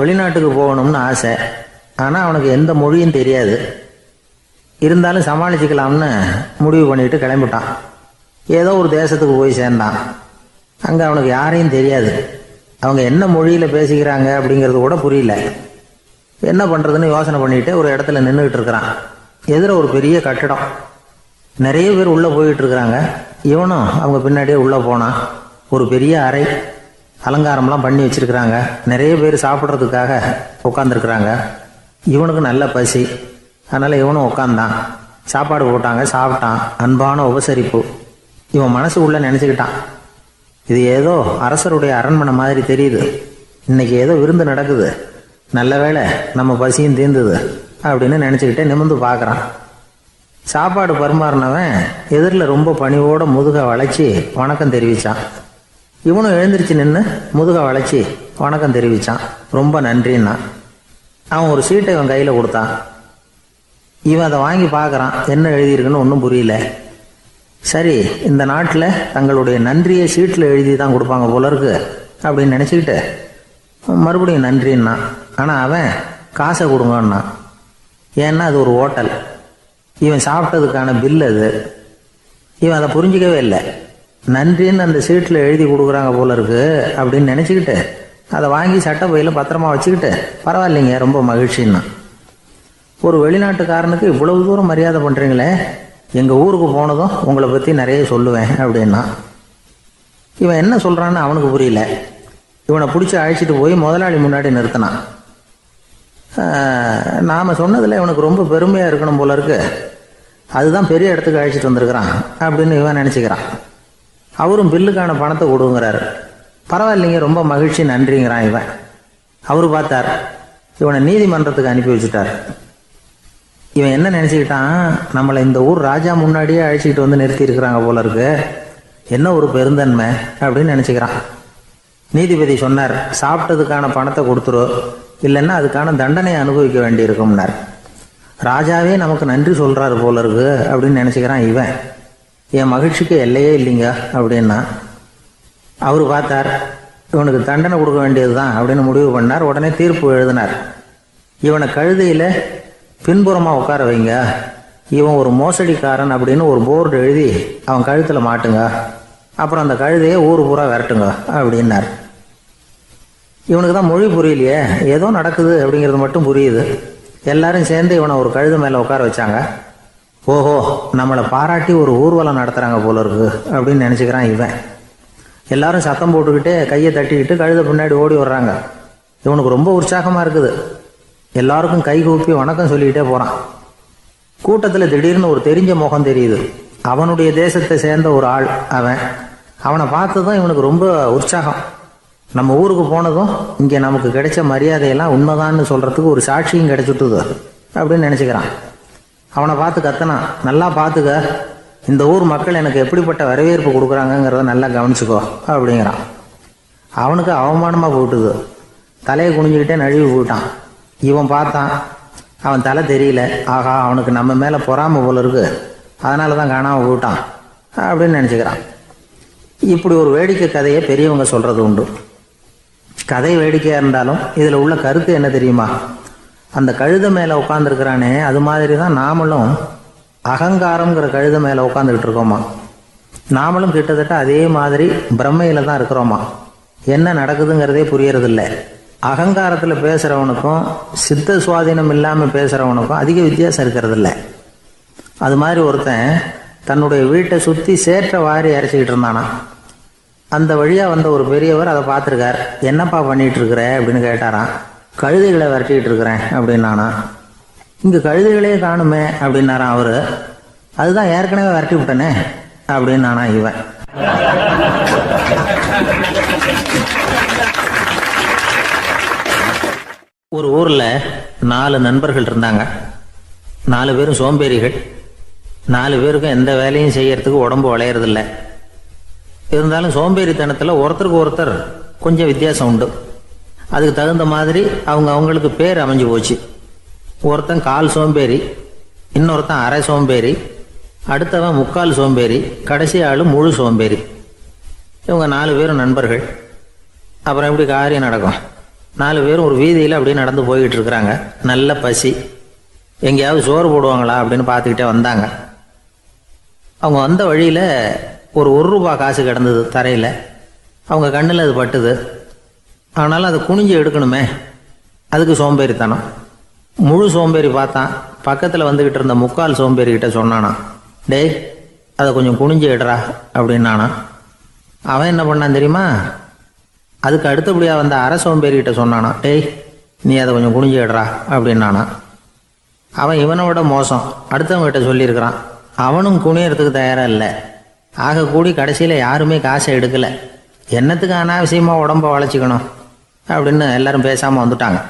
வெளிநாட்டுக்கு போகணும்னு ஆசை. ஆனால் அவனுக்கு எந்த மொழியும் தெரியாது. இருந்தாலும் சமாளிச்சுக்கலாம்னு முடிவு பண்ணிட்டு கிளம்பிட்டான். ஏதோ ஒரு தேசத்துக்கு போய் சேர்ந்தான். அங்கே அவனுக்கு யாரையும் தெரியாது. அவங்க என்ன மொழியில் பேசிக்கிறாங்க அப்படிங்கிறது கூட புரியல. என்ன பண்ணுறதுன்னு யோசனை பண்ணிட்டு ஒரு இடத்துல நின்றுக்கிட்டு இருக்கிறான். எதிர ஒரு பெரிய கட்டடம், நிறைய பேர் உள்ளே போயிட்டு இருக்கிறாங்க. இவனும் அவங்க பின்னாடியே உள்ளே போனான். ஒரு பெரிய அறை, அலங்காரம்லாம் பண்ணி வச்சிருக்கிறாங்க. நிறைய பேர் சாப்பிட்றதுக்காக உட்காந்துருக்குறாங்க. இவனுக்கு நல்ல பசி, அதனால் இவனும் உட்காந்தான். சாப்பாடு போட்டாங்க, சாப்பிட்டான். அன்பான உபசரிப்பு. இவன் மனசு உள்ள நினச்சிக்கிட்டான், இது ஏதோ அரசருடைய அரண்மனை மாதிரி தெரியுது, இன்னைக்கு ஏதோ விருந்து நடக்குது, நல்ல வேளை நம்ம பசியும் தீர்ந்தது அப்படின்னு நினச்சிக்கிட்டே நிமிர்ந்து பார்க்குறான். சாப்பாடு பரிமாறினவன் எதிரில் ரொம்ப பணிவோட முதுகை வளைச்சி வணக்கம் தெரிவித்தான். இவனும் எழுந்திரிச்சு நின்று முதுகை வளைச்சி வணக்கம் தெரிவித்தான். ரொம்ப நன்றின்னா. அவன் ஒரு சீட்டை இவன் கையில் கொடுத்தான். இவன் அதை வாங்கி பார்க்குறான். என்ன எழுதியிருக்குன்னு ஒன்றும் புரியல. சரி, இந்த நாட்டில் தங்களுடைய நன்றியை சீட்டில் எழுதி தான் கொடுப்பாங்க போல இருக்கு அப்படின்னு நினச்சிக்கிட்டு மறுபடியும் நன்றின்னா. ஆனால் அவன் காசை கொடுங்கன்னான். ஏன்னா அது ஒரு ஹோட்டல், இவன் சாப்பிட்டதுக்கான பில் அது. இவன் அதை புரிஞ்சிக்கவே இல்லை. நன்றின்னு அந்த சீட்டில் எழுதி கொடுக்குறாங்க போல இருக்கு அப்படின்னு நினச்சிக்கிட்டு அதை வாங்கி சட்டை பையில் பத்திரமா வச்சுக்கிட்டு பரவாயில்லைங்க ரொம்ப மகிழ்ச்சின்னா. ஒரு வெளிநாட்டுக்காரனுக்கு இவ்வளவு தூரம் மரியாதை பண்ணுறீங்களே, எங்கள் ஊருக்கு போனதும் உங்களை பற்றி நிறைய சொல்லுவேன் அப்படின்னா. இவன் என்ன சொல்கிறான்னு அவனுக்கு புரியல. இவனை பிடிச்சி அழைச்சிட்டு போய் முதலாளி முன்னாடி நிறுத்தினான். நாம் சொன்னதில் இவனுக்கு ரொம்ப பெருமையாக இருக்கணும் போல இருக்கு, அதுதான் பெரிய இடத்துக்கு அழைச்சிட்டு வந்திருக்கிறான் அப்படின்னு இவன் நினச்சிக்கிறான். அவரும் பில்லுக்கான பணத்தை கொடுங்கிறாரு. பரவாயில்லைங்க ரொம்ப மகிழ்ச்சி நன்றிங்கிறான் இவன். அவரு பார்த்தார், இவனை நீதிமன்றத்துக்கு அனுப்பி வச்சுட்டார். இவன் என்ன நினச்சிக்கிட்டான், நம்மளை இந்த ஊர் ராஜா முன்னாடியே அழைச்சிக்கிட்டு வந்து நிறுத்தி இருக்கிறாங்க போல இருக்கு, என்ன ஒரு பெருந்தன்மை அப்படின்னு நினச்சிக்கிறான். நீதிபதி சொன்னார், சாப்பிட்டதுக்கான பணத்தை கொடுத்துரு, இல்லைன்னா அதுக்கான தண்டனையை அனுபவிக்க வேண்டி இருக்கும்னார். ராஜாவே நமக்கு நன்றி சொல்கிறாரு போல இருக்கு அப்படின்னு நினச்சிக்கிறான் இவன். என் மகிழ்ச்சிக்கு எல்லையே இல்லைங்க அப்படின்னா. அவர் பார்த்தார், இவனுக்கு தண்டனை கொடுக்க வேண்டியது தான் அப்படின்னு முடிவு பண்ணார். உடனே தீர்ப்பு எழுதினார். இவனை கழுதையில் பின்புறமாக உட்கார வைங்க, இவன் ஒரு மோசடிக்காரன் அப்படின்னு ஒரு போர்டு எழுதி அவன் கழுத்தில் மாட்டுங்க, அப்புறம் அந்த கழுதையை ஊர் பூரா விரட்டுங்க அப்படின்னார். இவனுக்கு தான் மொழி புரியலையே, ஏதோ நடக்குது அப்படிங்கிறது மட்டும் புரியுது. எல்லாரும் சேர்ந்து இவனை ஒரு கழுதை மேலே உட்கார வச்சாங்க. ஓஹோ, நம்மளை பாராட்டி ஒரு ஊர்வலம் நடத்துகிறாங்க போல இருக்கு அப்படின்னு நினச்சிக்கிறான் இவன். எல்லாரும் சத்தம் போட்டுக்கிட்டே கையை தட்டிக்கிட்டு கழுதை பின்னாடி ஓடி வர்றாங்க. இவனுக்கு ரொம்ப உற்சாகமாக இருக்குது. எல்லாருக்கும் கை கூப்பி வணக்கம் சொல்லிக்கிட்டே போகிறான். கூட்டத்தில் திடீர்னு ஒரு தெரிஞ்ச முகம் தெரியுது. அவனுடைய தேசத்தை சேர்ந்த ஒரு ஆள் அவன். அவனை பார்த்ததும் இவனுக்கு ரொம்ப உற்சாகம். நம்ம ஊருக்கு போனதும் இங்கே நமக்கு கிடைச்ச மரியாதையெல்லாம் உண்மைதான்னு சொல்கிறதுக்கு ஒரு சாட்சியும் கிடைச்சிட்டுது அப்படின்னு நினச்சிக்கிறான். அவனை பார்த்து கத்தனான், நல்லா பார்த்துக்க, இந்த ஊர் மக்கள் எனக்கு எப்படிப்பட்ட வரவேற்பு கொடுக்குறாங்கங்கிறத நல்லா கவனிச்சுக்கோ அப்படிங்கிறான். அவனுக்கு அவமானமாக போட்டுது. தலையை குனிஞ்சுக்கிட்டே நழுவி போயிட்டான். இவன் பார்த்தான், அவன் தலை தெரியல. ஆகா, அவனுக்கு நம்ம மேலே பொறாமை போல இருக்கு, அதனால தான் காணாமல் போயிட்டான் அப்படின்னு நினச்சிக்கிறான். இப்படி ஒரு வேடிக்கை கதையை பெரியவங்க சொல்கிறது உண்டு. கதை வேடிக்கையாக இருந்தாலும் இதில் உள்ள கருத்து என்ன தெரியுமா? அந்த கழுதை மேலே உட்காந்துருக்கிறானே, அது மாதிரி தான் நாமளும் அகங்காரங்கிற கழுதை மேலே உட்காந்துக்கிட்டு இருக்கோமா. நாமளும் கிட்டத்தட்ட அதே மாதிரி பிரம்மையில் தான் இருக்கிறோமா. என்ன நடக்குதுங்கிறதே புரியறதில்லை. அகங்காரத்தில் பேசுகிறவனுக்கும் சித்த சுவாதீனம் இல்லாமல் பேசுகிறவனுக்கும் அதிக வித்தியாசம் இருக்கிறதில்ல. அது மாதிரி ஒருத்தன் தன்னுடைய வீட்டை சுற்றி சேற்றை வாரி அரைச்சிக்கிட்டு இருந்தானா. அந்த வழியாக வந்த ஒரு பெரியவர் அதை பார்த்துருக்கார். என்னப்பா பண்ணிகிட்டு இருக்கிற அப்படின்னு கேட்டாரான். கழுதைகளை விரட்டிக்கிட்டு இருக்கிறேன் அப்படின்னானா. இங்கே கழுதைகளே காணுமே அப்படின்னாரான் அவரு. அதுதான் ஏற்கனவே விரட்டி விட்டனே அப்படின்னானா இவன். ஒரு ஊரில் 4 நண்பர்கள் இருந்தாங்க. 4 பேரும் சோம்பேறிகள். 4 பேருக்கும் எந்த வேலையும் செய்யறதுக்கு உடம்பு வளையறதில்லை. இருந்தாலும் சோம்பேறித்தனத்தில் ஒருத்தருக்கு ஒருத்தர் கொஞ்சம் வித்தியாசம் உண்டு. அதுக்கு தகுந்த மாதிரி அவங்களுக்கு பேர் அமைஞ்சு போச்சு. ஒருத்தன் கால் சோம்பேறி, இன்னொருத்தன் அரை சோம்பேறி, அடுத்தவன் முக்கால் சோம்பேறி, கடைசி ஆள் முழு சோம்பேறி. இவங்க 4 பேரும் நண்பர்கள். அப்புறம் எப்படி காரியம் நடக்கும்? 4 பேரும் ஒரு வீதியில் அப்படியே நடந்து போய்கிட்டு இருக்கிறாங்க. நல்ல பசி. எங்கேயாவது சோறு போடுவாங்களா அப்படின்னு பார்த்துக்கிட்டே வந்தாங்க. அவங்க வந்த வழியில் ஒரு ரூபா காசு கிடந்தது தரையில். அவங்க கண்ணில் அது பட்டுது. ஆனாலும் அதை குனிஞ்சு எடுக்கணுமே, அதுக்கு சோம்பேறித்தனம். முழு சோம்பேறி பார்த்தான். பக்கத்தில் வந்துக்கிட்டு இருந்த முக்கால் சோம்பேறிக்கிட்ட சொன்னானா, டேய் அதை கொஞ்சம் குனிஞ்சு எடுறா அப்படின்னானா. அவன் என்ன பண்ணான் தெரியுமா? அதுக்கு அடுத்தபடியாக வந்த அரை சோம்பேறிக்கிட்ட சொன்னானா, டேய் நீ அதை கொஞ்சம் குனிஞ்சு எடுறா அப்படின்னானா. அவன் இவனை விட மோசம். அடுத்தவங்ககிட்ட சொல்லியிருக்கிறான். அவனும் குனியறதுக்கு தயாராக இல்லை. ஆக கூடி கடைசியில் யாருமே காசை எடுக்கலை. என்னத்துக்கு அனாவசியமாக உடம்ப வளைச்சிக்கணும் அப்படின்னு எல்லாரும் பேசாமல் வந்துட்டாங்க.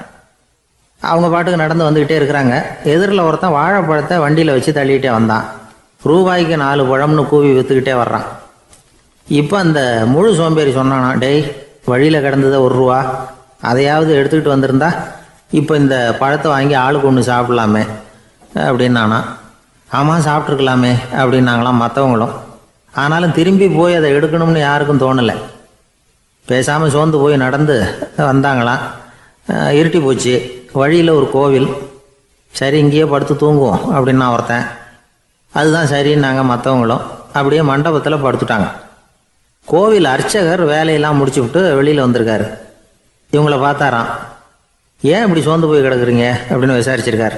அவங்க பாட்டுக்கு நடந்து வந்துக்கிட்டே இருக்கிறாங்க. எதிரில் ஒருத்தன் வாழைப்பழத்தை வண்டியில் வச்சு தள்ளிக்கிட்டே வந்தான். ரூபாய்க்கு 4 பழம்னு கூவி விற்றுக்கிட்டே வர்றான். இப்போ அந்த முழு சோம்பேறி சொன்னானா, டேய் வழியில் கிடந்ததை 1 ரூபா, அதையாவது எடுத்துக்கிட்டு வந்திருந்தா இப்போ இந்த பழத்தை வாங்கி ஆளுக்கு ஒன்று சாப்பிட்லாமே அப்படின்னானா. ஆமாம் சாப்பிட்ருக்கலாமே அப்படின்னாங்களாம் மற்றவங்களும். ஆனாலும் திரும்பி போய் அதை எடுக்கணும்னு யாருக்கும் தோணலை. பேசாமல் சோர்ந்து போய் நடந்து வந்தாங்களாம். இருட்டி போச்சு. வழியில் ஒரு கோவில். சரி இங்கேயே படுத்து தூங்குவோம் அப்படின்னா ஒருத்தன். அதுதான் சரின்னாங்க மற்றவங்களும். அப்படியே மண்டபத்தில் படுத்துட்டாங்க. கோவில் அர்ச்சகர் வேலையெல்லாம் முடிச்சு விட்டு வெளியில் வந்திருக்காரு. இவங்கள பார்த்தாராம். ஏன் இப்படி சோர்ந்து போய் கிடக்குறீங்க அப்படின்னு விசாரிச்சிருக்காரு.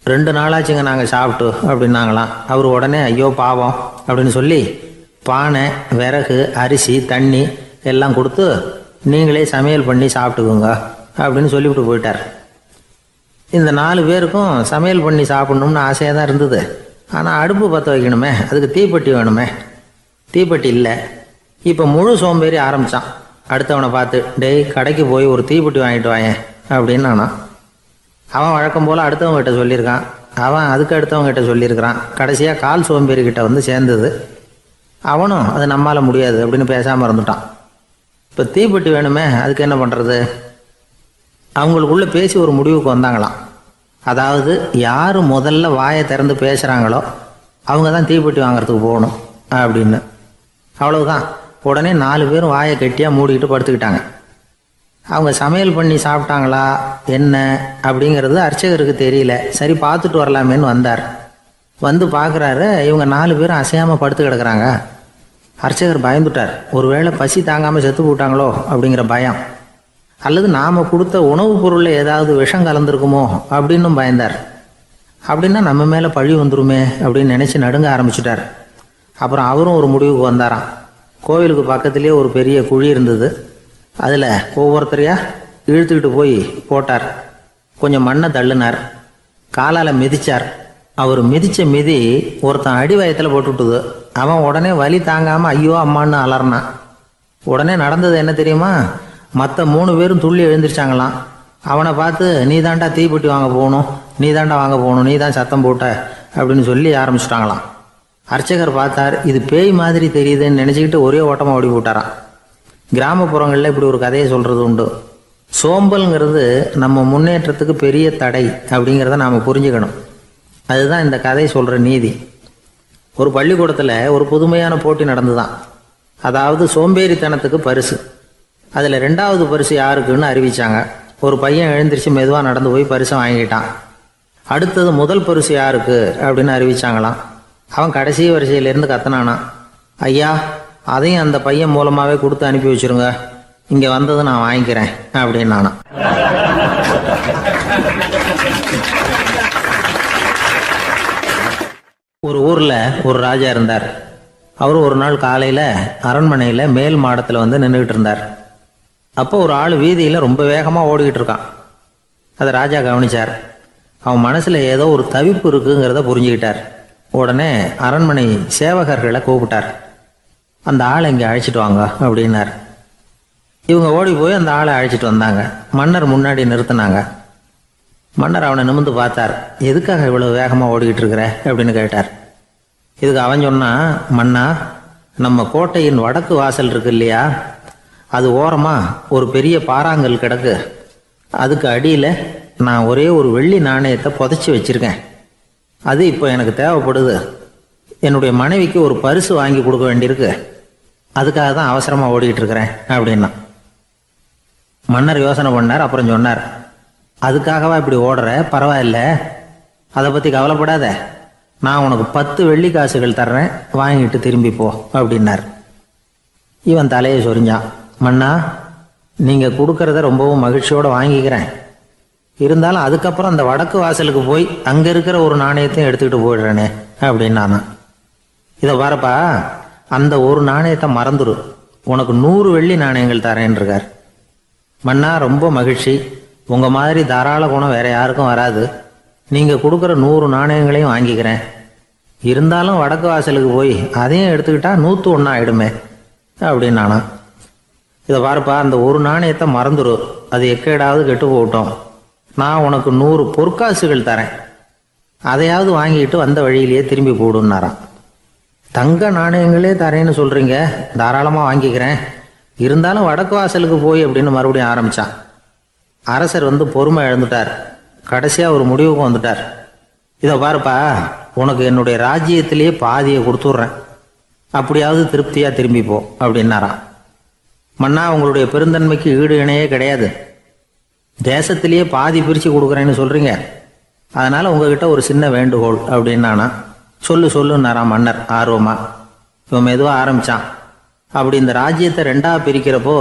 2 நாளாச்சுங்க நாங்கள் சாப்பிட்டு அப்படின்னாங்களாம். அவர் உடனே ஐயோ பாவம் அப்படின்னு சொல்லி பானை, விறகு, அரிசி, தண்ணி எல்லாம் கொடுத்து நீங்களே சமையல் பண்ணி சாப்பிட்டுக்குங்க அப்படின்னு சொல்லிவிட்டு போயிட்டார். இந்த 4 பேருக்கும் சமையல் பண்ணி சாப்பிட்ணும்னு ஆசையாக தான் இருந்தது. ஆனால் அடுப்பு பற்ற வைக்கணுமே, அதுக்கு தீப்பெட்டி வேணுமே. தீப்பெட்டி இல்லை. இப்போ முழு சோம்பேறி ஆரம்பித்தான். அடுத்தவனை பார்த்து, டேய் கடைக்கு போய் ஒரு தீப்பெட்டி வாங்கிட்டு வாயேன் அப்படின்னு நானான். அவன் வழக்கம் போல் அடுத்தவங்ககிட்ட சொல்லியிருக்கான். அவன் அதுக்கு அடுத்தவங்ககிட்ட சொல்லியிருக்கிறான். கடைசியாக கால் சோம்பேறிக்கிட்ட வந்து சேர்ந்தது. அவனும் அது நம்மால் முடியாது அப்படின்னு பேசாமல் இருந்துட்டான். இப்போ தீப்பெட்டி வேணுமே, அதுக்கு என்ன பண்ணுறது? அவங்களுக்குள்ளே பேசி ஒரு முடிவுக்கு வந்தாங்களாம். அதாவது யார் முதல்ல வாயை திறந்து பேசுகிறாங்களோ அவங்க தான் தீப்பெட்டி வாங்கிறதுக்கு போகணும் அப்படின்னு. அவ்வளவுதான். உடனே 4 பேரும் வாயை கெட்டியாக மூடிக்கிட்டு படுத்துக்கிட்டாங்க. அவங்க சமையல் பண்ணி சாப்பிட்டாங்களா என்ன அப்படிங்கிறது அர்ச்சகருக்கு தெரியல. சரி பார்த்துட்டு வரலாமேன்னு வந்தார். வந்து பார்க்குறாரு, இவங்க 4 பேரும் அசையாமல் படுத்து கிடக்குறாங்க. அர்ச்சகர் பயந்துட்டார். ஒருவேளை பசி தாங்காமல் செத்து போட்டாங்களோ அப்படிங்கிற பயம், அல்லது நாம் கொடுத்த உணவுப் பொருளில் ஏதாவது விஷம் கலந்துருக்குமோ அப்படின்னும் பயந்தார். அப்படின்னா நம்ம மேலே பழி வந்துருமே அப்படின்னு நினச்சி நடுங்க ஆரம்பிச்சுட்டார். அப்புறம் அவரும் ஒரு முடிவுக்கு வந்தாராம். கோவிலுக்கு பக்கத்துலேயே ஒரு பெரிய குழி இருந்தது. அதில் ஒவ்வொருத்தரையாக இழுத்துக்கிட்டு போய் போட்டார். கொஞ்சம் மண்ணை தள்ளினார். காலால் மிதித்தார். அவர் மிதித்த மிதி ஒருத்தன் அடி வயத்தில் போட்டுவிட்டுது. அவன் உடனே வலி தாங்காமல் ஐயோ அம்மான்னு அலறினான். உடனே நடந்தது என்ன தெரியுமா? மற்ற 3 பேரும் துள்ளி எழுந்திரிச்சாங்களாம். அவனை பார்த்து நீ தாண்டா தீப்பெட்டி வாங்க போகணும், நீ தாண்டா வாங்க போகணும், நீ தான் சத்தம் போட்ட அப்படின்னு சொல்லி ஆரம்பிச்சிட்டாங்களாம். அர்ச்சகர் பார்த்தார். இது பேய் மாதிரி தெரியுதுன்னு நினச்சிக்கிட்டு ஒரே ஓட்டமாக ஓடி போட்டாராம். கிராமப்புறங்களில் இப்படி ஒரு கதையை சொல்கிறது உண்டு. சோம்பல்ங்கிறது நம்ம முன்னேற்றத்துக்கு பெரிய தடை அப்படிங்கிறத நாம் புரிஞ்சுக்கணும். அதுதான் இந்த கதை சொல்கிற நீதி. ஒரு பள்ளிக்கூடத்தில் ஒரு புதுமையான போட்டி நடந்துதான். அதாவது சோம்பேறித்தனத்துக்கு பரிசு. அதில் 2வது பரிசு யாருக்குன்னு அறிவித்தாங்க. ஒரு பையன் எழுந்திரிச்சு மெதுவாக நடந்து போய் பரிசை வாங்கிட்டான். அடுத்தது முதல் பரிசு யாருக்கு அப்படின்னு அறிவிச்சாங்களாம். அவன் கடைசி வரிசையிலேருந்து கத்தனானா, ஐயா அதையும் அந்த பையன் மூலமாகவே கொடுத்து அனுப்பி வச்சுருங்க, இங்கே வந்தது நான் வாங்கிக்கிறேன் அப்படின்னு நானா. ஒரு ஊரில் ஒரு ராஜா இருந்தார். அவர் ஒரு நாள் காலையில் அரண்மனையில் மேல் மாடத்தில் வந்து நின்றுக்கிட்டு இருந்தார். அப்போ ஒரு ஆள் வீதியில் ரொம்ப வேகமாக ஓடிக்கிட்டு இருக்கான். அதை ராஜா கவனித்தார். அவன் மனசில் ஏதோ ஒரு தவிப்பு இருக்குங்கிறத புரிஞ்சுக்கிட்டார். உடனே அரண்மனை சேவகர்களை கூப்பிட்டார். அந்த ஆளை இங்கே அழைச்சிட்டு வாங்க அப்படின்னார். இவங்க ஓடி போய் அந்த ஆளை அழைச்சிட்டு வந்தாங்க. மன்னர் முன்னாடி நிறுத்தினாங்க. மன்னர் அவனை நிமிர்ந்து பார்த்தார். எதுக்காக இவ்வளவு வேகமாக ஓடிக்கிட்டு இருக்கிற அப்படின்னு கேட்டார். இதுக்கு அவன் சொன்னான், மன்னா நம்ம கோட்டையின் வடக்கு வாசல் இருக்கு இல்லையா, அது ஓரமாக ஒரு பெரிய பாறாங்கல் கிடக்கு. அதுக்கு அடியில் நான் ஒரே ஒரு வெள்ளி நாணயத்தை புதைச்சி வச்சுருக்கேன். அது இப்போ எனக்கு தேவைப்படுது. என்னுடைய மனைவிக்கு ஒரு பரிசு வாங்கி கொடுக்க வேண்டியிருக்கு. அதுக்காக தான் அவசரமாக ஓடிக்கிட்டு இருக்கிறேன் அப்படின்னா. மன்னர் யோசனை பண்ணார். அப்புறம் சொன்னார், அதுக்காகவா இப்படி ஓடுற? பரவாயில்ல, அதை பற்றி கவலைப்படாத. நான் உனக்கு 10 வெள்ளி காசுகள் தர்றேன், வாங்கிட்டு திரும்பி போ அப்படின்னார். இவன் தலையை சொரிஞ்சான். மன்னா, நீங்கள் கொடுக்கறத ரொம்பவும் மகிழ்ச்சியோடு வாங்கிக்கிறேன். இருந்தாலும் அதுக்கப்புறம் அந்த வடக்கு வாசலுக்கு போய் அங்கே இருக்கிற ஒரு நாணயத்தையும் எடுத்துக்கிட்டு போயிடுறேனே அப்படின்னானா. இதை பாருப்பா, அந்த ஒரு நாணயத்தை மறந்துடு, உனக்கு 100 வெள்ளி நாணயங்கள் தரேன் இருக்கார். மன்னா, ரொம்ப மகிழ்ச்சி. உங்கள் மாதிரி தாராள குணம் வேற யாருக்கும் வராது. நீங்கள் கொடுக்குற 100 நாணயங்களையும் வாங்கிக்கிறேன். இருந்தாலும் வடக்கு வாசலுக்கு போய் அதையும் எடுத்துக்கிட்டா 101 ஆயிடுமே அப்படின்னானா. இதை பாருப்பா, அந்த ஒரு நாணயத்தை மறந்துடு, அது எக்கேடாவது கெட்டு போகட்டும். நான் உனக்கு 100 பொற்காசுகள் தரேன், அதையாவது வாங்கிட்டு வந்த வழியிலேயே திரும்பி போடுன்னாரான். தங்க நாணயங்களே தரேன்னு சொல்கிறீங்க, தாராளமாக வாங்கிக்கிறேன். இருந்தாலும் வடக்கு வாசலுக்கு போய் அப்படின்னு மறுபடியும் ஆரம்பித்தான். அரசர் பொறுமை இழந்துட்டார். கடைசியாக ஒரு முடிவுக்கு வந்துட்டார். இதை பாருப்பா, உனக்கு என்னுடைய ராஜ்யத்திலேயே பாதியை கொடுத்துட்றேன், அப்படியாவது திருப்தியாக திரும்பி போ அப்படின்னாராம். மன்னா, உங்களுடைய பெருந்தன்மைக்கு ஈடு இணையே கிடையாது. தேசத்திலேயே பாதி பிரித்து கொடுக்குறேன்னு சொல்கிறீங்க, அதனால் உங்ககிட்ட ஒரு சின்ன வேண்டுகோள் அப்படின்னானா. சொல்லுன்னாராம் மன்னர் ஆர்வமா. இவன் மெதுவாக ஆரம்பித்தான். அப்படி இந்த ராஜ்யத்தை 2ஆக பிரிக்கிறப்போ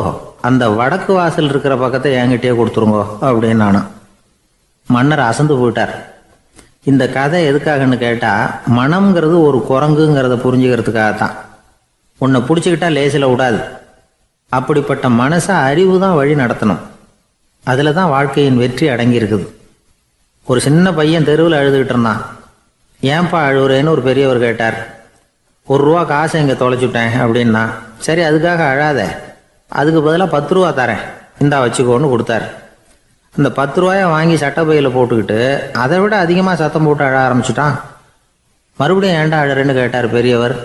அந்த வடக்கு வாசல் இருக்கிற பக்கத்தை என்கிட்டயே கொடுத்துருங்கோ அப்படின்னானா. மன்னர் அசந்து போயிட்டார். இந்த கதை எதுக்காகன்னு கேட்டால், மனம்ங்கிறது ஒரு குரங்குங்கிறத புரிஞ்சுக்கிறதுக்காகத்தான். உன்னை பிடிச்சிக்கிட்டா லேசில் விடாது. அப்படிப்பட்ட மனசை அறிவு தான் வழி நடத்தணும். அதில் தான் வாழ்க்கையின் வெற்றி அடங்கியிருக்குது. ஒரு சின்ன பையன் தெருவில் அழுதுகிட்டு இருந்தான். ஏன்பா அழுவுறேன்னு ஒரு பெரியவர் கேட்டார். 1 ரூபா காசை இங்கே தொலைச்சுட்டேன் அப்படின்னா. சரி, அதுக்காக அழாத, அதுக்கு பதிலாக 10 ரூபா தரேன், இந்தா வச்சுக்கோன்னு கொடுத்தாரு. அந்த 10 ரூபாயை வாங்கி சட்டப்பையில் போட்டுக்கிட்டு அதை விட அதிகமாக சத்தம் போட்டு அழ ஆரம்பிச்சுட்டான். மறுபடியும் ஏன்டா அழறேன்னு கேட்டார் பெரியவர்.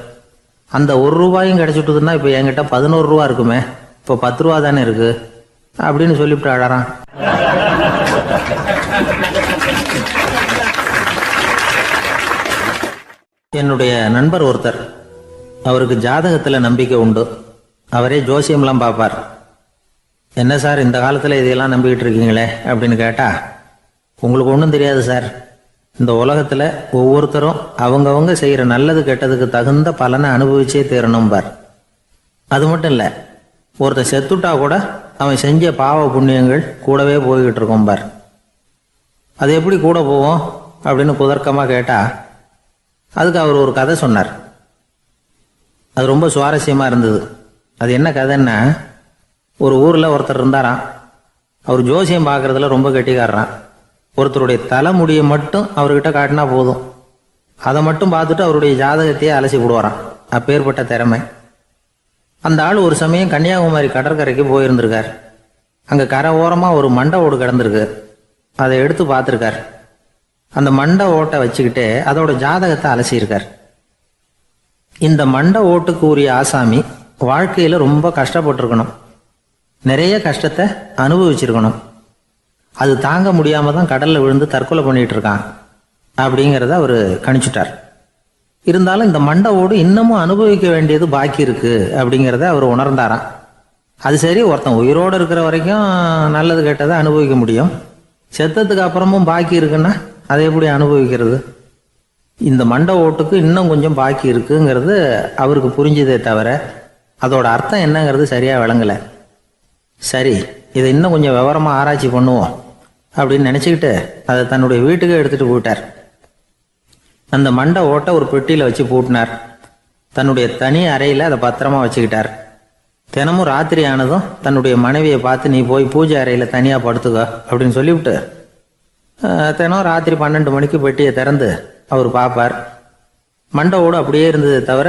அந்த 1 ரூபாயும் கிடைச்சிட்டுதுன்னா இப்போ என்கிட்ட 11 ரூபா இருக்குமே, இப்போ 10 ரூபா தானே இருக்கு அப்படின்னு சொல்லிவிட்டு அழறான். என்னுடைய நண்பர் ஒருத்தர், அவருக்கு ஜாதகத்தில் நம்பிக்கை உண்டு. அவரே ஜோசியம்லாம் பார்ப்பார். என்ன சார், இந்த காலத்தில் இதையெல்லாம் நம்பிக்கிட்டு இருக்கீங்களே அப்படின்னு கேட்டால், உங்களுக்கு ஒன்றும் தெரியாது சார். இந்த உலகத்தில் ஒவ்வொருத்தரும் அவங்கவங்க செய்கிற நல்லது கெட்டதுக்கு தகுந்த பலனை அனுபவிச்சே தீரணும் பார். அது மட்டும் இல்லை, ஒருத்தர் செத்துட்டா கூட அவன் செஞ்ச பாவ புண்ணியங்கள் கூடவே போய்கிட்டு இருக்கோம் பார். அது எப்படி கூட போவோம் அப்படின்னு குதர்க்கமாக கேட்டால், அதுக்கு அவர் ஒரு கதை சொன்னார். அது ரொம்ப சுவாரஸ்யமாக இருந்தது. அது என்ன கதைன்னா, ஒரு ஊரில் ஒருத்தர் இருந்தாராம். அவர் ஜோசியம் பார்க்குறதுல ரொம்ப கெட்டிக்காரரான். ஒருத்தருடைய தலைமுடியை மட்டும் அவர்கிட்ட காட்டினா போதும், அதை மட்டும் பார்த்துட்டு அவருடைய ஜாதகத்தையே அலசி விடுவாராம். அப்பேற்பட்ட திறமை. அந்த ஆள் ஒரு சமயம் கன்னியாகுமரி கடற்கரைக்கு போயிருந்திருக்கார். அங்கே கரை ஓரமாக ஒரு மண்டை ஓடு கிடந்திருக்கு. அதை எடுத்து பார்த்துருக்கார். அந்த மண்டை ஓட்டை வச்சுக்கிட்டே அதோட ஜாதகத்தை அலசியிருக்கார். இந்த மண்டை ஓட்டுக்கு உரிய ஆசாமி வாழ்க்கையில் ரொம்ப கஷ்டப்பட்டிருக்கணும், நிறைய கஷ்டத்தை அனுபவிச்சிருக்கணும். அது தாங்க முடியாமல் தான் கடலில் விழுந்து தற்கொலை பண்ணிகிட்டு இருக்கான் அப்படிங்கிறத அவர் கணிச்சுட்டார். இருந்தாலும் இந்த மண்டை ஓடு இன்னமும் அனுபவிக்க வேண்டியது பாக்கி இருக்கு அப்படிங்கிறத அவர் உணர்ந்தாராம். அது சரி, ஒருத்தன் உயிரோடு இருக்கிற வரைக்கும் நல்லது கெட்டதை அனுபவிக்க முடியும், செத்ததுக்கு அப்புறமும் பாக்கி இருக்குன்னா அதை எப்படி அனுபவிக்கிறது? இந்த மண்டை ஓட்டுக்கு இன்னும் கொஞ்சம் பாக்கி இருக்குங்கிறது அவருக்கு புரிஞ்சதே தவிர அதோட அர்த்தம் என்னங்கிறது சரியாக விளங்கலை. சரி, இதை இன்னும் கொஞ்சம் விவரமாக ஆராய்ச்சி பண்ணுவோம் அப்படின்னு நினச்சிக்கிட்டு அதை தன்னுடைய வீட்டுக்கு எடுத்துகிட்டு போயிட்டார். அந்த மண்டை ஓட்டை ஒரு பெட்டியில் வச்சு பூட்டினார். தன்னுடைய தனி அறையில் அதை பத்திரமா வச்சுக்கிட்டார். தினமும் ராத்திரி ஆனதும் தன்னுடைய மனைவியை பார்த்து, நீ போய் பூஜை அறையில் தனியாக படுத்துக்க அப்படின்னு சொல்லிவிட்டு தினம் ராத்திரி 12 மணிக்கு பெட்டியை திறந்து அவர் பார்ப்பார். மண்டை ஓடு அப்படியே இருந்தது தவிர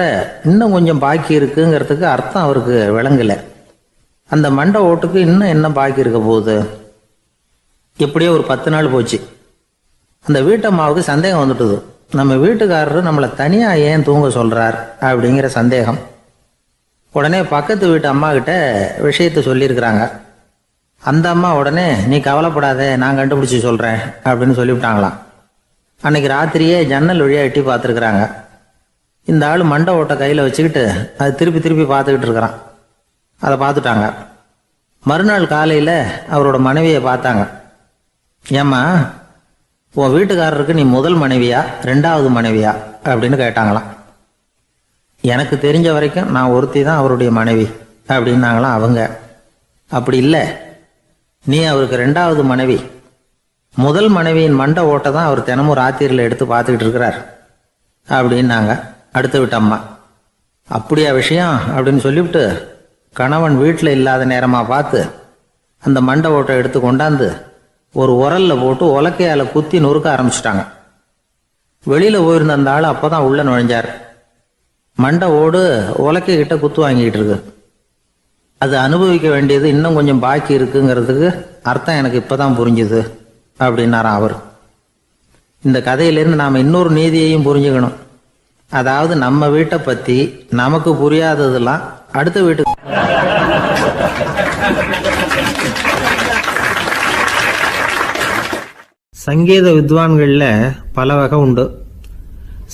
இன்னும் கொஞ்சம் பாக்கி இருக்குங்கிறதுக்கு அர்த்தம் அவருக்கு விளங்கலை. அந்த மண்டை ஓட்டுக்கு இன்னும் என்ன பாக்கி இருக்க போகுது? எப்படியோ ஒரு 10 நாள் போச்சு. அந்த வீட்டம்மாவுக்கு சந்தேகம் வந்துட்டுது. நம்ம வீட்டுக்காரரு நம்மளை தனியாக ஏன் தூங்க சொல்கிறார் அப்படிங்கிற சந்தேகம். உடனே பக்கத்து வீட்டு அம்மா கிட்ட விஷயத்தை சொல்லியிருக்கிறாங்க. அந்த அம்மா உடனே, நீ கவலைப்படாத, நான் கண்டுபிடிச்சி சொல்கிறேன் அப்படின்னு சொல்லிவிட்டாங்களாம். அன்னைக்கு ராத்திரியே ஜன்னல் வழியாக எட்டி பார்த்துருக்குறாங்க. இந்த ஆள் மண்டை ஓட்டை கையில் வச்சுக்கிட்டு அது திருப்பி திருப்பி பார்த்துக்கிட்டு இருக்கிறான். அதை பார்த்துட்டாங்க. மறுநாள் காலையில் அவரோட மனைவியை பார்த்தாங்க. ஏம்மா, உன் வீட்டுக்காரருக்கு நீ முதல் மனைவியா ரெண்டாவது மனைவியா அப்படின்னு கேட்டாங்களாம். எனக்கு தெரிஞ்ச வரைக்கும் நான் ஒருத்தி தான் அவருடைய மனைவி அப்படின்னாங்களாம் அவங்க. அப்படி இல்லை, நீ அவருக்கு ரெண்டாவது மனைவி. முதல் மனைவியின் மண்டை ஓட்டை தான் அவர் தினமும் ராத்திரியில் எடுத்து பார்த்துக்கிட்டு இருக்கிறார் அப்படின்னாங்க அடுத்த வீட்டு அம்மா. அப்படியா விஷயம் அப்படின்னு சொல்லிவிட்டு கணவன் வீட்டில் இல்லாத நேரமாக பார்த்து அந்த மண்டை ஓட்டை எடுத்து கொண்டாந்து ஒரு உரலில் போட்டு உலக்கையால் குத்தி நொறுக்க ஆரம்பிச்சிட்டாங்க. வெளியில் போயிருந்த அந்த ஆள் அப்போ தான் உள்ளே நுழைஞ்சார். மண்டை ஓடு உலக்கை கிட்ட குத்து வாங்கிக்கிட்டு இருக்கு. அது அனுபவிக்க வேண்டியது இன்னும் கொஞ்சம் பாக்கி இருக்குங்கிறதுக்கு அர்த்தம் எனக்கு இப்போ தான் புரிஞ்சுது அப்படின்னாராம் அவர். இந்த கதையிலேருந்து நாம் இன்னொரு நீதியையும் புரிஞ்சுக்கணும். அதாவது நம்ம வீட்டை பற்றி நமக்கு புரியாததெல்லாம் அடுத்த வீட்டுக்கு. சங்கீத வித்வான்களில் பல வகை உண்டு.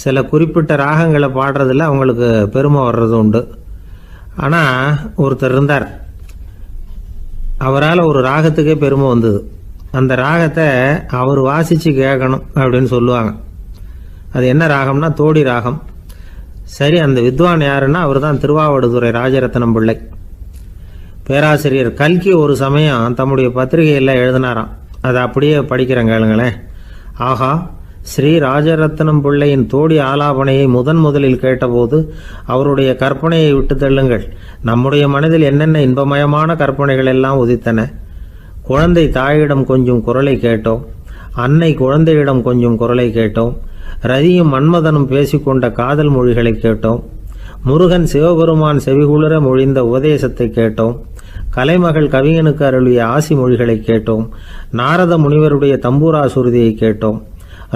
சில குறிப்பிட்ட ராகங்களை பாடுறதுல அவங்களுக்கு பெருமை வர்றது உண்டு. ஆனால் ஒருத்தர் இருந்தார், அவரால் ஒரு ராகத்துக்கே பெருமை வந்தது. அந்த ராகத்தை அவர் வாசித்து கேட்கணும் அப்படின்னு சொல்லுவாங்க. அது என்ன ராகம்னா தோடி ராகம். சரி, அந்த வித்வான் யாருன்னா அவர் தான் திருவாவடுதுறை ராஜரத்னம் பிள்ளை. பேராசிரியர் கல்கி ஒரு சமயம் தம்முடைய பத்திரிகையில் எழுதினாராம். அதை அப்படியே படிக்கிறேன் கேளுங்களேன். ஆகா, ஸ்ரீ ராஜரத்னம் பிள்ளையின் தோடி ஆலாபனையை முதலில் கேட்டபோது அவருடைய கற்பனையை விட்டு தள்ளுங்கள். நம்முடைய மனதில் என்னென்ன இன்பமயமான கற்பனைகள் எல்லாம் உதித்தன. குழந்தை தாயிடம் கொஞ்சம் குரலை கேட்டோம், அன்னை குழந்தையிடம் கொஞ்சம் குரலை கேட்டோம், ரதியும் மன்மதனும் பேசிக்கொண்ட காதல் மொழிகளை கேட்டோம், முருகன் சிவபெருமான் செவிகுளிர மொழிந்த உபதேசத்தை கேட்டோம், கலைமகள் கவிஞனுக்கு அருளிய ஆசி மொழிகளை கேட்டோம், நாரத முனிவருடைய தம்பூரா சுருதியை கேட்டோம்,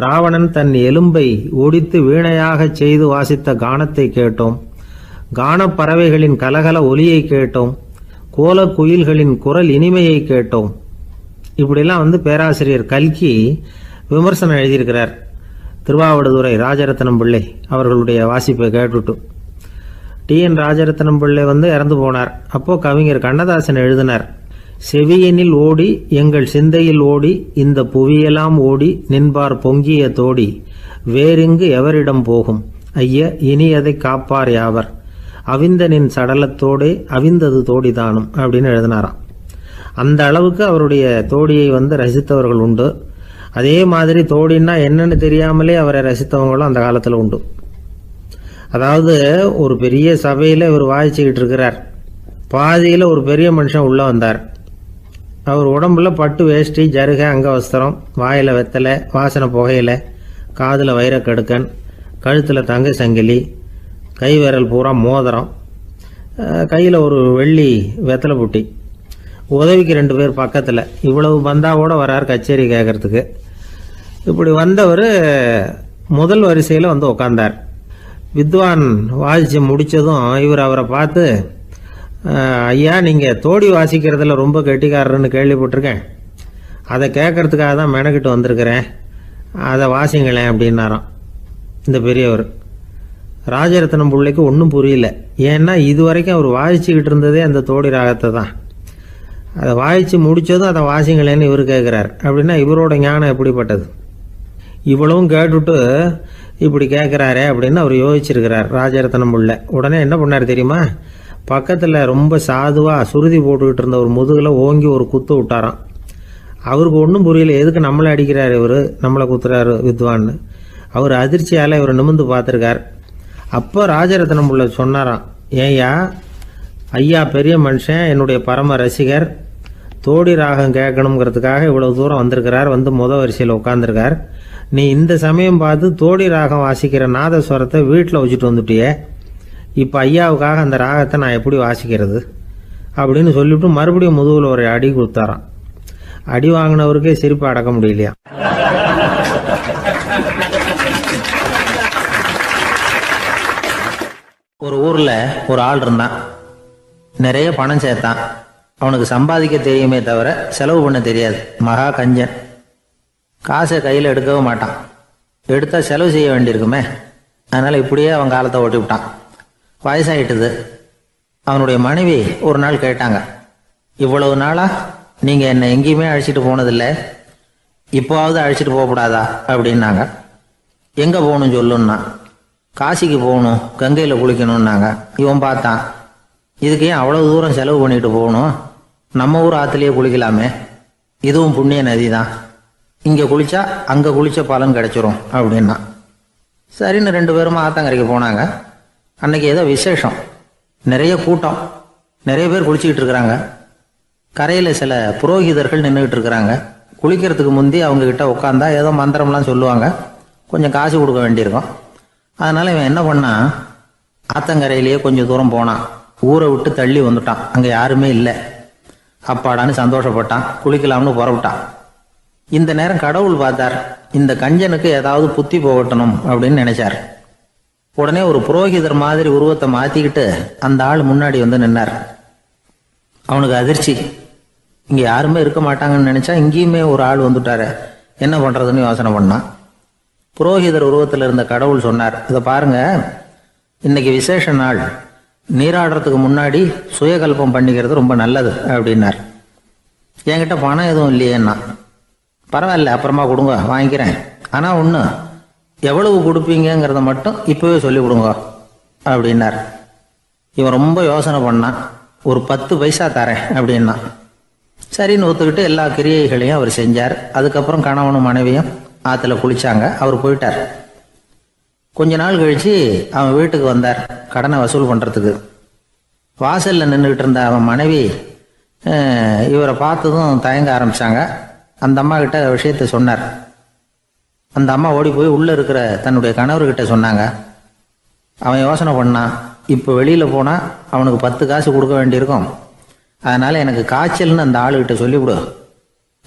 ராவணன் தன் எலும்பை ஒடித்து வீணையாகச் செய்து வாசித்த கானத்தை கேட்டோம், கானப்பறவைகளின் கலகல ஒலியை கேட்டோம், கோல குயில்களின் குரல் இனிமையை கேட்டோம். இப்படிலாம் பேராசிரியர் கல்கி விமர்சனம் எழுதியிருக்கிறார் திருவாவடுதுறை ராஜரத்னம் பிள்ளை அவர்களுடைய வாசிப்பை கேட்டுட்டு. டி.என். ராஜரத்னம் பிள்ளை இறந்து போனார். அப்போ கவிஞர் கண்ணதாசன் எழுதினார், செவியனில் ஓடி எங்கள் சிந்தையில் ஓடி இந்த புவியெல்லாம் ஓடி நின்பார் பொங்கிய தோடி வேறிங்கு எவரிடம் போகும் ஐய இனி அதை காப்பார் யாவர் அவிந்தனின் சடலத்தோடே அவிந்தது தோடிதானும் அப்படின்னு எழுதினாராம். அந்த அளவுக்கு அவருடைய தோடியை ரசித்தவர்கள் உண்டு. அதே மாதிரி தோடின்னா என்னன்னு தெரியாமலே அவரை ரசித்தவங்களும் அந்த காலத்தில் உண்டு. அதாவது ஒரு பெரிய சபையில் இவர் வாசிச்சுக்கிட்டு இருக்கிறார். பாதியில் ஒரு பெரிய மனுஷன் உள்ளே வந்தார். அவர் உடம்புல பட்டு வேஷ்டி, ஜருகை, அங்கவஸ்திரம், வாயில் வெத்தலை, வாசனை புகையில, காதில் வைரக்கடுக்கன், கழுத்தில் தங்க சங்கிலி, கை விரல் பூரா மோதிரம், கையில் ஒரு வெள்ளி வெத்தலை புட்டி, உதவிக்கு 2 பேர் பக்கத்தில். இவ்வளவு பந்தாவோட வரார் கச்சேரி கேட்கறதுக்கு. இப்படி வந்தவர் முதல் வரிசையில் உட்கார்ந்தார். வித்வான் வாசித்து முடித்ததும் இவர் அவரை பார்த்து, ஐயா, நீங்கள் தோடி வாசிக்கிறதுல ரொம்ப கெட்டிக்காரர்னு கேள்விப்பட்டிருக்கேன், அதை கேட்கறதுக்காக தான் மெனக்கிட்டு வந்திருக்கிறேன், அதை வாசிங்களேன் அப்படின்னாராம் இந்த பெரியவர். ராஜரத்னம் பிள்ளைக்கு ஒன்றும் புரியல. ஏன்னா இது வரைக்கும் அவர் வாசிச்சுக்கிட்டு இருந்ததே அந்த தோடி ராகத்தை தான். அதை வாசித்து முடித்ததும் அதை வாசிங்களேன்னு இவர் கேட்குறார். அப்படின்னா இவரோட ஞானம் எப்படிப்பட்டது? இவ்வளவும் கேட்டுட்டு இப்படி கேட்குறாரே அப்படின்னு அவர் யோசிச்சிருக்கிறார் ராஜரத்னம் பிள்ளை. உடனே என்ன பண்ணார் தெரியுமா? பக்கத்தில் ரொம்ப சாதுவாக சுருதி போட்டுக்கிட்டு இருந்த ஒரு முதுகில் ஓங்கி ஒரு குத்து விட்டாராம். அவருக்கு ஒன்றும் புரியல, எதுக்கு நம்மளை அடிக்கிறார் இவர், நம்மளை குத்துறாரு வித்வான்னு. அவர் அதிர்ச்சியால் இவர் நிமிர்ந்து பார்த்துருக்கார். அப்போ ராஜரத்னம் பிள்ளை சொன்னாராம், ஏய்யா ஐயா பெரிய மனுஷன், என்னுடைய பரம ரசிகர், தோடி ராகம் கேட்கணுங்கிறதுக்காக இவ்வளவு தூரம் வந்திருக்கிறார், முதல் வரிசையில் உட்காந்துருக்கார். நீ இந்த சமயம் பார்த்து தோடி ராகம் வாசிக்கிற நாதஸ்வரத்தை வீட்டில் வச்சுட்டு வந்துட்டியே, இப்போ ஐயாவுக்காக அந்த ராகத்தை நான் எப்படி வாசிக்கிறது அப்படின்னு சொல்லிவிட்டு மறுபடியும் முதுகில் ஒரு அடி கொடுத்தாராம். அடி வாங்கினவருக்கே சிரிப்பு அடக்க முடியலையா. ஒரு ஊரில் ஒரு ஆள் இருந்தான். நிறைய பணம் சேர்த்தான். அவனுக்கு சம்பாதிக்க தெரியுமே தவிர செலவு பண்ண தெரியாது. மகா கஞ்சன். காசை கையில் எடுக்கவும் மாட்டான். எடுத்தால் செலவு செய்ய வேண்டியிருக்குமே. அதனால் இப்படியே அவன் காலத்தை ஓட்டி விட்டான். வயசாகிட்டுது. அவனுடைய மனைவி ஒரு நாள் கேட்டாங்க, இவ்வளவு நாளாக நீங்கள் என்னை எங்கேயுமே அழைச்சிட்டு போனதில்லை, இப்போவாவது அழைச்சிட்டு போகக்கூடாதா அப்படின்னாங்க. எங்கே போகணும் சொல்லுன்னா. காசிக்கு போகணும், கங்கையில் குளிக்கணும்னாங்க. இவன் பார்த்தான், இதுக்கு ஏன் அவ்வளவு தூரம் செலவு பண்ணிட்டு போகணும், நம்ம ஊர் ஆற்றுலேயே குளிக்கலாமே, இதுவும் புண்ணிய நதி தான், இங்கே குளிச்சா அங்கே குளிச்ச பலன் கிடைச்சிரும் அப்படின்னா. சரின்னு 2 பேரும் ஆத்தங்கரைக்கு போனாங்க. அன்னைக்கு ஏதோ விசேஷம், நிறைய கூட்டம், நிறைய பேர் குளிச்சுக்கிட்டு இருக்கிறாங்க. கரையில் சில புரோகிதர்கள் நின்றுக்கிட்டு இருக்கிறாங்க. குளிக்கிறதுக்கு முந்தி அவங்கக்கிட்ட உட்காந்தா ஏதோ மந்திரம்லாம் சொல்லுவாங்க, கொஞ்சம் காசு கொடுக்க வேண்டியிருக்கும். அதனால் இவன் என்ன பண்ணான், ஆத்தங்கரையிலேயே கொஞ்சம் தூரம் போனான். ஊரை விட்டு தள்ளி வந்துட்டான், அங்கே யாருமே இல்லை. அப்பாடான்னு சந்தோஷப்பட்டான், குளிக்கலாம்னு புறப்பட்டான். இந்த நேரம் கடவுள் பார்த்தார், இந்த கஞ்சனுக்கு ஏதாவது புத்தி போகட்டணும் அப்படின்னு நினைச்சார். உடனே ஒரு புரோகிதர் மாதிரி உருவத்தை மாற்றிக்கிட்டு அந்த ஆள் முன்னாடி வந்து நின்னார். அவனுக்கு அதிர்ச்சி, இங்கே யாருமே இருக்க மாட்டாங்கன்னு நினச்சா இங்கேயுமே ஒரு ஆள் வந்துட்டாரு, என்ன பண்ணுறதுன்னு யோசனை பண்ணான். புரோகிதர் உருவத்தில் இருந்த கடவுள் சொன்னார், இதை பாருங்க, இன்னைக்கு விசேஷ நாள், நீராடுறதுக்கு முன்னாடி சுயகல்பம் பண்ணிக்கிறது ரொம்ப நல்லது அப்படின்னார். என்கிட்ட பணம் எதுவும் இல்லையேன்னா. பரவாயில்ல, அப்புறமா கொடுங்க, வாங்கிக்கிறேன். ஆனால் ஒன்று, எவ்வளவு கொடுப்பீங்கிறத மட்டும் இப்போவே சொல்லி கொடுங்க அப்படின்னார். இவன் ரொம்ப யோசனை பண்ணான். ஒரு 10 பைசா தரேன் அப்படின்னா. சரின்னு ஒத்துக்கிட்டு எல்லா கிரியைகளையும் அவர் செஞ்சார். அதுக்கப்புறம் கணவனும் மனைவியும் ஆற்றுல குளிச்சாங்க. அவர் போயிட்டார். கொஞ்ச நாள் கழித்து அவன் வீட்டுக்கு வந்தார் கடனை வசூல் பண்ணுறதுக்கு. வாசலில் நின்றுக்கிட்டு இருந்த அவன் மனைவி இவரை பார்த்ததும் தயங்க ஆரம்பித்தாங்க. அந்த அம்மா கிட்ட விஷயத்த சொன்னார். அந்த அம்மா ஓடி போய் உள்ளே இருக்கிற தன்னுடைய கணவர்கிட்ட சொன்னாங்க. அவன் யோசனை பண்ணான், இப்போ வெளியில் போனால் அவனுக்கு 10 காசு கொடுக்க வேண்டியிருக்கும், அதனால் எனக்கு காய்ச்சல்னு அந்த ஆளுகிட்ட சொல்லிவிடு,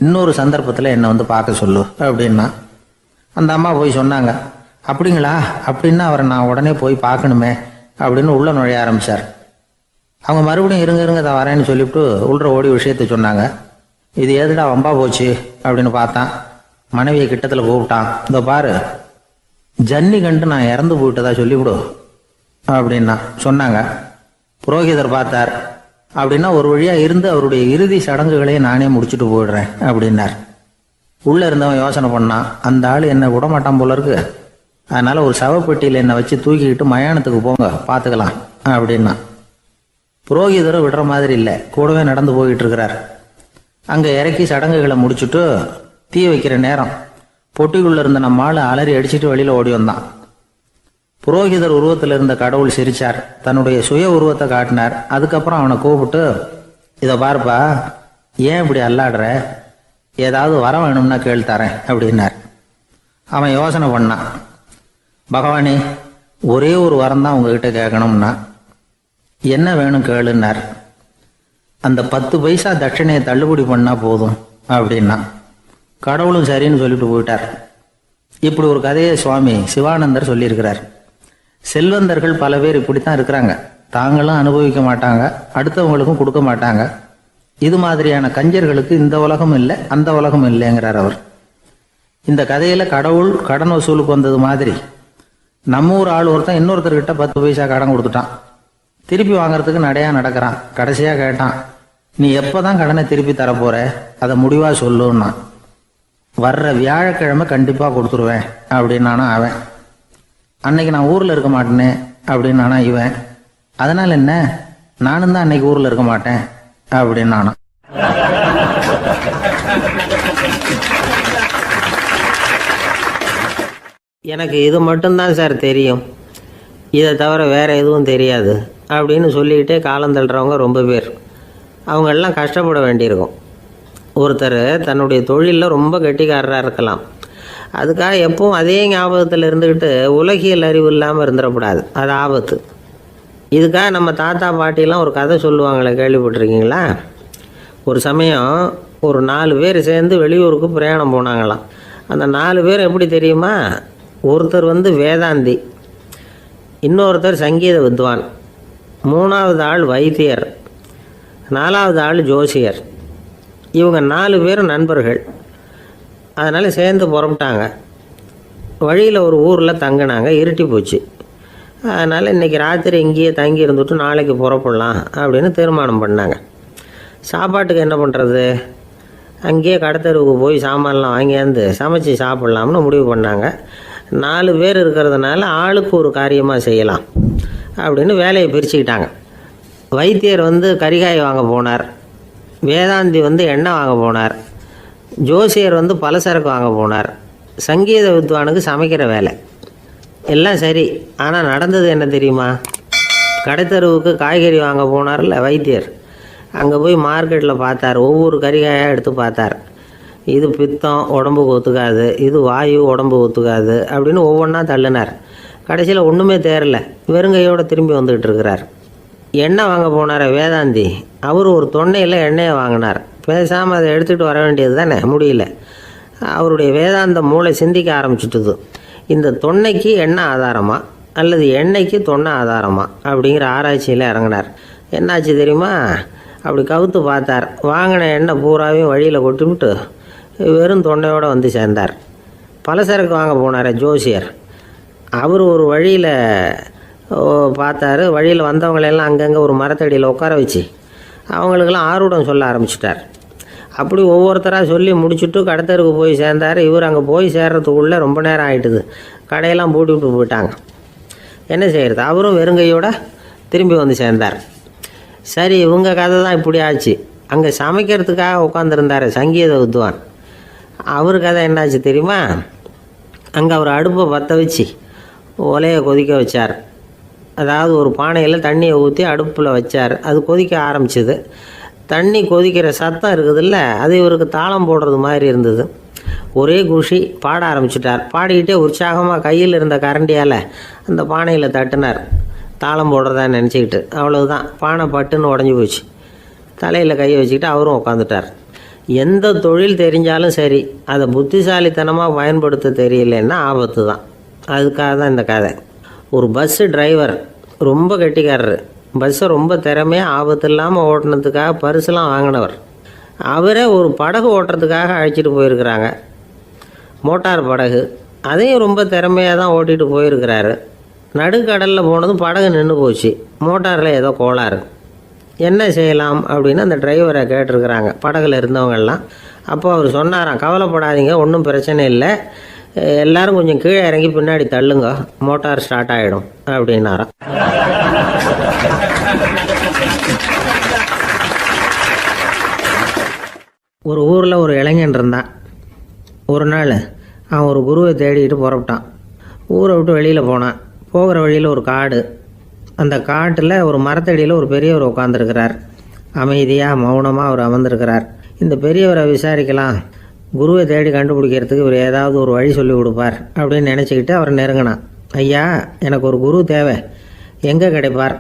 இன்னொரு சந்தர்ப்பத்தில் என்னை வந்து பார்க்க சொல்லு அப்படின்னா. அந்த அம்மா போய் சொன்னாங்க. அப்படிங்களா, அப்படின்னா அவரை நான் உடனே போய் பார்க்கணுமே அப்படின்னு உள்ளே நுழைய ஆரம்பித்தார். அவங்க மறுபடியும் இருங்க தான் வரேன்னு சொல்லிவிட்டு உள்ள ஓடி விஷயத்த சொன்னாங்க. இது எதுடா வம்பா போச்சு அப்படின்னு பார்த்தான். மனைவியை கிட்டத்தில் கூப்பிட்டான். இதோ பாரு, ஜன்னி கண்டு நான் இறந்து போயிட்டதா சொல்லிவிடு அப்படின்னா சொன்னாங்க. புரோகிதர் பார்த்தார். அப்படின்னா ஒரு வழியாக இருந்து அவருடைய இறுதி சடங்குகளையும் நானே முடிச்சுட்டு போயிடுறேன் அப்படின்னார். உள்ளே இருந்தவன் யோசனை பண்ணான், அந்த ஆள் என்னை விடமாட்டான் போல இருக்கு, அதனால் ஒரு சவப்பெட்டியில் என்னை வச்சு தூக்கிக்கிட்டு மயானத்துக்கு போங்க, பார்த்துக்கலாம் அப்படின்னா. புரோகிதரும் விடுற மாதிரி இல்லை, கூடவே நடந்து போயிட்டு இருக்கிறார். அங்கே இறக்கி சடங்குகளை முடிச்சுட்டு தீ வைக்கிற நேரம் பொட்டிக்குள்ளே இருந்த நம்ம ஆள் அலறி அடிச்சுட்டு வெளியில் ஓடி வந்தான். புரோகிதர் உருவத்தில் இருந்த கடவுள் சிரிச்சார், தன்னுடைய சுய உருவத்தை காட்டினார். அதுக்கப்புறம் அவனை கூப்பிட்டு, இதை பார்ப்பா, ஏன் இப்படி அல்லாடுற, ஏதாவது வர வேணும்னா கேள் தரேன் அப்படின்னார். அவன் யோசனை பண்ணான். பகவானே, ஒரே ஒரு வரம் தான் உங்ககிட்ட கேட்கணும்னா. என்ன வேணும் கேளுன்னார். அந்த 10 பைசா தட்சணையை தள்ளுபடி பண்ணால் போதும் அப்படின்னா. கடவுளும் சரின்னு சொல்லிட்டு போயிட்டார். இப்படி ஒரு கதையை சுவாமி சிவானந்தர் சொல்லியிருக்கிறார். செல்வந்தர்கள் பல பேர் இப்படித்தான் இருக்கிறாங்க, தாங்களும் அனுபவிக்க மாட்டாங்க, அடுத்தவங்களுக்கும் கொடுக்க மாட்டாங்க. இது மாதிரியான கஞ்சர்களுக்கு இந்த உலகம் இல்லை அந்த உலகம் இல்லைங்கிறார் அவர். இந்த கதையில கடவுள் கடன் வசூலுக்கு வந்தது மாதிரி நம்ம ஊர் ஆள் ஒருத்தன் இன்னொருத்தர்கிட்ட 10 பைசா கடன் கொடுத்துட்டான். திருப்பி வாங்கறதுக்கு நடையா நடக்கிறான். கடைசியா கேட்டான், நீ எப்பதான் கடனை திருப்பி தரப்போற, அதை முடிவா சொல்லுன்னா. வர்ற வியாழக்கிழமை கண்டிப்பா கொடுத்துருவேன் அப்படின்னானா அவன். அன்னைக்கு நான் ஊர்ல இருக்க மாட்டேனே அப்படின்னானா இவன். அதனால என்ன, நானும் தான் அன்னைக்கு ஊர்ல இருக்க மாட்டேன் அப்படின்னானா. எனக்கு இது மட்டும்தான் சார் தெரியும், இதை தவிர வேற எதுவும் தெரியாது அப்படின்னு சொல்லிக்கிட்டே காலம் தள்ளுறவங்க ரொம்ப பேர். அவங்கெல்லாம் கஷ்டப்பட வேண்டியிருக்கும். ஒருத்தர் தன்னுடைய தொழிலில் ரொம்ப கெட்டிக்காரராக இருக்கலாம், அதுக்காக எப்பவும் அதே ஞாபகத்தில் இருந்துக்கிட்டு உலகியல் அறிவு இல்லாமல் இருந்துடக்கூடாது, அது ஆபத்து. இதுக்காக நம்ம தாத்தா பாட்டிலாம் ஒரு கதை சொல்லுவாங்களே, கேள்விப்பட்டிருக்கீங்களா? ஒரு சமயம் ஒரு 4 பேர் சேர்ந்து வெளியூருக்கு பிரயாணம் போனாங்களாம். அந்த 4 பேர் எப்படி தெரியுமா? ஒருத்தர் வேதாந்தி, இன்னொருத்தர் சங்கீத வித்வான், 3வது ஆள் வைத்தியர், 4வது ஆள் ஜோசியர். இவங்க 4 பேரும் நண்பர்கள். அதனால் சேர்ந்து புறப்பட்டாங்க. வழியில் ஒரு ஊரில் தங்கினாங்க. இருட்டி போச்சு. அதனால் இன்றைக்கி ராத்திரி இங்கேயே தங்கி இருந்துட்டு நாளைக்கு புறப்படலாம் அப்படின்னு தீர்மானம் பண்ணாங்க. சாப்பாட்டுக்கு என்ன பண்ணுறது, அங்கேயே கடத்தெருவுக்கு போய் சாமான்லாம் வாங்கியாந்து சமைச்சு சாப்பிட்லாம்னு முடிவு பண்ணாங்க. 4 பேர் இருக்கிறதுனால ஆளுக்கு ஒரு காரியமாக செய்யலாம் அப்படின்னு வேலையை பிரிச்சுக்கிட்டாங்க. வைத்தியர் கரிகாய் வாங்க போனார், வேதாந்தி எண்ணெய் வாங்க போனார், ஜோசியர் பலசரக்கு வாங்க போனார், சங்கீத வித்வானுக்கு சமைக்கிற வேலை. எல்லாம் சரி, ஆனால் நடந்தது என்ன தெரியுமா? கடைத்தெருவுக்கு காய்கறி வாங்க போனார்ல வைத்தியர், அங்கே போய் மார்க்கெட்டில் பார்த்தார். ஒவ்வொரு கறிகாயாக எடுத்து பார்த்தார். இது பித்தம், உடம்புக்கு ஒத்துக்காது, இது வாயு, உடம்பு ஒத்துக்காது அப்படின்னு ஒவ்வொன்றா தள்ளினார். கடைசியில் ஒன்றுமே தேரல, வெறுங்கையோடு திரும்பி வந்துக்கிட்டு இருக்கிறார். எண்ணெய் வாங்க போனார் வேதாந்தி, அவர் ஒரு தொன்னையில் எண்ணெயை வாங்கினார். பேசாமல் அதை எடுத்துகிட்டு வர வேண்டியது தானே, முடியல. அவருடைய வேதாந்த மூளை சிந்திக்க ஆரம்பிச்சுட்டுது. இந்த தொன்னைக்கு எண்ணெய் ஆதாரமா அல்லது எண்ணெய்க்கு தொன்னை ஆதாரமா அப்படிங்கிற ஆராய்ச்சியில் இறங்கினார். என்னாச்சு தெரியுமா? அப்படி கவுத்து பார்த்தார். வாங்கின எண்ணெய் பூராவையும் வழியில் கொட்டிவிட்டு வெறும் தொண்டையோடு சேர்ந்தார். பலசரக்கு வாங்க போனார் ஜோசியர், அவர் ஒரு வழியில் பார்த்தாரு. வழியில் வந்தவங்களெல்லாம் அங்கங்கே ஒரு மரத்தடியில் உட்கார வச்சு அவங்களுக்கெல்லாம் ஆர்வம் சொல்ல ஆரம்பிச்சிட்டார். அப்படி ஒவ்வொருத்தராக சொல்லி முடிச்சுட்டு கடத்தருக்கு போய் சேர்ந்தார். இவர் அங்கே போய் சேர்றதுக்குள்ளே ரொம்ப நேரம் ஆகிட்டுது. கடையெல்லாம் பூட்டி விட்டு போயிட்டாங்க. என்ன செய்கிறது? அவரும் வெறுங்கையோடு திரும்பி சேர்ந்தார். சரி, இவங்க கதை தான் இப்படி ஆச்சு. அங்கே சமைக்கிறதுக்காக உட்காந்துருந்தார் சங்கீத வித்வான், அவர் கதை என்னாச்சு தெரியுமா? அங்கே அவர் அடுப்பை பற்ற வச்சு ஒலையை கொதிக்க வச்சார். அதாவது ஒரு பானையில் தண்ணியை ஊற்றி அடுப்பில் வச்சார். அது கொதிக்க ஆரம்பிச்சிது. தண்ணி கொதிக்கிற சத்தம் இருக்குதுல்ல, அது இவருக்கு தாளம் போடுறது மாதிரி இருந்தது. ஒரே குஷி, பாட ஆரம்பிச்சிட்டார். பாடிக்கிட்டே உற்சாகமாக கையில் இருந்த கரண்டியால் அந்த பானையில் தட்டினார், தாளம் போடுறதா நினச்சிக்கிட்டு. அவ்வளவுதான், பானை பட்டுன்னு உடஞ்சி போச்சு. தலையில் கையை வச்சுக்கிட்டு அவரும் உட்காந்துட்டார். எந்த தொழில் தெரிஞ்சாலும் சரி, அதை புத்திசாலித்தனமாக பயன்படுத்த தெரியலன்னா ஆபத்து தான். அதுக்காக தான் இந்த கதை. ஒரு பஸ்ஸு டிரைவர் ரொம்ப கெட்டிக்காரரு. பஸ்ஸை ரொம்ப திறமையாக ஆபத்து இல்லாமல் ஓட்டினதுக்காக பரிசுலாம் வாங்கினவர். அவரே ஒரு படகு ஓட்டுறதுக்காக அழைச்சிட்டு போயிருக்கிறாங்க, மோட்டார் படகு. அதையும் ரொம்ப திறமையாக தான் ஓட்டிகிட்டு போயிருக்கிறாரு. நடுக்கடலில் போனதும் படகு நின்று போச்சு. மோட்டாரில் ஏதோ கோளாறு. என்ன செய்யலாம் அப்படின்னு அந்த டிரைவரை கேட்டிருக்கிறாங்க படகுல இருந்தவங்கெல்லாம். அப்போ அவர் சொன்னாராம், கவலைப்படாதீங்க, ஒன்றும் பிரச்சனை இல்லை, எல்லாரும் கொஞ்சம் கீழே இறங்கி பின்னாடி தள்ளுங்க, மோட்டார் ஸ்டார்ட் ஆகிடும் அப்படின்னாராம். ஒரு ஊரில் ஒரு இளைஞன் இருந்தான். ஒரு நாள் அவன் ஒரு குருவை தேடிட்டு புறப்பட்டான். ஊரை விட்டு வெளியில் போனான். போகிற வழியில் ஒரு காடு. அந்த காட்டில் ஒரு மரத்தடியில் ஒரு பெரியவர் உட்காந்துருக்கிறார். அமைதியாக மௌனமாக அவர் அமர்ந்திருக்கிறார். இந்த பெரியவரை விசாரிக்கலாம், குருவை தேடி கண்டுபிடிக்கிறதுக்கு இவர் ஏதாவது ஒரு வழி சொல்லி கொடுப்பார் அப்படின்னு நினச்சிக்கிட்டு அவர் நெருங்கினான். ஐயா, எனக்கு ஒரு குரு தேவை, எங்கே கிடைப்பார்?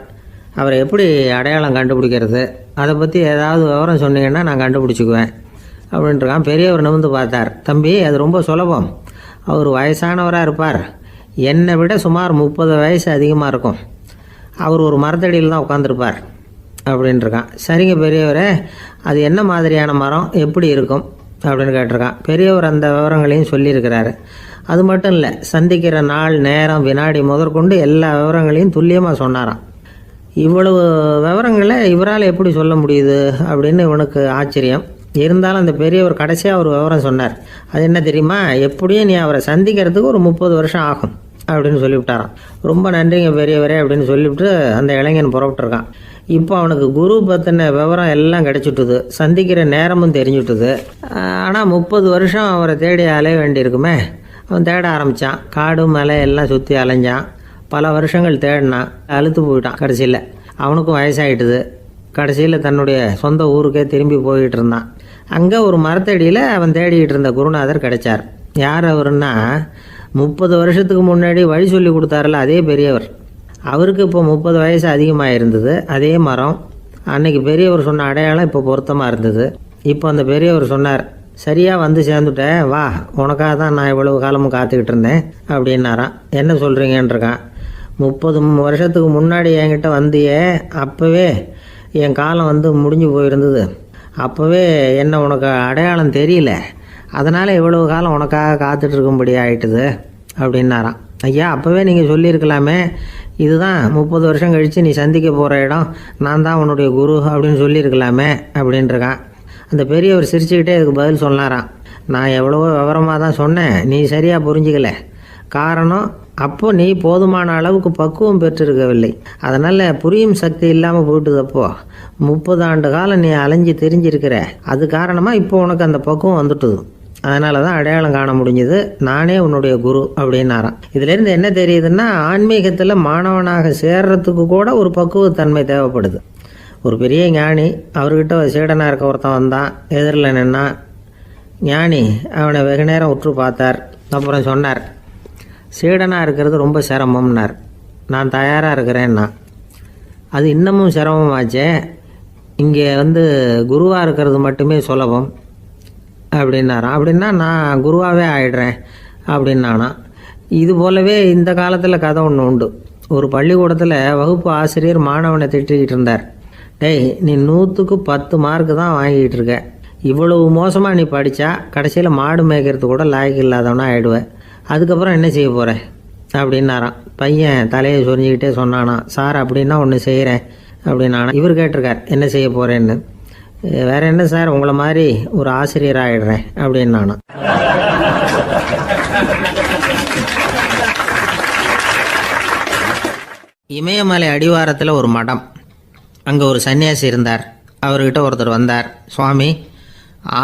அவரை எப்படி அடையாளம் கண்டுபிடிக்கிறது? அதை பற்றி ஏதாவது விவரம் சொன்னீங்கன்னா நான் கண்டுபிடிச்சிக்குவேன் அப்படின்ட்டுருக்கான். பெரியவர் நிமிர்ந்து பார்த்தார். தம்பி, அது ரொம்ப சுலபம். அவர் வயசானவராக இருப்பார், என்னை விட சுமார் 30 வயசு அதிகமாக இருக்கும். அவர் ஒரு மரத்தடியில் தான் உட்காந்துருப்பார் அப்படின்ட்டுருக்கான். சரிங்க பெரியவரே, அது என்ன மாதிரியான மரம், எப்படி இருக்கும் அப்படின்னு கேட்டிருக்கான். பெரியவர் அந்த விவரங்களையும் சொல்லியிருக்கிறாரு. அது மட்டும் இல்லை, சந்திக்கிற நாள், நேரம், வினாடி முதற்கொண்டு எல்லா விவரங்களையும் துல்லியமாக சொன்னாராம். இவ்வளவு விவரங்களை இவரால் எப்படி சொல்ல முடியுது அப்படின்னு இவனுக்கு ஆச்சரியம். இருந்தாலும் அந்த பெரியவர் கடைசியாக ஒரு விவரம் சொன்னார். அது என்ன தெரியுமா? எப்படியும் நீ அவரை சந்திக்கிறதுக்கு ஒரு 30 வருஷம் ஆகும் அப்படின்னு சொல்லிவிட்டாராம். ரொம்ப நன்றிங்க பெரியவரே அப்படின்னு சொல்லிவிட்டு அந்த இளைஞன் புறப்பட்டுருக்கான். இப்போ அவனுக்கு குரு பற்றின விவரம் எல்லாம் கிடைச்சிட்டுது, சந்திக்கிற நேரமும் தெரிஞ்சுட்டுது. ஆனால் 30 வருஷம் அவரை தேடி அலைய வேண்டியிருக்குமே. அவன் தேட ஆரம்பித்தான். காடு மலை எல்லாம் சுற்றி அலைஞ்சான். பல வருஷங்கள் தேடினான், அழுத்து போயிட்டான். கடைசியில் அவனுக்கும் வயசாகிட்டுது. கடைசியில் தன்னுடைய சொந்த ஊருக்கே திரும்பி போய்கிட்டு இருந்தான். அங்கே ஒரு மரத்தடியில் அவன் தேடிக்கிட்டு இருந்த குருநாதர் கிடைச்சார். யார் அவருன்னா, 30 வருஷத்துக்கு முன்னாடி வழி சொல்லி கொடுத்தாருல அதே பெரியவர். அவருக்கு இப்போ 30 வயசு அதிகமாக இருந்தது. அதே மரம். அன்னைக்கு பெரியவர் சொன்ன அடையாளம் இப்போ பொருத்தமாக இருந்தது. இப்போ அந்த பெரியவர் சொன்னார், சரியாக வந்து சேர்ந்துட்டேன், வா, உனக்காக தான் நான் இவ்வளவு காலமும் காத்துக்கிட்டு இருந்தேன் அப்படின்னாராம். என்ன சொல்கிறீங்கன்றிருக்கான். 30 வருஷத்துக்கு முன்னாடி என்கிட்ட வந்தியே, அப்போவே என் காலம் முடிஞ்சு போயிருந்தது. அப்போவே என்ன உனக்கு அடையாளம் தெரியல, அதனால் இவ்வளவு காலம் உனக்காக காத்துட்ருக்கும்படி ஆயிட்டுது அப்படின்னாராம். ஐயா அப்போவே நீங்கள் சொல்லியிருக்கலாமே, இதுதான் 30 வருஷம் கழித்து நீ சந்திக்க போகிற இடம், நான் தான் உன்னுடைய குரு அப்படின்னு சொல்லியிருக்கலாமே அப்படின்ட்டுருக்கான். அந்த பெரியவர் சிரிச்சுக்கிட்டே இதுக்கு பதில் சொன்னாராம், நான் எவ்வளவோ விவரமாக தான் சொன்னேன், நீ சரியாக புரிஞ்சிக்கல. காரணம், அப்போது நீ போதுமான அளவுக்கு பக்குவம் பெற்றிருக்கவில்லை. அதனால் புரியும் சக்தி இல்லாமல் போயிட்டுதப்போ 30 ஆண்டு காலம் நீ அலைஞ்சி தெரிஞ்சிருக்கிற. அது காரணமாக இப்போ உனக்கு அந்த பக்குவம் வந்துட்டுது. அதனால தான் அடையாளம் காண முடிஞ்சது, நானே உன்னுடைய குரு அப்படின்னாராம். இதுலேருந்து என்ன தெரியுதுன்னா, ஆன்மீகத்தில் மாணவனாக சேர்றதுக்கு கூட ஒரு பக்குவத்தன்மை தேவைப்படுது. ஒரு பெரிய ஞானி, அவர்கிட்ட சீடனாக இருக்க ஒருத்தன் வந்தான், எதிரில் நின்னான். ஞானி அவனை வெகு நேரம் உற்று பார்த்தார். அப்புறம் சொன்னார், சீடனாக இருக்கிறது ரொம்ப சிரமம்னார். நான் தயாராக இருக்கிறேன்னா. அது இன்னமும் சிரமமாச்சே, இங்கே குருவாக இருக்கிறது மட்டுமே சுலபம் அப்படின்னாராம். அப்படின்னா நான் குருவாகவே ஆயிடுறேன் அப்படின்னானா. இது போலவே இந்த காலத்தில் கதை ஒன்று உண்டு. ஒரு பள்ளிக்கூடத்தில் வகுப்பு ஆசிரியர் மாணவனை திட்டிக்கிட்டு இருந்தார். டேய், நீ 100க்கு 10 மார்க்கு தான் வாங்கிக்கிட்டு இருக்க, இவ்வளவு மோசமாக நீ படித்தா கடைசியில் மாடு மேய்க்கிறது கூட லாய்க்கு இல்லாதவனா ஆகிடுவேன், அதுக்கப்புறம் என்ன செய்ய போகிறேன் அப்படின்னாராம். பையன் தலையை சொரிஞ்சிக்கிட்டே சொன்னானா, சார் அப்படின்னா ஒன்று செய்கிறேன் அப்படின்னானா. இவர் கேட்டிருக்கார், என்ன செய்ய போகிறேன்னு. வேற என்ன சார், உங்களை மாதிரி ஒரு ஆசிரியர் ஆகிடுறேன் அப்படின்னானா. இமயமலை அடிவாரத்தில் ஒரு மடம். அங்கே ஒரு சன்னியாசி இருந்தார். அவர்கிட்ட ஒருத்தர் வந்தார். சுவாமி,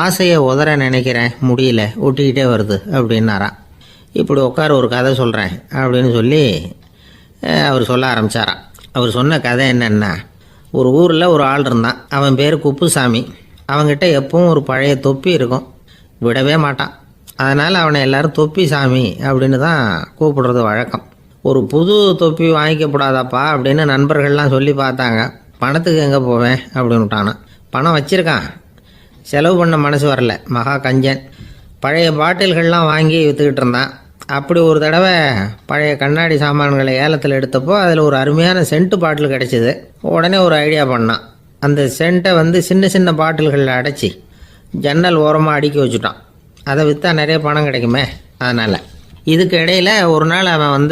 ஆசையை உதற நினைக்கிறேன், முடியல, ஒட்டிக்கிட்டே வருது அப்படின்னாராம். இப்படி உட்கார, ஒரு கதை சொல்கிறேன் அப்படின்னு சொல்லி அவர் சொல்ல ஆரம்பித்தாராம். அவர் சொன்ன கதை என்னென்னா, ஒரு ஊரில் ஒரு ஆள் இருந்தான். அவன் பேர் குப்புசாமி. அவன்கிட்ட எப்பவும் ஒரு பழைய தொப்பி இருக்கும், விடவே மாட்டான். அதனால் அவனை எல்லோரும் தொப்பி சாமி அப்படின்னு தான் கூப்பிடுறது வழக்கம். ஒரு புது தொப்பி வாங்கிக்கப்படாதாப்பா அப்படின்னு நண்பர்கள்லாம் சொல்லி பார்த்தாங்க. பணத்துக்கு எங்கே போவேன் அப்படின்னு விட்டானான். பணம் வச்சுருக்கான், செலவு பண்ண மனசு வரல, மகா கஞ்சன். பழைய பாட்டில்கள்லாம் வாங்கி விற்றுக்கிட்டு இருந்தான். அப்படி ஒரு தடவை பழைய கண்ணாடி சாமான்களை ஏலத்தில் எடுத்தப்போ அதில் ஒரு அருமையான சென்ட்டு பாட்டில் கிடச்சிது. உடனே ஒரு ஐடியா பண்ணான். அந்த சென்ட்டை சின்ன சின்ன பாட்டில்களில் அடைச்சி ஜன்னல் ஓரமாக அடுக்கி வச்சுட்டான். அதை விற்றா நிறைய பணம் கிடைக்குமே, அதனால். இதுக்கு இடையில் ஒரு நாள் அவன்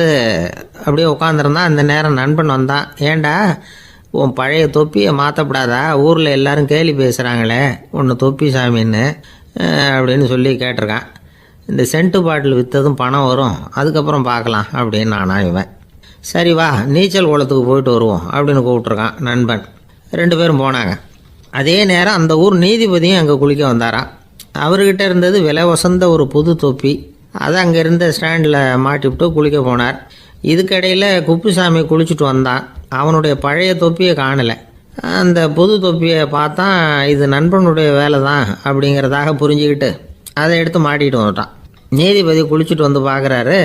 அப்படியே உட்காந்துருந்தான். அந்த நேரம் நண்பன் வந்தான். ஏண்டா, உன் பழைய தொப்பியை மாற்றப்படாதா, ஊரில் எல்லோரும் கேலி பேசுகிறாங்களே ஒன்று தொப்பி சாமின்னு அப்படின்னு சொல்லி கேட்டிருக்கான். இந்த சென்ட்டு பாட்டில் விற்றதும் பணம் வரும், அதுக்கப்புறம் பார்க்கலாம் அப்படின்னு நானா. இவன் சரி வா, நீச்சல் குளத்துக்கு போயிட்டு வருவோம் அப்படின்னு கூப்பிட்ருக்கான் நண்பன். 2 பேரும் போனாங்க. அதே நேரம் அந்த ஊர் நீதிபதியும் அங்கே குளிக்க வந்தாராம். அவர்கிட்ட இருந்தது விலை வசந்த ஒரு புது தொப்பி. அதை அங்கே இருந்த ஸ்டாண்டில் மாட்டிவிட்டு குளிக்க போனார். இதுக்கிடையில் குப்புசாமி குளிச்சுட்டு வந்தான். அவனுடைய பழைய தொப்பியை காணலை. அந்த புது தொப்பியை பார்த்தா இது நண்பனுடைய வேலை தான் அப்படிங்கிறதாக புரிஞ்சுக்கிட்டு அதை எடுத்து மாட்டிகிட்டு வந்துட்டான். நீதிபதி குளிச்சுட்டு வந்து பார்க்குறாரு,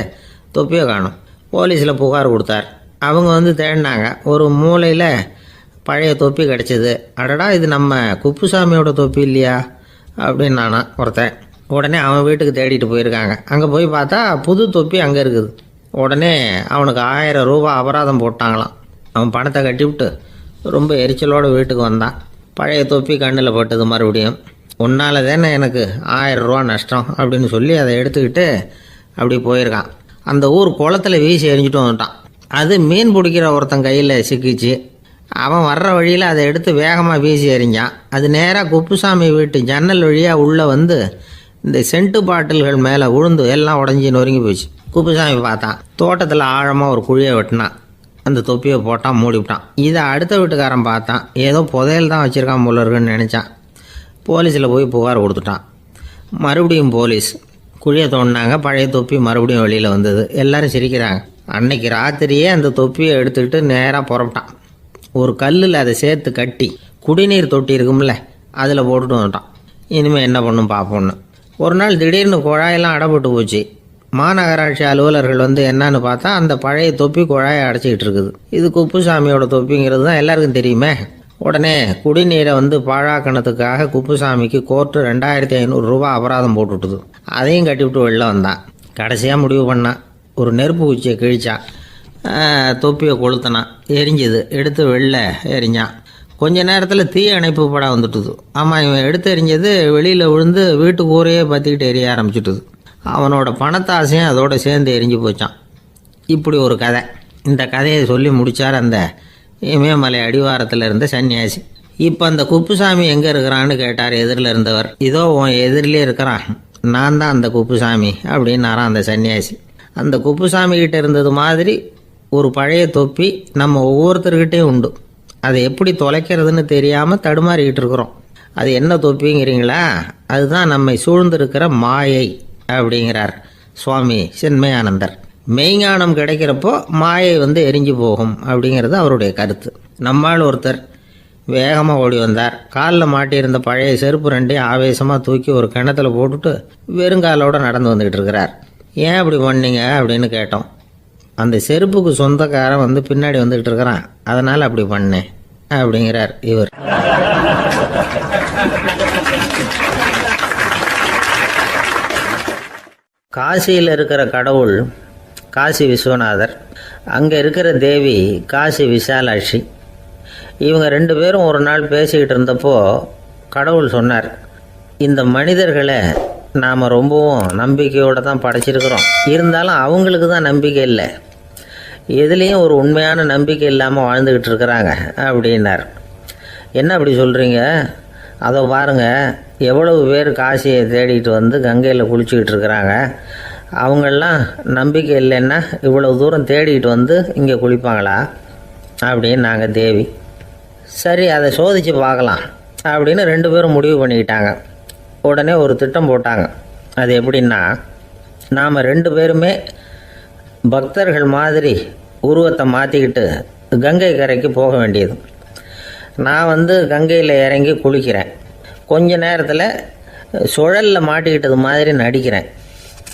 தொப்பியை காணும். போலீஸில் புகார் கொடுத்தார். அவங்க தேடினாங்க. ஒரு மூலையில் பழைய தொப்பி கிடச்சிது. அடடா, இது நம்ம குப்புசாமியோட தொப்பி இல்லையா அப்படின்னு நானா ஒருத்தன். உடனே அவன் வீட்டுக்கு தேடிட்டு போயிருக்காங்க. அங்கே போய் பார்த்தா புது தொப்பி அங்கே இருக்குது. உடனே அவனுக்கு 1000 ரூபா அபராதம் போட்டாங்களாம். அவன் பணத்தை கட்டிவிட்டு ரொம்ப எரிச்சலோடு வீட்டுக்கு வந்தான். பழைய தொப்பி கண்ணில் பட்டது. மறுபடியும், உன்னால் தானே எனக்கு 1000 ரூபா நஷ்டம் அப்படின்னு சொல்லி அதை எடுத்துக்கிட்டு அப்படி போயிருக்கான். அந்த ஊர் குளத்தில் வீசி எரிஞ்சிட்டு வந்துட்டான். அது மீன் பிடிக்கிற ஒருத்தன் கையில் சிக்கிச்சு. அவன் வர்ற வழியில் அதை எடுத்து வேகமாக வீசி எறிஞ்சான். அது நேராக குப்புசாமி வீட்டு ஜன்னல் வழியாக உள்ளே இந்த சென்ட்டு பாட்டில்கள் மேலே உழுந்து எல்லாம் உடஞ்சி நொறுங்கி போச்சு. குப்புசாமி பார்த்தான். தோட்டத்தில் ஆழமாக ஒரு குழியை வெட்டினான். அந்த தொப்பியை போட்டான், மூடிவிட்டான். இதை அடுத்த வீட்டுக்காரன் பார்த்தான். ஏதோ புதையல் தான் வச்சுருக்கான் போல இருக்குன்னு நினச்சான். போலீஸில் போய் புகார் கொடுத்துட்டான். மறுபடியும் போலீஸ் குழியை தோண்டினாங்க. பழைய தொப்பி மறுபடியும் வெளியில் வந்தது. எல்லோரும் சிரிக்கிறாங்க. அன்னைக்கு ராத்திரியே அந்த தொப்பியை எடுத்துக்கிட்டு நேராக புறப்பட்டான். ஒரு கல்லில் அதை சேர்த்து கட்டி குடிநீர் தொட்டி இருக்கும்ல, அதில் போட்டுட்டு வந்துட்டான். இனிமேல் என்ன பண்ணும் பார்ப்போன்னு. ஒரு நாள் திடீர்னு குழாயெல்லாம் அடைப்பட்டு போச்சு. மாநகராட்சி அலுவலர்கள் என்னன்னு பார்த்தா அந்த பழைய தொப்பி குழாயை அடைச்சிக்கிட்டு இருக்குது. இது குப்புசாமியோட தொப்பிங்கிறது தான் எல்லாருக்கும் தெரியுமே. உடனே குடிநீரை பாழாக்கணத்துக்காக குப்புசாமிக்கு கோர்ட்டு 2500 ரூபா அபராதம் போட்டுவிட்டுது. அதையும் கட்டிவிட்டு வெளில வந்தான். கடைசியாக முடிவு பண்ணான். ஒரு நெருப்பு குச்சியை கிழிச்சான். தொப்பியை கொளுத்தினான். எரிஞ்சுது. எடுத்து வெளில எரிஞ்சான். கொஞ்ச நேரத்தில் தீ அணைப்பு படம் வந்துட்டுது. ஆமாம், இவன் எடுத்து எரிஞ்சது வெளியில் விழுந்து வீட்டு கூரையே பற்றிக்கிட்டு எரிய ஆரம்பிச்சுட்டுது. அவனோட பணத்தாசையும் அதோடு சேர்ந்து எரிஞ்சு போச்சான். இப்படி ஒரு கதை. இந்த கதையை சொல்லி முடித்தார் அந்த இமயமலை அடிவாரத்தில் இருந்த சன்னியாசி. இப்போ அந்த குப்புசாமி எங்கே இருக்கிறான்னு கேட்டார் எதிரில் இருந்தவர். இதோ உன் எதிரிலே இருக்கிறான், நான் தான் அந்த குப்புசாமி அப்படின்னாரான் அந்த சன்னியாசி. அந்த குப்புசாமி கிட்ட இருந்தது மாதிரி ஒரு பழைய தொப்பி நம்ம ஒவ்வொருத்தர்கிட்டையும் உண்டு. அதை எப்படி தொலைக்கிறதுன்னு தெரியாமல் தடுமாறிக்கிட்டு இருக்கிறோம். அது என்ன தொப்பிங்கிறீங்களா? அதுதான் நம்மை சூழ்ந்திருக்கிற மாயை அப்படிங்கிறார் சுவாமி சின்மயானந்தர். மெய்ஞானம் கிடைக்கிறப்போ மாயை எரிஞ்சு போகும் அப்படிங்கிறது அவருடைய கருத்து. நம்மால் ஒருத்தர் வேகமாக ஓடி வந்தார். காலில் மாட்டியிருந்த பழைய செருப்பு ரெண்டையும் ஆவேசமாக தூக்கி ஒரு கிணத்துல போட்டுட்டு வெறுங்காலோடு நடந்து வந்துக்கிட்டு இருக்கிறார். ஏன் அப்படி பண்ணீங்க அப்படின்னு கேட்டோம். அந்த செருப்புக்கு சொந்தக்காரன் பின்னாடி வந்துக்கிட்டு இருக்கிறான், அதனால் அப்படி பண்ணேன் அப்படிங்கிறார் இவர். காசியில் இருக்கிற கடவுள் காசி விஸ்வநாதர், அங்கே இருக்கிற தேவி காசி விசாலாட்சி. இவங்க ரெண்டு பேரும் ஒரு நாள் பேசிக்கிட்டு இருந்தப்போ கடவுள் சொன்னார், இந்த மனிதர்களை நாம் ரொம்பவும் நம்பிக்கையோடு தான் படைச்சிருக்கிறோம். இருந்தாலும் அவங்களுக்கு தான் நம்பிக்கை இல்லை, எதுலேயும் ஒரு உண்மையான நம்பிக்கை இல்லாமல் வாழ்ந்துக்கிட்டு இருக்கிறாங்க அப்படின்னார். என்ன அப்படி சொல்கிறீங்க? அதை பாருங்கள், எவ்வளவு பேர் காசியை தேடிட்டு கங்கையில் குளிச்சுக்கிட்டு இருக்கிறாங்க. அவங்களெலாம் நம்பிக்கை இல்லைன்னா இவ்வளவு தூரம் தேடிட்டு இங்கே குளிப்பாங்களா அப்படின்னு நாங்கள் தேவி. சரி, அதை சோதித்து பார்க்கலாம் அப்படின்னு ரெண்டு பேரும் முடிவு பண்ணிக்கிட்டாங்க. உடனே ஒரு திட்டம் போட்டாங்க. அது எப்படின்னா, நாம் ரெண்டு பேருமே பக்தர்கள் மாதிரி உருவத்தை மாற்றிக்கிட்டு கங்கை கரைக்கு போக வேண்டியது. நான் கங்கையில் இறங்கி குளிக்கிறேன். கொஞ்ச நேரத்தில் சுழலில் மாட்டிக்கிட்டது மாதிரி நடிக்கிறேன்.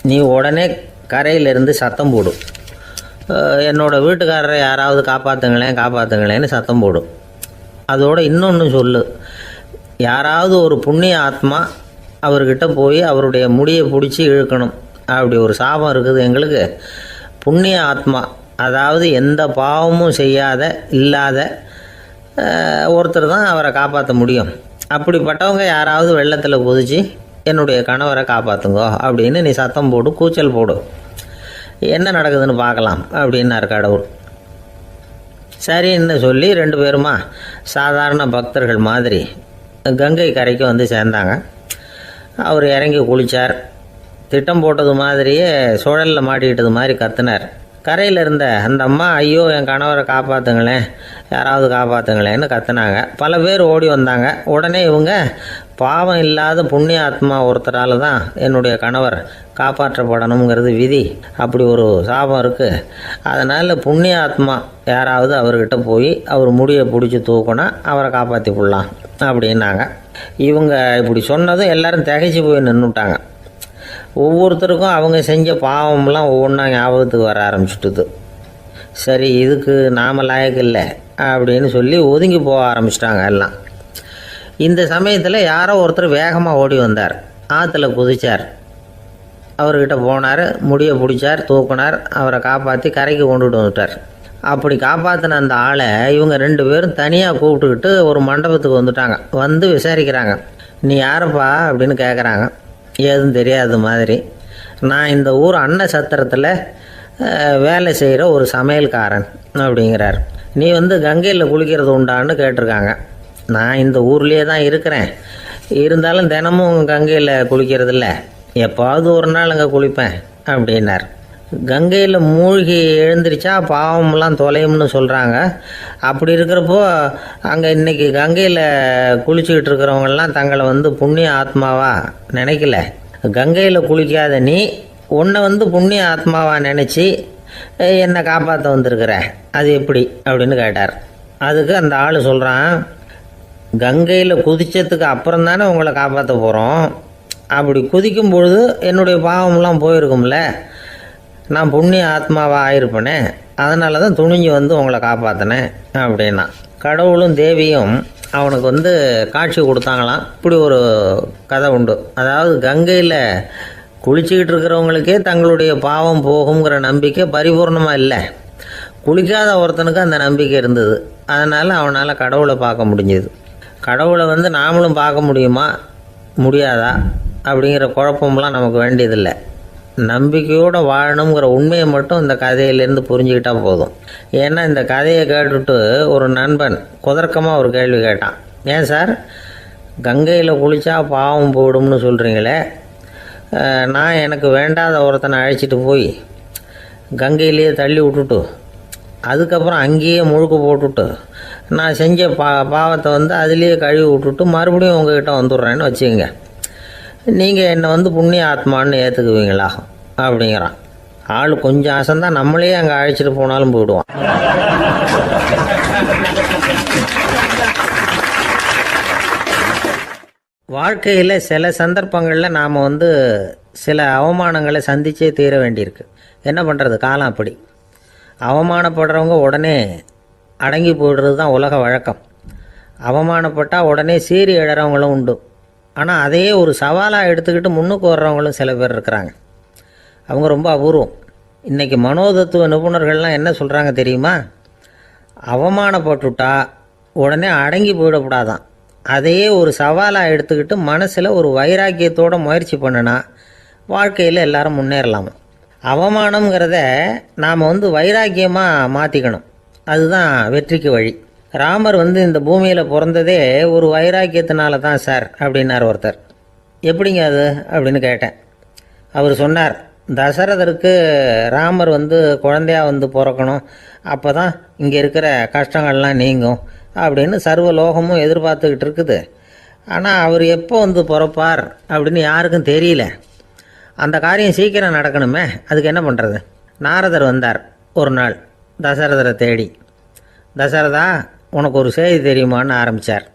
நீ உடனே கரையிலிருந்து சத்தம் போடும், என்னோடய வீட்டுக்காரரை யாராவது காப்பாற்றுங்களேன்னு சத்தம் போடும். அதோடு இன்னொன்று சொல்லு, யாராவது ஒரு புண்ணிய ஆத்மா அவர்கிட்ட போய் அவருடைய முடியை பிடிச்சி இழுக்கணும். அப்படி ஒரு சாபம் இருக்குது எங்களுக்கு. புண்ணிய ஆத்மா, அதாவது எந்த பாவமும் செய்யாத இல்லாத ஒருத்தர் தான் அவரை காப்பாற்ற முடியும். அப்படிப்பட்டவங்க யாராவது வெள்ளத்தில் குதிச்சு என்னுடைய கணவரை காப்பாற்றுங்கோ அப்படின்னு நீ சத்தம் போடு, கூச்சல் போடு, என்ன நடக்குதுன்னு பார்க்கலாம் அப்படின்னார் கடவுள். சரின்னு சொல்லி ரெண்டு பேருமா சாதாரண பக்தர்கள் மாதிரி கங்கை கரைக்கு சேர்ந்தாங்க. அவர் இறங்கி குளித்தார். திட்டம் போட்டது மாதிரியே சுழலில் மாட்டிக்கிட்டது மாதிரி கத்துனார். கரையில் இருந்த அந்த அம்மா, ஐயோ என் கணவரை காப்பாற்றுங்களேன், யாராவது காப்பாற்றுங்களேன்னு கத்துனாங்க. பல பேர் ஓடி வந்தாங்க. உடனே இவங்க, பாவம் இல்லாத புண்ணிய ஆத்மா ஒருத்தரால் தான் என்னுடைய கணவர் காப்பாற்றப்படணுங்கிறது விதி, அப்படி ஒரு சாபம் இருக்குது, அதனால் புண்ணிய ஆத்மா யாராவது அவர்கிட்ட போய் அவர் முடியை பிடிச்சி தூக்கினா அவரை காப்பாற்றி விடலாம் அப்படின்னாங்க. இவங்க இப்படி சொன்னதும் எல்லாரும் திகைச்சு போய் நின்றுட்டாங்க. ஒவ்வொருத்தருக்கும் அவங்க செஞ்ச பாவம்லாம் ஒவ்வொன்றா ஞாபகத்துக்கு வர ஆரம்பிச்சுட்டுது. சரி, இதுக்கு நாம் லாயக்கு இல்லை அப்படின்னு சொல்லி ஒதுங்கி போக ஆரம்பிச்சிட்டாங்க எல்லாம். இந்த சமயத்தில் யாரோ ஒருத்தர் வேகமாக ஓடி வந்தார். ஆற்றுல குதிச்சார். அவர்கிட்ட போனார், முடியை பிடிச்சார், தூக்கினார், அவரை காப்பாற்றி கரைக்கு கொண்டுட்டு வந்துட்டார். அப்படி காப்பாற்றின அந்த ஆளை இவங்க ரெண்டு பேரும் தனியாக கூப்பிட்டுக்கிட்டு ஒரு மண்டபத்துக்கு வந்துட்டாங்க. விசாரிக்கிறாங்க. நீ யாரப்பா அப்படின்னு கேட்குறாங்க. ஏதும் தெரியாத மாதிரி. நான் இந்த ஊர் அன்ன சத்திரத்தில் வேலை செய்கிற ஒரு சமையல்காரன் அப்படிங்கிறார். நீ கங்கையில் குளிக்கிறது உண்டான்னு கேட்டிருக்காங்க. நான் இந்த ஊர்லேயே தான் இருக்கிறேன், இருந்தாலும் தினமும் கங்கையில் குளிக்கிறதில்ல, எப்பாவது ஒரு நாள் அங்கே குளிப்பேன் அப்படின்னார். கங்கையில் மூழ்கி எழுந்திரிச்சா பாவம்லாம் தொலையும்னு சொல்கிறாங்க. அப்படி இருக்கிறப்போ அங்கே இன்றைக்கி கங்கையில் குளிச்சுக்கிட்டு இருக்கிறவங்கெல்லாம் தங்களை புண்ணிய ஆத்மாவாக நினைக்கல. கங்கையில் குளிக்காத நீ உன்னை புண்ணிய ஆத்மாவாக நினச்சி என்னை காப்பாற்ற வந்திருக்கிற, அது எப்படி அப்படின்னு கேட்டார். அதுக்கு அந்த ஆள் சொல்கிறான், கங்கையில் குதித்ததுக்கு அப்புறம் தானே உங்களை காப்பாற்ற போகிறோம். அப்படி குதிக்கும் பொழுது என்னுடைய பாவம்லாம் போயிருக்கும்ல, நான் புண்ணிய ஆத்மாவாக ஆயிருப்பேனே, அதனால தான் துணிஞ்சு உங்களை காப்பாற்றினேன் அப்படின்னா. கடவுளும் தேவியும் அவனுக்கு காட்சி கொடுத்தாங்களாம். இப்படி ஒரு கதை உண்டு. அதாவது கங்கையில் குளிச்சுக்கிட்டு இருக்கிறவங்களுக்கே தங்களுடைய பாவம் போகுங்கிற நம்பிக்கை பரிபூர்ணமாக இல்லை. குளிக்காத ஒருத்தனுக்கு அந்த நம்பிக்கை இருந்தது. அதனால் அவனால் கடவுளை பார்க்க முடிஞ்சது. கடவுளை நாமளும் பார்க்க முடியுமா முடியாதா அப்படிங்கிற குழப்பம்லாம் நமக்கு வேண்டியதில்லை. நம்பிக்கையோடு வாழணுங்கிற உண்மையை மட்டும் இந்த கதையிலேருந்து புரிஞ்சுக்கிட்டா போதும். ஏன்னா இந்த கதையை கேட்டுட்டு ஒரு நண்பன் குதர்க்கமாக ஒரு கேள்வி கேட்டான். ஏன் சார், கங்கையில் குளித்தா பாவம் போயிடும்னு சொல்கிறீங்களே, நான் எனக்கு வேண்டாத ஒருத்தனை அழைச்சிட்டு போய் கங்கையிலேயே தள்ளி விட்டுட்டு அதுக்கப்புறம் அங்கேயே முழுக்க போட்டுட்டு நான் செஞ்ச பாவத்தை அதுலேயே கழுவி விட்டுட்டு மறுபடியும் உங்ககிட்ட வந்துடுறேன்னு வச்சுக்கோங்க, நீங்கள் என்னை புண்ணிய ஆத்மான்னு ஏற்றுக்குவீங்களா அப்படிங்கிறான். ஆள் கொஞ்சம் ஆசைந்தான், நம்மளே அங்கே அழைச்சிட்டு போனாலும் போயிடுவான். வாழ்க்கையில் சில சந்தர்ப்பங்களில் நாம் சில அவமானங்களை சந்திச்சே தீர வேண்டியிருக்கு. என்ன பண்ணுறது, காலம் அப்படி. அவமானப்படுறவங்க உடனே அடங்கி போய்டுறது தான் உலக வழக்கம். அவமானப்பட்டால் உடனே சீறி எழறவங்களும் உண்டு. ஆனால் அதையே ஒரு சவாலாக எடுத்துக்கிட்டு முன்னுக்கு வர்றவங்களும் சில பேர் இருக்கிறாங்க. அவங்க ரொம்ப அபூர்வம். இன்றைக்கி மனோதத்துவ நிபுணர்கள்லாம் என்ன சொல்கிறாங்க தெரியுமா? அவமானப்பட்டுட்டா உடனே அடங்கி போயிடக்கூடாதான். அதையே ஒரு சவாலாக எடுத்துக்கிட்டு மனசில் ஒரு வைராக்கியத்தோடு முயற்சி பண்ணினா வாழ்க்கையில் எல்லாரும் முன்னேறலாமா. அவமானங்கிறத நாம் வைராக்கியமாக மாற்றிக்கணும். அதுதான் வெற்றிக்கு வழி. ராமர் இந்த பூமியில் பிறந்ததே ஒரு வைராக்கியத்தினால தான் சார் அப்படின்னார் ஒருத்தர். எப்படிங்க அது அப்படின்னு கேட்டேன். அவர் சொன்னார், தசரதருக்கு ராமர் குழந்தையா பிறக்கணும், அப்போ தான் இங்கே இருக்கிற கஷ்டங்கள்லாம் நீங்கும் அப்படின்னு சர்வ லோகமும் எதிர்பார்த்துக்கிட்டு இருக்குது. ஆனால் அவர் எப்போ பிறப்பார் அப்படின்னு யாருக்கும் தெரியல. அந்த காரியம் சீக்கிரம் நடக்கணுமே, அதுக்கு என்ன பண்ணுறது? நாரதர் வந்தார் ஒரு நாள் தசரதரை தேடி. தசரதா, உனக்கு ஒரு செய்தி தெரியுமான்னு ஆரம்பித்தார்.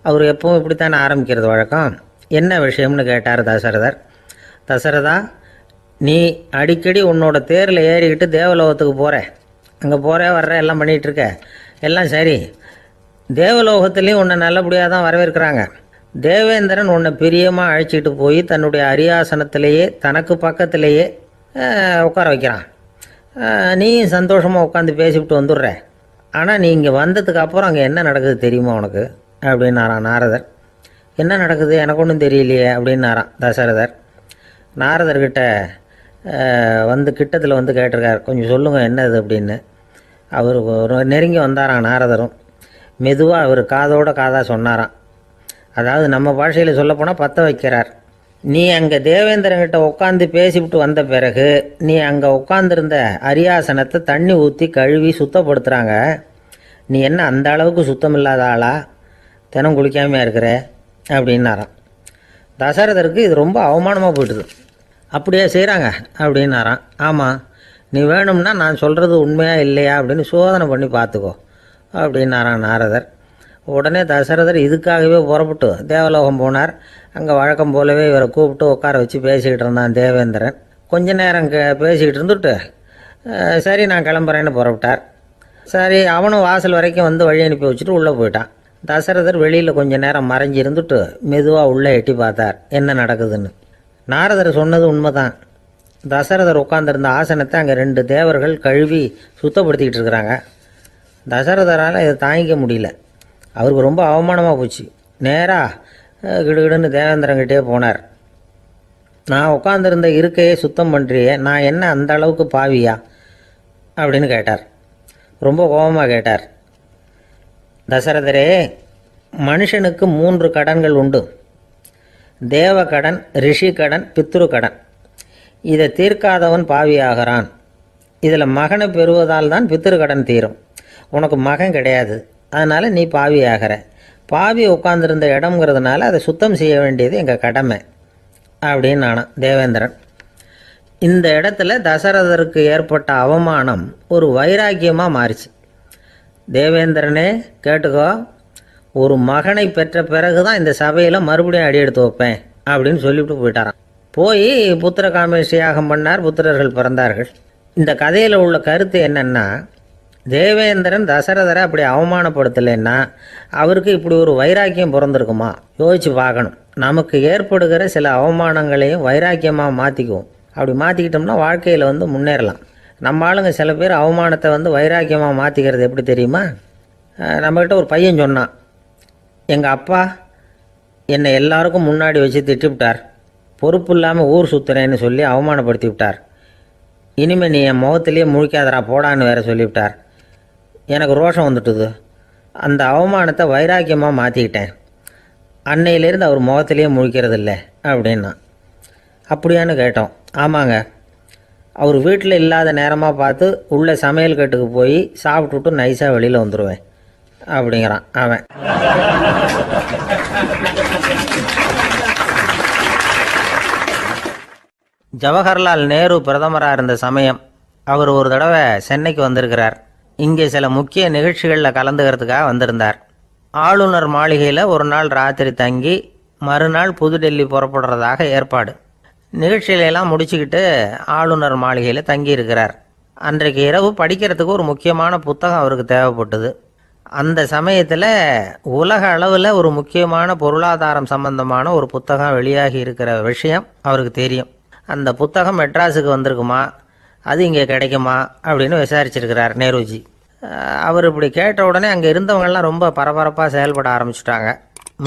அவர் எப்பவும் இப்படித்தானே ஆரம்பிக்கிறது வழக்கம். என்ன விஷயம்னு கேட்டார் தசரதர். தசரதா, நீ அடிக்கடி உன்னோட தேரில் ஏறிக்கிட்டு தேவலோகத்துக்கு போகிற, அங்கே போகிற வர்ற எல்லாம் பண்ணிகிட்ருக்க, எல்லாம் சரி. தேவலோகத்துலேயும் உன்னை நல்லபடியாக தான் வரவேற்கிறாங்க. தேவேந்திரன் உன்னை பிரியமாக அழைச்சிட்டு போய் தன்னுடைய அரியாசனத்திலேயே தனக்கு பக்கத்திலேயே உட்கார வைக்கிறான். நீயும் சந்தோஷமாக உட்காந்து பேசிவிட்டு வந்துடுற. ஆனால் நீ இங்கே வந்ததுக்கு அப்புறம் அங்கே என்ன நடக்குது தெரியுமா உனக்கு அப்படின்னாரான் நாரதர். என்ன நடக்குது எனக்கு ஒன்றும் தெரியலையே அப்படின்னாரான் தசரதர். நாரதர்கிட்ட கிட்டத்தில் கேட்டிருக்கார், கொஞ்சம் சொல்லுங்கள் என்னது அப்படின்னு. அவர் நெருங்கி வந்தாரான் நாரதரும். மெதுவாக அவர் காதோட காதாக சொன்னாராம். அதாவது நம்ம பாஷையில் சொல்லப்போனால் பற்ற வைக்கிறார். நீ அங்கே தேவேந்திரங்கிட்ட உட்காந்து பேசிவிட்டு வந்த பிறகு நீ அங்கே உட்காந்துருந்த அரியாசனத்தை தண்ணி ஊற்றி கழுவி சுத்தப்படுத்துகிறாங்க. நீ என்ன அந்த அளவுக்கு சுத்தம் இல்லாத ஆளா, தினம் குளிக்காமையாக இருக்கிற அப்படின்னாராம். தசரதருக்கு இது ரொம்ப அவமானமாக போயிட்டுது. அப்படியே செய்கிறாங்க அப்படின்னாராம். ஆமாம், நீ வேணும்னா நான் சொல்கிறது உண்மையாக இல்லையா அப்படின்னு சோதனை பண்ணி பார்த்துக்கோ அப்படின்னாரான் நாரதர். உடனே தசரதர் இதுக்காகவே புறப்பட்டு தேவலோகம் போனார். அங்கே வழக்கம் போலவே இவரை கூப்பிட்டு உட்கார வச்சு பேசிக்கிட்டு இருந்தான் தேவேந்திரன். கொஞ்ச நேரம் பேசிக்கிட்டு இருந்துட்டு சரி நான் கிளம்புறேன்னு புறப்பட்டார். சரி, அவனும் வாசல் வரைக்கும் வழி அனுப்பி வச்சுட்டு உள்ளே போயிட்டான். தசரதர் வெளியில் கொஞ்சம் நேரம் மறைஞ்சி இருந்துட்டு மெதுவாக உள்ளே எட்டி பார்த்தார் என்ன நடக்குதுன்னு. நாரதர் சொன்னது உண்மைதான். தசரதர் உட்காந்துருந்த ஆசனத்தை அங்கே 2 தேவர்கள் கழுவி சுத்தப்படுத்திக்கிட்டு இருக்கிறாங்க. தசரதரால் இதை தாங்கிக்க முடியல. அவருக்கு ரொம்ப அவமானமாக போச்சு. நேராக கிடுகிடுன்னு தேவேந்திரங்கிட்டே போனார். நான் உட்காந்துருந்த இருக்கையே சுத்தம் பண்ணுறியே, நான் என்ன அந்த அளவுக்கு பாவியா அப்படின்னு கேட்டார். ரொம்ப கோபமாக கேட்டார். தசரதரே, மனுஷனுக்கு 3 கடன்கள் உண்டு. தேவ கடன், ரிஷி கடன், பித்ரு கடன். இதை தீர்க்காதவன் பாவியாகிறான். இதில் மகனை பெறுவதால் தான் பித்ரு கடன் தீரும். உனக்கு மகன் கிடையாது, அதனால் நீ பாவி ஆகிற. பாவி உட்காந்துருந்த இடம்ங்கிறதுனால அதை சுத்தம் செய்ய வேண்டியது எங்கள் கடமை அப்படின்னு நானான் தேவேந்திரன். இந்த இடத்துல தசரதருக்கு ஏற்பட்ட அவமானம் ஒரு வைராக்கியமாக மாறிச்சு. தேவேந்திரனே கேட்டுக்கோ, ஒரு மகனை பெற்ற பிறகு தான் இந்த சபையில் மறுபடியும் அடி எடுத்து வைப்பேன் அப்படின்னு சொல்லிவிட்டு போயிட்டாரான். போய் புத்திர காமேஷ் யாகம் பண்ணார். புத்திரர்கள் பிறந்தார்கள். இந்த கதையில் உள்ள கருத்து என்னென்னா, தேவேந்திரன் தசரதரை அப்படி அவமானப்படுத்தலைன்னா அவருக்கு இப்படி ஒரு வைராக்கியம் பிறந்திருக்குமா யோசிச்சு பார்க்கணும். நமக்கு ஏற்படுகிற சில அவமானங்களையும் வைராக்கியமாக மாற்றிக்குவோம். அப்படி மாற்றிக்கிட்டோம்னா வாழ்க்கையில் முன்னேறலாம். நம்ம ஆளுங்க சில பேர் அவமானத்தை வைராக்கியமாக மாற்றிக்கிறது எப்படி தெரியுமா? நம்மக்கிட்ட ஒரு பையன் சொன்னான், எங்கள் அப்பா என்னை எல்லாருக்கும் முன்னாடி வச்சு திட்டிவிட்டார், பொறுப்பு இல்லாமல் ஊர் சுற்றுறேன்னு சொல்லி அவமானப்படுத்தி விட்டார். இனிமேல் நீ என் முகத்திலேயே முழிக்காதரா போடான்னு வேற சொல்லிவிட்டார். எனக்கு ரோஷம் வந்துட்டுது. அந்த அவமானத்தை வைராக்கியமாக மாற்றிக்கிட்டேன். அன்னையிலேருந்து அவர் முகத்திலேயே முழிக்கிறதில்ல அப்படின்னா. அப்படியான்னு கேட்டோம். ஆமாங்க, அவர் வீட்டில் இல்லாத நேரமாக பார்த்து உள்ள சமையல் கட்டுக்கு போய் சாப்பிட்டுட்டு நைஸாக வெளியில் வந்துடுவேன் அப்படிங்கிறான் அவன். ஜவஹர்லால் நேரு பிரதமராக இருந்த சமயம் அவர் ஒரு தடவை சென்னைக்கு வந்திருக்கிறார். இங்கே சில முக்கிய நிகழ்ச்சிகளில் கலந்துக்கிறதுக்காக வந்திருந்தார். ஆளுநர் மாளிகையில் ஒரு நாள் ராத்திரி தங்கி மறுநாள் புதுடெல்லி புறப்படுறதாக ஏற்பாடு. நிகழ்ச்சியிலெல்லாம் முடிச்சுக்கிட்டு ஆளுநர் மாளிகையில் தங்கி இருக்கிறார். அன்றைக்கு இரவு படிக்கிறதுக்கு ஒரு முக்கியமான புத்தகம் அவருக்கு தேவைப்பட்டது. அந்த சமயத்தில் உலக அளவில் ஒரு முக்கியமான பொருளாதாரம் சம்பந்தமான ஒரு புத்தகம் வெளியாகி இருக்கிற விஷயம் அவருக்கு தெரியும். அந்த புத்தகம் மெட்ராஸுக்கு வந்திருக்குமா, அது இங்கே கிடைக்குமா அப்படின்னு விசாரிச்சிருக்கிறார் நேருஜி. அவர் இப்படி கேட்ட உடனே அங்கே இருந்தவங்கெல்லாம் ரொம்ப பரபரப்பாக செயல்பட ஆரம்பிச்சுட்டாங்க.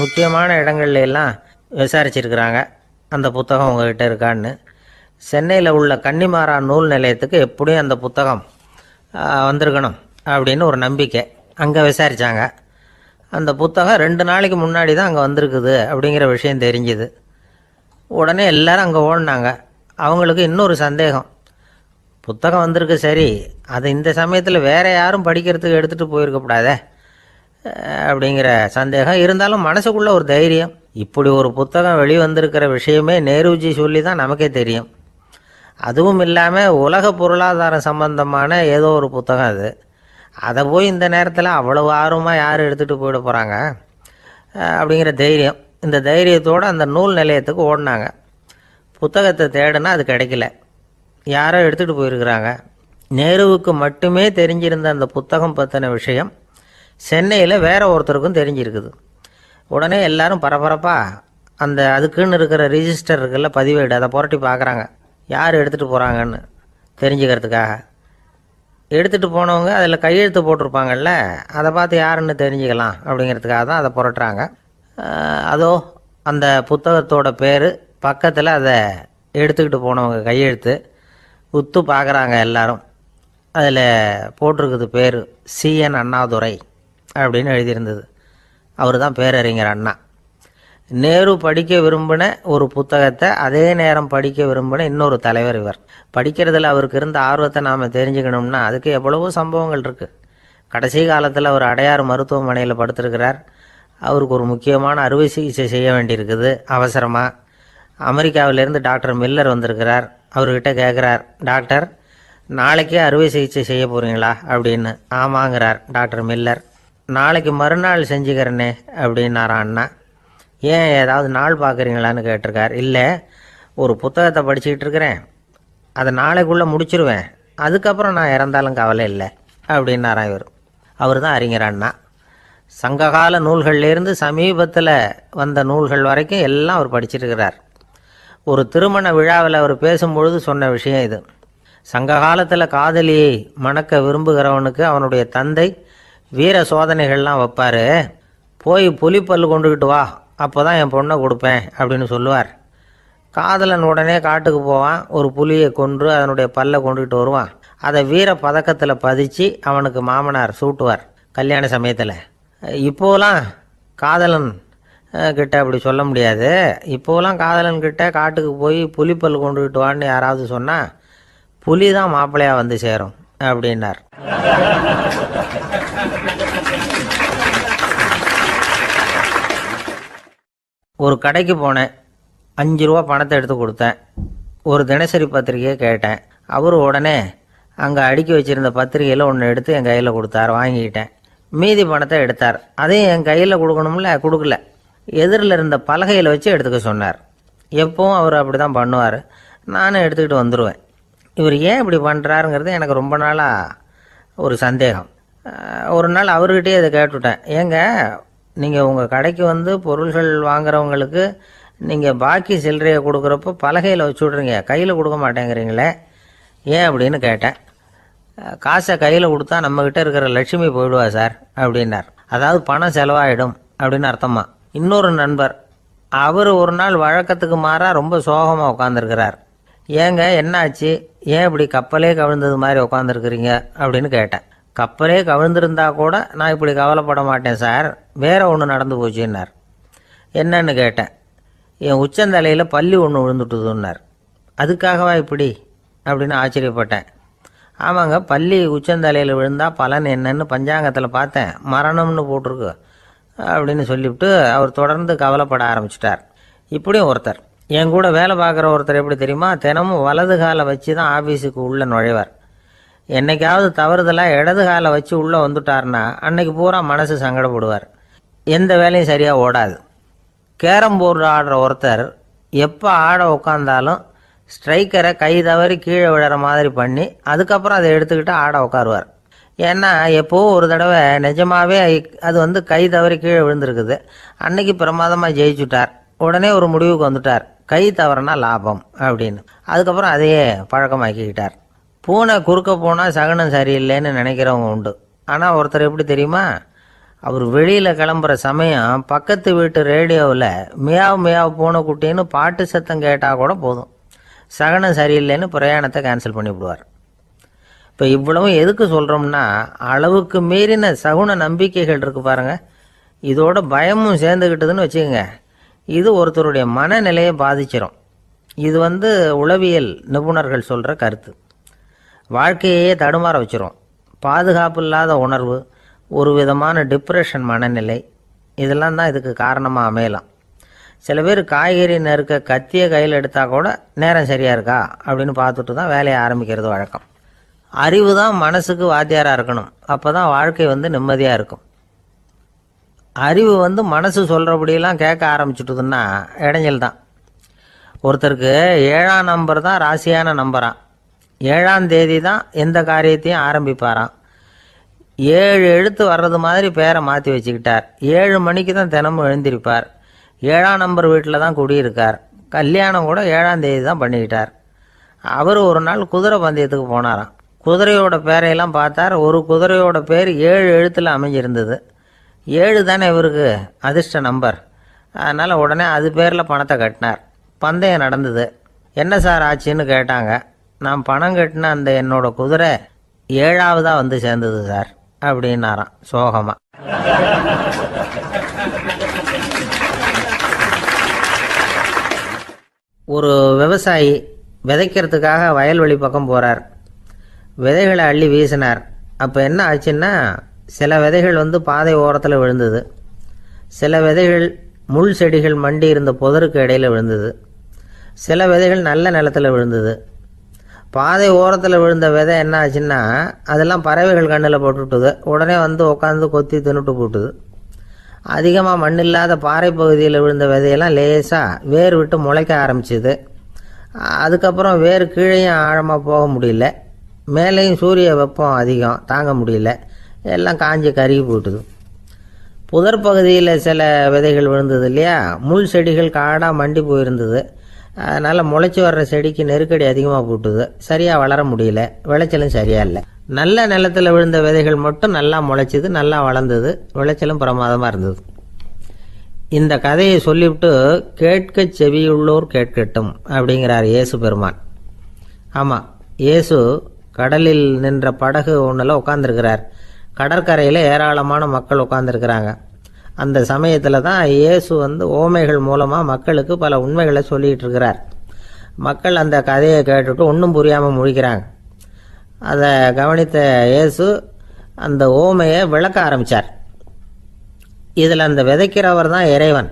முக்கியமான இடங்கள்ல எல்லாம் விசாரிச்சிருக்கிறாங்க அந்த புத்தகம் உங்ககிட்ட இருக்கான்னு. சென்னையில் உள்ள கன்னிமாரா நூல் நிலையத்துக்கு எப்படியும் அந்த புத்தகம் வந்திருக்கணும் அப்படின்னு ஒரு நம்பிக்கை. அங்கே விசாரித்தாங்க. அந்த புத்தகம் 2 நாளைக்கு முன்னாடி தான் அங்கே வந்திருக்குது அப்படிங்கிற விஷயம் தெரிஞ்சுது. உடனே எல்லாரும் அங்கே ஓடினாங்க. அவங்களுக்கு இன்னொரு சந்தேகம். புத்தகம் வந்திருக்கு சரி, அது இந்த சமயத்தில் வேறு யாரும் படிக்கிறதுக்கு எடுத்துகிட்டு போயிருக்கக்கூடாதே அப்படிங்கிற சந்தேகம் இருந்தாலும் மனசுக்குள்ளே ஒரு தைரியம். இப்படி ஒரு புத்தகம் வெளிவந்திருக்கிற விஷயமே நேருஜி சொல்லி தான் நமக்கே தெரியும். அதுவும் இல்லாமல் உலக பொருளாதாரம் சம்பந்தமான ஏதோ ஒரு புத்தகம் அது. அதை போய் இந்த நேரத்தில் அவ்வளவு ஆர்வமாக யார் எடுத்துகிட்டு போயிட போகிறாங்க அப்படிங்கிற தைரியம். இந்த தைரியத்தோடு அந்த நூல் நிலையத்துக்கு ஓடினாங்க. புத்தகத்தை தேடினா அது கிடைக்கல. யாரோ எடுத்துகிட்டு போயிருக்கிறாங்க. நேருவுக்கு மட்டுமே தெரிஞ்சிருந்த அந்த புத்தகம் பற்றின விஷயம் சென்னையில் வேற ஒருத்தருக்கும் தெரிஞ்சிருக்குது. உடனே எல்லாரும் பரபரப்பாக அந்த அதுக்குன்னு இருக்கிற ரிஜிஸ்டர் இருக்குல்ல, பதிவேடு, அதை புரட்டி பார்க்குறாங்க யார் எடுத்துகிட்டு போகிறாங்கன்னு தெரிஞ்சுக்கிறதுக்காக. எடுத்துகிட்டு போனவங்க அதில் கையெழுத்து போட்டிருப்பாங்கல்ல, அதை பார்த்து யாருன்னு தெரிஞ்சுக்கலாம் அப்படிங்கிறதுக்காக தான் அதை புரட்டுறாங்க. அதோ அந்த புத்தகத்தோட பேர் பக்கத்தில் அதை எடுத்துக்கிட்டு போனவங்க கையெழுத்து உத்து பார்க்குறாங்க எல்லாரும். அதில் போட்டிருக்குது பேர் CN அண்ணாதுரை அப்படின்னு எழுதியிருந்தது. அவர் தான் பேரறிஞர் அண்ணா. நேரு படிக்க விரும்பின ஒரு புத்தகத்தை அதே நேரம் படிக்க விரும்பின இன்னொரு தலைவர் இவர். படிக்கிறதுல அவருக்கு இருந்த ஆர்வத்தை நாம் தெரிஞ்சுக்கணும்னா அதுக்கு எவ்வளவோ சம்பவங்கள் இருக்குது. கடைசி காலத்தில் அவர் அடையாறு மருத்துவமனையில் படுத்திருக்கிறார். அவருக்கு ஒரு முக்கியமான அறுவை சிகிச்சை செய்ய வேண்டியிருக்குது அவசரமாக. அமெரிக்காவிலேருந்து டாக்டர் மில்லர் வந்திருக்கிறார். அவர்கிட்ட கேட்குறார், டாக்டர் நாளைக்கே அறுவை சிகிச்சை செய்ய போகிறீங்களா அப்படின்னு. ஆமாங்கிறார் டாக்டர் மில்லர். நாளைக்கு மறுநாள் செஞ்சுக்கிறேனே அப்படின்னாரான் அண்ணா. ஏன் ஏதாவது நாள் பார்க்குறீங்களான்னு கேட்டிருக்கார். இல்லை, ஒரு புத்தகத்தை படிச்சுக்கிட்டு இருக்கிறேன், அதை நாளைக்குள்ளே முடிச்சிருவேன், அதுக்கப்புறம் நான் இறந்தாலும் கவலை இல்லை அப்படின்னாரான் இவர். அவர் தான் அறிஞர் அண்ணா. சங்ககால நூல்கள்லேருந்து சமீபத்தில் வந்த நூல்கள் வரைக்கும் எல்லாம் அவர் படிச்சிருக்கிறார். ஒரு திருமண விழாவில் அவர் பேசும்பொழுது சொன்ன விஷயம் இது. சங்க காலத்தில் காதலியை மணக்க விரும்புகிறவனுக்கு அவனுடைய தந்தை வீர சோதனைகள்லாம் வைப்பார். போய் புலிப்பல் கொண்டுக்கிட்டு வா, அப்போ தான் என் பொண்ணை கொடுப்பேன் அப்படின்னு சொல்லுவார். காதலன் உடனே காட்டுக்கு போவான், ஒரு புலியை கொன்று அதனுடைய பல்லை கொண்டுக்கிட்டு வருவான். அதை வீர பதக்கத்தில் பதிச்சு அவனுக்கு மாமனார் சூட்டுவார் கல்யாண சமயத்தில். இப்போலாம் காதலன் கிட்ட அப்படி சொல்ல முடியாது. இப்போலாம் காதலன் கிட்ட காட்டுக்கு போய் புலிப்பல் கொண்டுக்கிட்டு வான்னு யாராவது சொன்னால் புலி தான் மாப்பிள்ளையாக வந்து சேரும் அப்படின்னார். ஒரு கடைக்கு போனேன், 5 ரூபா பணத்தை எடுத்து கொடுத்தேன். ஒரு தினசரி பத்திரிகையை கேட்டேன். அவர் உடனே அங்கே அடுக்கி வச்சுருந்த பத்திரிகையில் ஒன்று எடுத்து என் கையில் கொடுத்தார். வாங்கிக்கிட்டேன். மீதி பணத்தை எடுத்தார். அதையும் என் கையில் கொடுக்கணும்ல, கொடுக்கல. எதிரில் இருந்த பலகையில் வச்சு எடுத்துக்க சொன்னார். எப்பவும் அவர் அப்படி தான் பண்ணுவார். நானும் எடுத்துக்கிட்டு வந்துடுவேன். இவர் ஏன் இப்படி பண்ணுறாருங்கிறது எனக்கு ரொம்ப நாளாக ஒரு சந்தேகம். ஒரு நாள் அவர்கிட்டயே இதை கேட்டுவிட்டேன். ஏங்க, நீங்கள் உங்கள் கடைக்கு வந்து பொருள்கள் வாங்குறவங்களுக்கு நீங்கள் பாக்கி சில்லறையை கொடுக்குறப்போ பலகையில் வச்சு விட்றீங்க, கையில் கொடுக்க மாட்டேங்கிறீங்களே, ஏன் அப்படின்னு கேட்டேன். காசை கையில் கொடுத்தா நம்மக்கிட்ட இருக்கிற லட்சுமி போயிடுவா சார் அப்படின்னார். அதாவது பணம் செலவாயிடும் அப்படின்னு அர்த்தமா. இன்னொரு நண்பர் அவர் ஒரு நாள் வழக்கத்துக்கு மாறாக ரொம்ப சோகமாக உட்காந்துருக்கிறார். ஏங்க என்னாச்சு, ஏன் இப்படி கப்பலே கவிழ்ந்தது மாதிரி உட்காந்துருக்குறீங்க அப்படின்னு கேட்டேன். கப்பலே கவிழ்ந்திருந்தா கூட நான் இப்படி கவலைப்பட மாட்டேன் சார், வேற ஒன்று நடந்து போச்சுன்னார். என்னன்னு கேட்டேன். என் உச்சந்தலையில் பல்லி ஒன்று விழுந்துட்டுதுன்னார். அதுக்காகவா இப்படி அப்படின்னு ஆச்சரியப்பட்டேன். ஆமாங்க, பல்லி உச்சந்தலையில் விழுந்தால் பலன் என்னன்னு பஞ்சாங்கத்தில் பார்த்தேன், மரணம்னு போட்டிருக்கு அப்படின்னு சொல்லிவிட்டு அவர் தொடர்ந்து கவலைப்பட ஆரம்பிச்சிட்டார். இப்படியும் ஒருத்தர், என் கூட வேலை பார்க்குற ஒருத்தர் எப்படி தெரியுமா, தினமும் வலது காலை வச்சு தான் ஆஃபீஸுக்கு உள்ளே நுழைவார். என்னைக்காவது தவறுதலாக இடது காலை வச்சு உள்ளே வந்துட்டார்னா அன்னைக்கு பூரா மனசு சங்கடப்படுவார், எந்த வேலையும் சரியாக ஓடாது. கேரம் போர்டு ஆடுற ஒருத்தர் எப்போ ஆட உட்காந்தாலும் ஸ்ட்ரைக்கரை கை தவறி கீழே விழுற மாதிரி பண்ணி அதுக்கப்புறம் அதை எடுத்துக்கிட்டு ஆட உட்காருவார். ஏன்னா எப்போவோ ஒரு தடவை நிஜமாகவே அது கை தவறி கீழே விழுந்திருக்குது, அன்னைக்கு பிரமாதமாக ஜெயிச்சுட்டார். உடனே ஒரு முடிவுக்கு வந்துட்டார், கை தவறுனா லாபம் அப்படின்னு. அதுக்கப்புறம் அதையே பழக்கமாக்கிக்கிட்டார். பூனை குறுக்க போனால் சகுனம் சரியில்லைன்னு நினைக்கிறவங்க உண்டு. ஆனால் ஒருத்தர் எப்படி தெரியுமா, அவர் வெளியில் கிளம்புற சமயம் பக்கத்து வீட்டு ரேடியோவில் மியாவ் மியாவ் பூனை குட்டின்னு பாட்டு சத்தம் கேட்டால் கூட போதும், சகனம் சரியில்லைன்னு பிரயாணத்தை கேன்சல் பண்ணிவிடுவார். இப்போ இவ்வளவும் எதுக்கு சொல்கிறோம்னா, அளவுக்கு மீறின சகுன நம்பிக்கைகள் இருக்குது பாருங்கள், இதோட பயமும் சேர்ந்துக்கிட்டதுன்னு வச்சுக்கோங்க, இது ஒருத்தருடைய மனநிலையை பாதிச்சிடும். இது உளவியல் நிபுணர்கள் சொல்கிற கருத்து. வாழ்க்கையே தடுமாற வச்சிரும். பாதுகாப்பு இல்லாத உணர்வு, ஒரு விதமான டிப்ரெஷன் மனநிலை, இதெல்லாம் தான் இதுக்கு காரணமாக அமையலாம். சில பேர் காய்கறி நறுக்க கத்தியை கையில் எடுத்தால் கூட நேரம் சரியாக இருக்கா அப்படின்னு பார்த்துட்டு தான் வேலையை ஆரம்பிக்கிறது வழக்கம். அறிவு தான் மனசுக்கு வாத்தியாராக இருக்கணும், அப்போ தான் வாழ்க்கை நிம்மதியாக இருக்கும். அறிவு மனசு சொல்கிறபடியெல்லாம் கேட்க ஆரம்பிச்சுட்டுதுன்னா இடைஞ்சல் தான். ஒருத்தருக்கு 7ஆம் நம்பர் தான் ராசியான நம்பராம், 7ஆம் தேதி தான் எந்த காரியத்தையும் ஆரம்பிப்பாராம். 7 எழுத்து வர்றது மாதிரி பேரை மாற்றி வச்சுக்கிட்டார். 7 மணிக்கு தான் தினமும் எழுந்திருப்பார். 7ஆம் நம்பர் வீட்டில் தான் குடியிருக்கார். கல்யாணம் கூட 7ஆம் தேதி தான் பண்ணிக்கிட்டார். அவர் ஒரு நாள் குதிரை பந்தயத்துக்கு போனாராம். குதிரையோட பேரையெல்லாம் பார்த்தார். ஒரு குதிரையோட பேர் 7 எழுத்தில் அமைஞ்சிருந்தது. 7 தானே இவருக்கு அதிர்ஷ்ட நம்பர், அதனால் உடனே அது பேரில் பணத்தை கட்டினார். பந்தயம் நடந்தது. என்ன சார் ஆச்சுன்னு கேட்டாங்க. நான் பணம் கட்டின அந்த என்னோட குதிரை 7ஆவதாக சேர்ந்தது சார் அப்படின்னாராம் சோகமாக. ஒரு விவசாயி விதைக்கிறதுக்காக வயல்வெளி பக்கம் போகிறார். விதைகளை அள்ளி வீசினார். அப்போ என்ன ஆச்சுன்னா, சில விதைகள் பாதை ஓரத்தில் விழுந்தது, சில விதைகள் முள் செடிகள் மண்டி இருந்த புதருக்கு இடையில் விழுந்தது, சில விதைகள் நல்ல நிலத்தில் விழுந்தது. பாதை ஓரத்தில் விழுந்த விதை என்ன ஆச்சுன்னா, அதெல்லாம் பறவைகள் கண்ணில் போட்டுவிட்டுது. உடனே உட்காந்து கொத்தி தின்னுட்டு போட்டுது. அதிகமாக மண் இல்லாத பாறை பகுதியில் விழுந்த விதையெல்லாம் லேசாக வேர் விட்டு முளைக்க ஆரம்பிச்சிது. அதுக்கப்புறம் வேர் கீழேயும் ஆழமாக போக முடியல, மேலேயும் சூரிய வெப்பம் அதிகம் தாங்க முடியல, எல்லாம் காஞ்சி கருகி போட்டுது. புதர் பகுதியில் சில விதைகள் விழுந்தது இல்லையா, முள் செடிகள் காடாக மண்டி போயிருந்தது. அதனால் முளைச்சி வர்ற செடிக்கு நெருக்கடி அதிகமாக போட்டுது, சரியாக வளர முடியல, விளைச்சலும் சரியாக இல்லை. நல்ல நிலத்தில் விழுந்த விதைகள் மட்டும் நல்லா முளைச்சிது, நல்லா வளர்ந்தது, விளைச்சலும் பிரமாதமாக இருந்தது. இந்த கதையை சொல்லிவிட்டு கேட்க செவியுள்ளோர் கேட்கட்டும் அப்படிங்கிறார் இயேசு பெருமான். ஆமாம், இயேசு கடலில் நின்ற படகு ஒன்றில் உட்காந்துருக்கிறார். கடற்கரையில் ஏராளமான மக்கள் உட்காந்துருக்கிறாங்க. அந்த சமயத்தில் தான் இயேசு ஓமைகள் மூலமாக மக்களுக்கு பல உண்மைகளை சொல்லிகிட்டு இருக்கிறார். மக்கள் அந்த கதையை கேட்டுட்டு ஒன்றும் புரியாமல் முழிக்கிறாங்க. அதை கவனித்த இயேசு அந்த ஓமையை விளக்க ஆரம்பித்தார். இதில் அந்த விதைக்கிறவர் தான் இறைவன்.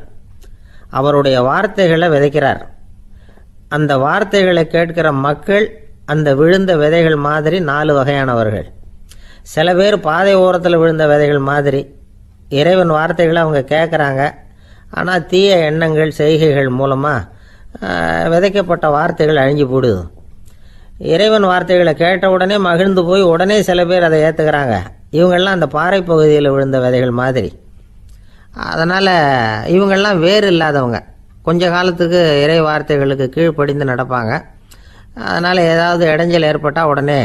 அவருடைய வார்த்தைகளை விதைக்கிறார். அந்த வார்த்தைகளை கேட்கிற மக்கள் அந்த விழுந்த விதைகள் மாதிரி 4 வகையானவர்கள். சில பேர் பாதை ஓரத்தில் விழுந்த விதைகள் மாதிரி. இறைவன் வார்த்தைகளை அவங்க கேட்குறாங்க, ஆனால் தீய எண்ணங்கள் செய்கைகள் மூலமாக விதைக்கப்பட்ட வார்த்தைகள் அழிஞ்சு போடுது. இறைவன் வார்த்தைகளை கேட்ட உடனே மகிழ்ந்து போய் உடனே சில பேர் அதை ஏற்றுக்கிறாங்க. இவங்கெல்லாம் அந்த பாறை பகுதியில் விழுந்த விதைகள் மாதிரி. அதனால் இவங்கெல்லாம் வேறு இல்லாதவங்க, கொஞ்ச காலத்துக்கு இறை வார்த்தைகளுக்கு கீழ்ப்படிந்து நடப்பாங்க. அதனால் ஏதாவது இடைஞ்சல் ஏற்பட்டால் உடனே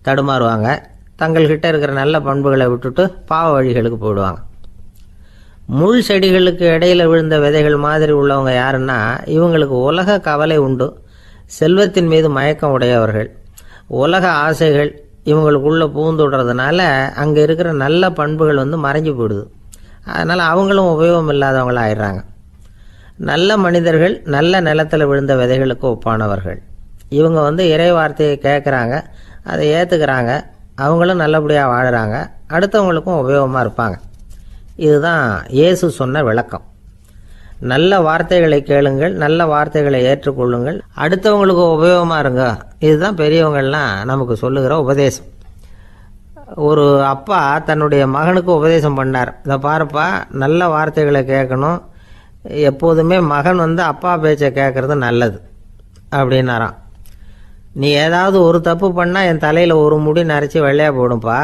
தடுமாறுவாங்க. தங்கள்கிட்ட இருக்கிற நல்ல பண்புகளை விட்டுட்டு பாவ வழிகளுக்கு போயிடுவாங்க. முள் செடிகளுக்கு இடையில விழுந்த விதைகள் மாதிரி உள்ளவங்க யாருன்னா இவங்களுக்கு உலக கவலை உண்டு, செல்வத்தின் மீது மயக்கம் உடையவர்கள். உலக ஆசைகள் இவங்களுக்குள்ளே பூந்துடுறதுனால அங்கே இருக்கிற நல்ல பண்புகள் மறைஞ்சு போயிடுது. அதனால் அவங்களும் உபயோகம் இல்லாதவங்களாக ஆயிடுறாங்க. நல்ல மனிதர்கள் நல்ல நிலத்தில் விழுந்த விதைகளுக்கு ஒப்பானவர்கள். இவங்க இறை வார்த்தையை கேட்குறாங்க, அதை ஏற்றுக்கிறாங்க, அவங்களும் நல்லபடியாக வாழுறாங்க, அடுத்தவங்களுக்கும் உபயோகமாக இருப்பாங்க. இதுதான் இயேசு சொன்ன விளக்கம். நல்ல வார்த்தைகளை கேளுங்கள், நல்ல வார்த்தைகளை ஏற்றுக்கொள்ளுங்கள், அடுத்தவங்களுக்கு உபயோகமாக இருங்க. இதுதான் பெரியவங்கள்லாம் நமக்கு சொல்லுகிற உபதேசம். ஒரு அப்பா தன்னுடைய மகனுக்கு உபதேசம் பண்ணார். இதை பாருப்பா, நல்ல வார்த்தைகளை கேட்கணும், எப்போதுமே மகன் அப்பா பேச்சை கேட்கறது நல்லது அப்படின்னாராம். நீ ஏதாவது ஒரு தப்பு பண்ணால் என் தலையில் ஒரு முடி நரைச்சி வெள்ளையாக போடும்பா,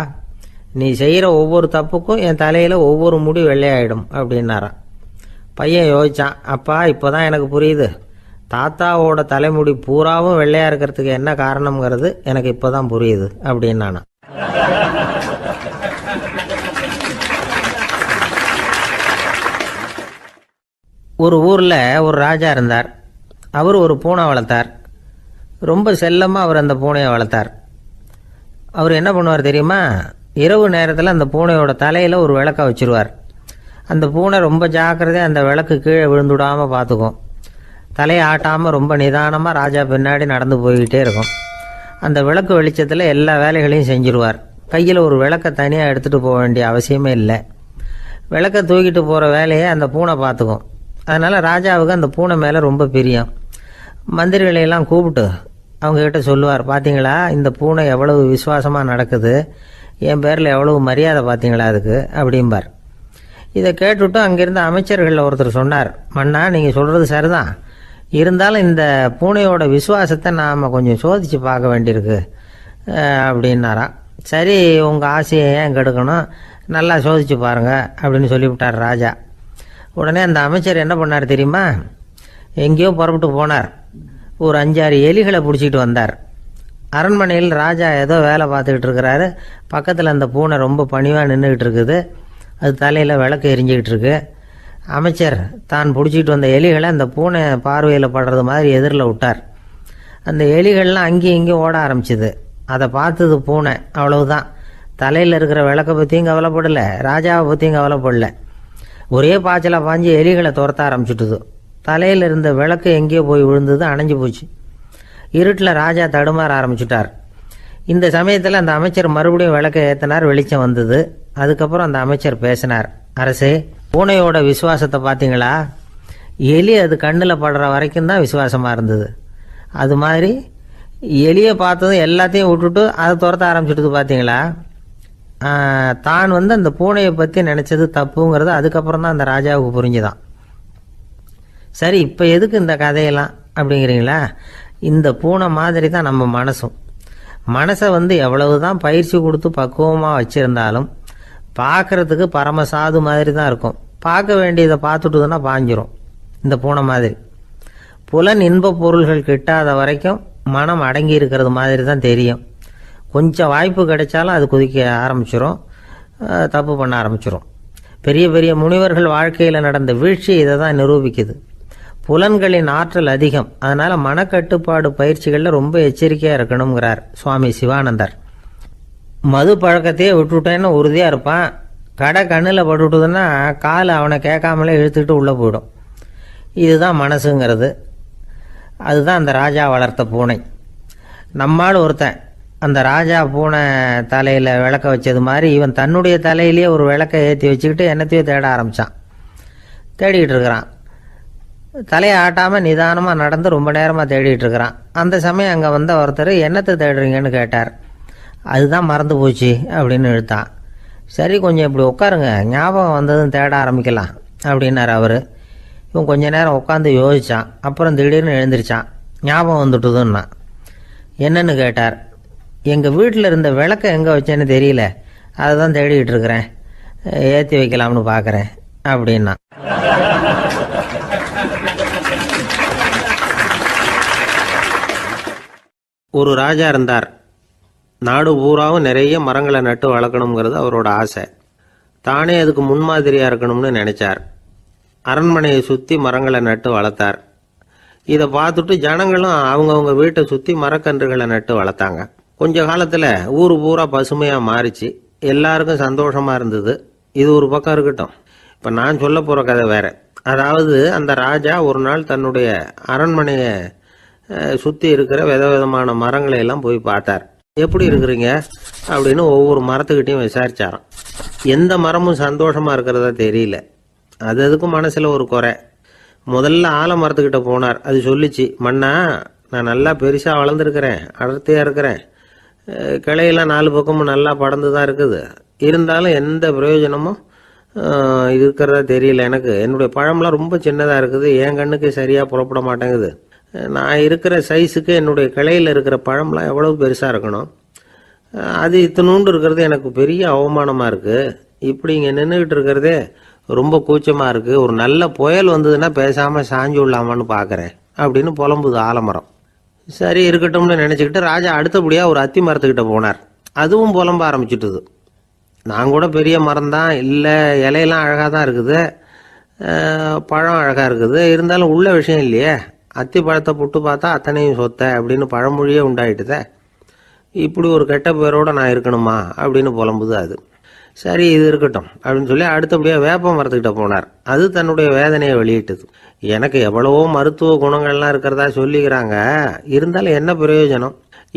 நீ செய்கிற ஒவ்வொரு தப்புக்கும் என் தலையில் ஒவ்வொரு முடி வெள்ளையாயிடும் அப்படின்னாராம். பையன் யோசிச்சான், அப்பா இப்போ தான் எனக்கு புரியுது, தாத்தாவோட தலைமுடி பூராவும் வெள்ளையாக இருக்கிறதுக்கு என்ன காரணம்ங்கிறது எனக்கு இப்போ தான் புரியுது அப்படின்னானா. ஒரு ஊரில் ஒரு ராஜா இருந்தார். அவர் ஒரு பூனை வளர்த்தார். ரொம்ப செல்லமாக அவர் அந்த பூனையை வளர்த்தார். அவர் என்ன பண்ணுவார் தெரியுமா? இரவு நேரத்தில் அந்த பூனையோட தலையில் ஒரு விளக்கை வச்சுருவார். அந்த பூனை ரொம்ப ஜாக்கிரதையாக அந்த விளக்கு கீழே விழுந்துடாமல் பார்த்துக்கும். தலையை ஆட்டாமல் ரொம்ப நிதானமாக ராஜா பின்னாடி நடந்து போய்கிட்டே இருக்கும். அந்த விளக்கு வெளிச்சத்தில் எல்லா வேலைகளையும் செஞ்சுருவார். கையில் ஒரு விளக்கை தனியாக எடுத்துகிட்டு போக வேண்டிய அவசியமே இல்லை. விளக்கை தூக்கிட்டு போகிற வேலையை அந்த பூனை பார்த்துக்கும். அதனால் ராஜாவுக்கு அந்த பூனை மேலே ரொம்ப பிரியம். மந்திரிகளையெல்லாம் கூப்பிட்டு அவங்கக்கிட்ட சொல்லுவார், பார்த்தீங்களா இந்த பூனை எவ்வளவு விசுவாசமாக நடக்குது, என் பேரில் எவ்வளவு மரியாதை பார்த்தீங்களா அதுக்கு அப்படிம்பார். இதை கேட்டுவிட்டு அங்கிருந்த அமைச்சர்களில் ஒருத்தர் சொன்னார், மன்னா நீங்கள் சொல்கிறது சரிதான், இருந்தாலும் இந்த பூனையோட விசுவாசத்தை நாம் கொஞ்சம் சோதித்து பார்க்க வேண்டியிருக்கு அப்படின்னாராம். சரி, உங்கள் ஆசையை ஏன் கெடுக்கணும், நல்லா சோதித்து பாருங்க அப்படின்னு சொல்லிவிட்டார் ராஜா. உடனே அந்த அமைச்சர் என்ன பண்ணார் தெரியுமா? எங்கேயோ புறப்பட்டு போனார். ஒரு 5-6 எலிகளை பிடிச்சிட்டு வந்தார். அரண்மனையில் ராஜா ஏதோ வேலை பார்த்துக்கிட்டு இருக்கிறாரு. பக்கத்தில் அந்த பூனை ரொம்ப பணிவாக நின்றுக்கிட்டு இருக்குது. அது தலையில் விளக்கு எரிஞ்சிக்கிட்டு இருக்கு. அமைச்சர் தான் பிடிச்சிட்டு வந்த எலிகளை அந்த பூனை பார்வையில் படுறது மாதிரி எதிரில் விட்டார். அந்த எலிகள்லாம் அங்கேயும் இங்கேயும் ஓட ஆரம்பிச்சுது. அதை பார்த்தது பூனை, அவ்வளவுதான். தலையில் இருக்கிற விளக்கை பற்றியும் கவலைப்படலை, ராஜாவை பற்றியும் கவலைப்படலை. ஒரே பாய்ச்சலாக பாஞ்சு எலிகளை துரத்த ஆரம்பிச்சுட்டுது. தலையில் இருந்த விளக்கு எங்கேயோ போய் விழுந்தது, அணைஞ்சு போச்சு. இருட்டில் ராஜா தடுமாற ஆரம்பிச்சுட்டார். இந்த சமயத்தில் அந்த அமைச்சர் மறுபடியும் விளக்கை ஏற்றினார். வெளிச்சம் வந்தது. அதுக்கப்புறம் அந்த அமைச்சர் பேசினார், அரசே, பூனையோட விசுவாசத்தை பார்த்தீங்களா? எலி அது கண்ணில் படுற வரைக்கும் தான் விசுவாசமாக இருந்தது. அது மாதிரி எலியை பார்த்ததும் எல்லாத்தையும் விட்டுட்டு அதை துரத்த ஆரம்பிச்சுட்டு பார்த்தீங்களா? தான் அந்த பூனையை பற்றி நினச்சது தப்புங்கிறது அதுக்கப்புறம் தான் அந்த ராஜாவுக்கு புரிஞ்சுதான். சரி, இப்போ எதுக்கு இந்த கதையெல்லாம் அப்படிங்கிறீங்களா? இந்த பூனை மாதிரி தான் நம்ம மனசும். மனசை எவ்வளவு தான் பயிற்சி கொடுத்து பக்குவமாக வச்சுருந்தாலும் பார்க்குறதுக்கு பரமசாது மாதிரி தான் இருக்கும். பார்க்க வேண்டியதை பார்த்துட்டுதுன்னா பாஞ்சிரும். இந்த பூனை மாதிரி புலன் இன்ப பொருள்கள் கிட்டாத வரைக்கும் மனம் அடங்கி இருக்கிறது மாதிரி தான் தெரியும். கொஞ்சம் வாய்ப்பு கிடைச்சாலும் அது குதிக்க ஆரம்பிச்சிடும், தப்பு பண்ண ஆரம்பிச்சிடும். பெரிய பெரிய முனிவர்கள் வாழ்க்கையில் நடந்த வீழ்ச்சி இதை தான் நிரூபிக்குது. புலன்களின் ஆற்றல் அதிகம், அதனால் மனக்கட்டுப்பாடு பயிற்சிகளில் ரொம்ப எச்சரிக்கையாக இருக்கணுங்கிறார் சுவாமி சிவானந்தர். மது பழக்கத்தையே விட்டுவிட்டேன்னு உறுதியாக இருப்பான். கடை கண்ணில் பட்டுவிட்டதுன்னா கால் அவனை கேட்காமலே இழுத்துக்கிட்டு உள்ளே போயிடும். இதுதான் மனசுங்கிறது. அதுதான் அந்த ராஜா வளர்த்த பூனை. நம்மால் ஒருத்தன் அந்த ராஜா பூனை தலையில் விளக்க வச்சது மாதிரி இவன் தன்னுடைய தலையிலேயே ஒரு விளக்கை ஏற்றி வச்சுக்கிட்டு என்னத்தையோ தேட ஆரம்பித்தான். தேடிக்கிட்டு இருக்கிறான். தலையை ஆட்டாமல் நிதானமாக நடந்து ரொம்ப நேரமாக தேடிட்டு இருக்கிறான். அந்த சமயம் அங்கே வந்த ஒருத்தர், என்னத்தை தேடுறீங்கன்னு கேட்டார். அதுதான் மறந்து போச்சு அப்படின்னு இழுத்தான். சரி, கொஞ்சம் இப்படி உட்காருங்க, ஞாபகம் வந்ததும் தேட ஆரம்பிக்கலாம் அப்படின்னார் அவர். இவன் கொஞ்ச நேரம் உட்காந்து யோசித்தான். அப்புறம் திடீர்னு எழுந்திரிச்சான். ஞாபகம் வந்துட்டுதுன்னா. என்னன்னு கேட்டார். எங்கள் வீட்டில் இருந்த விளக்கை எங்கே வச்சேன்னு தெரியல, அதை தான் தேடிக்கிட்டு இருக்கிறேன், ஏற்றி வைக்கலாம்னு பார்க்குறேன் அப்படின்னா. ஒரு ராஜா இருந்தார். நாடு பூராவும் நிறைய மரங்களை நட்டு வளர்க்கணுங்கிறது அவரோட ஆசை. தானே அதுக்கு முன்மாதிரியாக இருக்கணும்னு நினைச்சார். அரண்மனையை சுற்றி மரங்களை நட்டு வளர்த்தார். இதை பார்த்துட்டு ஜனங்களும் அவங்கவுங்க வீட்டை சுற்றி மரக்கன்றுகளை நட்டு வளர்த்தாங்க. கொஞ்ச காலத்தில் ஊர் பூரா பசுமையாக மாறிச்சு. எல்லாருக்கும் சந்தோஷமாக இருந்தது. இது ஒரு பக்கம் இருக்கட்டும். இப்போ நான் சொல்ல போகிற கதை வேற. அதாவது அந்த ராஜா ஒரு நாள் தன்னுடைய அரண்மனையை சுற்றி இருக்கிற விதவிதமான மரங்களை எல்லாம் போய் பார்த்தார். எப்படி இருக்கிறீங்க அப்படின்னு ஒவ்வொரு மரத்துக்கிட்டையும் விசாரிச்சாராம். எந்த மரமும் சந்தோஷமாக இருக்கிறதா தெரியல. அதுக்கும் மனசில் ஒரு குறை. முதல்ல ஆலமரத்துக்கிட்ட போனார். அது சொல்லிச்சு, மண்ணா நான் நல்லா பெருசாக வளர்ந்துருக்கிறேன், அடர்த்தியாக இருக்கிறேன், கிளையெல்லாம் 4 பக்கமும் நல்லா படர்ந்து தான் இருக்குது, இருந்தாலும் எந்த பிரயோஜனமும் இருக்கிறதா தெரியல எனக்கு. என்னுடைய பழம்லாம் ரொம்ப சின்னதாக இருக்குது, என் கண்ணுக்கு சரியாக புறப்பட மாட்டேங்குது. நான் இருக்கிற சைஸுக்கு என்னுடைய கிளையில் இருக்கிற பழம்லாம் எவ்வளவு பெருசாக இருக்கணும், அது இத்தினூண்டு இருக்கிறது எனக்கு பெரிய அவமானமாக இருக்குது. இப்படி இங்கே நின்றுக்கிட்டு இருக்கிறதே ரொம்ப கூச்சமாக இருக்குது. ஒரு நல்ல புயல் வந்ததுன்னா பேசாமல் சாஞ்சு விடலாமான்னு பார்க்குறேன் அப்படின்னு புலம்புது ஆலமரம். சரி இருக்கட்டும்னு நினச்சிக்கிட்டு ராஜா அடுத்தபடியாக ஒரு அத்தி மரத்துக்கிட்ட போனார். அதுவும் புலம்ப ஆரம்பிச்சுட்டுது. நான் கூட பெரிய மரம் தான், இல்லை இலையெல்லாம் அழகாக தான் இருக்குது, பழம் அழகாக இருக்குது, இருந்தாலும் உள்ள விஷயம் இல்லையே, அத்தி பழத்தை புட்டு பார்த்தா அத்தனையும் சொத்த அப்படின்னு பழமொழியே உண்டாயிட்டுதே. இப்படி ஒரு கெட்ட பேரோட நான் இருக்கணுமா அப்படின்னு புலம்புது அது. சரி இது இருக்கட்டும் அப்படின்னு சொல்லி அடுத்தபடியாக வேப்ப மரத்துக்கிட்ட போனார். அது தன்னுடைய வேதனையை வெளியிட்டது. எனக்கு எவ்வளவோ மருத்துவ குணங்கள்லாம் இருக்கிறதா சொல்லிக்கிறாங்க, இருந்தாலும் என்ன பிரயோஜனம்,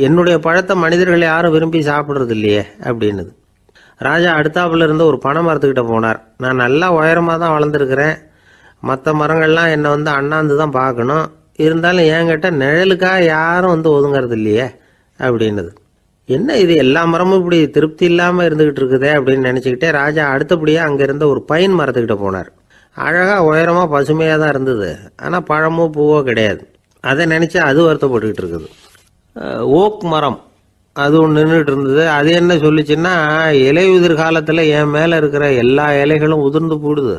என்னுடைய பழத்தை மனிதர்கள் யாரும் விரும்பி சாப்பிட்றது இல்லையே அப்படின்னுது. ராஜா அடுத்தாப்புல இருந்து ஒரு பனை மரத்துக்கிட்ட போனார். நான் நல்லா உயரமாக தான் வளர்ந்துருக்கிறேன், மற்ற மரங்கள்லாம் என்னை அண்ணாந்து தான் பார்க்கணும், இருந்தாலும் என்கிட்ட நிழலுக்காக யாரும் ஒதுங்கிறது இல்லையே அப்படின்னுது. என்ன இது எல்லா மரமும் இப்படி திருப்தி இல்லாமல் இருந்துகிட்டு இருக்குதே அப்படின்னு நினச்சிக்கிட்டே ராஜா அடுத்தபடியாக அங்கே இருந்த ஒரு பைன் மரத்துக்கிட்ட போனார். அழகாக உயரமாக பசுமையாக தான் இருந்தது, ஆனால் பழமோ பூவோ கிடையாது. அதை நினச்சா அது வருத்தப்பட்டுக்கிட்டு இருக்குது. ஓக் மரம் அது ஒன்று நின்றுட்டு இருந்தது. அது என்ன சொல்லிச்சுன்னா, இலையுதிர் காலத்தில் என் மேலே இருக்கிற எல்லா இலைகளும் உதிர்ந்து போடுது,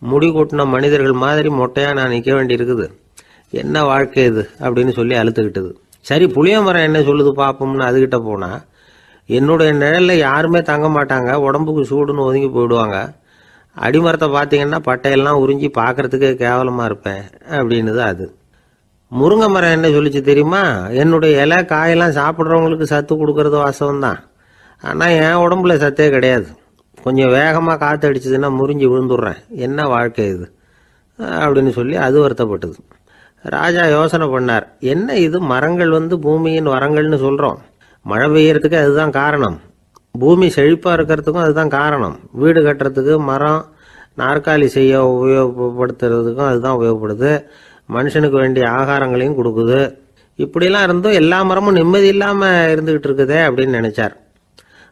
முடி கொட்டின மனிதர்கள் மாதிரி மொட்டையாக நான் நிற்க வேண்டி இருக்குது, என்ன வாழ்க்கை இது அப்படின்னு சொல்லி அழுத்துக்கிட்டது. சரி புளிய மரம் என்ன சொல்லுது பார்ப்போம்னு அதுகிட்ட போனால், என்னுடைய நிழலில் யாருமே தங்க மாட்டாங்க, உடம்புக்கு சூடுன்னு ஒதுங்கி போயிடுவாங்க, அடிமரத்தை பார்த்தீங்கன்னா பட்டையெல்லாம் உறிஞ்சி பார்க்கறதுக்கே கேவலமாக இருப்பேன் அப்படின்னுது அது. முருங்கை மரம் என்ன சொல்லிச்சு தெரியுமா, என்னுடைய இலை காயெல்லாம் சாப்பிட்றவங்களுக்கு சத்து கொடுக்கறது வாசவம்தான், ஆனால் என் உடம்புல சத்தே கிடையாது, கொஞ்சம் வேகமாக காற்று அடிச்சதுன்னா முறிஞ்சி விழுந்துடுறேன், என்ன வாழ்க்கை இது அப்படின்னு சொல்லி அது வருத்தப்பட்டது. ராஜா யோசனை பண்ணார், என்ன இது மரங்கள் பூமியின் வரங்கள்னு சொல்கிறோம், மழை பெய்யறதுக்கு அதுதான் காரணம், பூமி செழிப்பாக இருக்கிறதுக்கும் அதுதான் காரணம், வீடு கட்டுறதுக்கு மரம், நாற்காலி செய்ய உபயோகப்படுத்துறதுக்கும் அதுதான் உபயோகப்படுது, மனுஷனுக்கு வேண்டிய ஆகாரங்களையும் கொடுக்குது, இப்படிலாம் இருந்தும் எல்லா மரமும் நிம்மதி இல்லாமல் இருந்துக்கிட்டு இருக்குதே அப்படின்னு நினைச்சார்.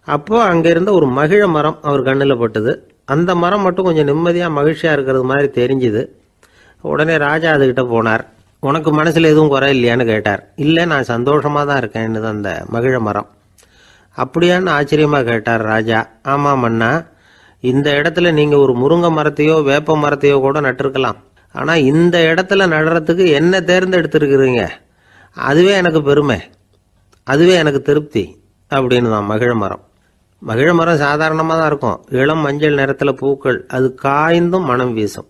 அப்போது அங்கே இருந்த ஒரு மகிழ மரம் அவர் கண்ணில் பட்டுது. அந்த மரம் மட்டும் கொஞ்சம் நிம்மதியாக மகிழ்ச்சியாக இருக்கிறது மாதிரி தெரிஞ்சுது. உடனே ராஜா அதுகிட்ட போனார். உனக்கு மனசில் எதுவும் குறை இல்லையான்னு கேட்டார். இல்லை நான் சந்தோஷமாக தான் இருக்கேன்னு அந்த மகிழ மரம். அப்படியான்னு ஆச்சரியமாக கேட்டார் ராஜா. ஆமாம் மன்னா, இந்த இடத்துல நீங்கள் ஒரு முருங்கை மரத்தையோ வேப்ப மரத்தையோ கூட நட்டிருக்கலாம், ஆனால் இந்த இடத்துல நடுறதுக்கு என்ன தேர்ந்தெடுத்துருக்குறீங்க, அதுவே எனக்கு பெருமை, அதுவே எனக்கு திருப்தி அப்படின்னு தான் மகிழ மரம். மகிழ மரம் சாதாரணமாக தான் இருக்கும், இளம் மஞ்சள் நிறத்தில் பூக்கள், அது காய்ந்தும் மனம் வீசும்.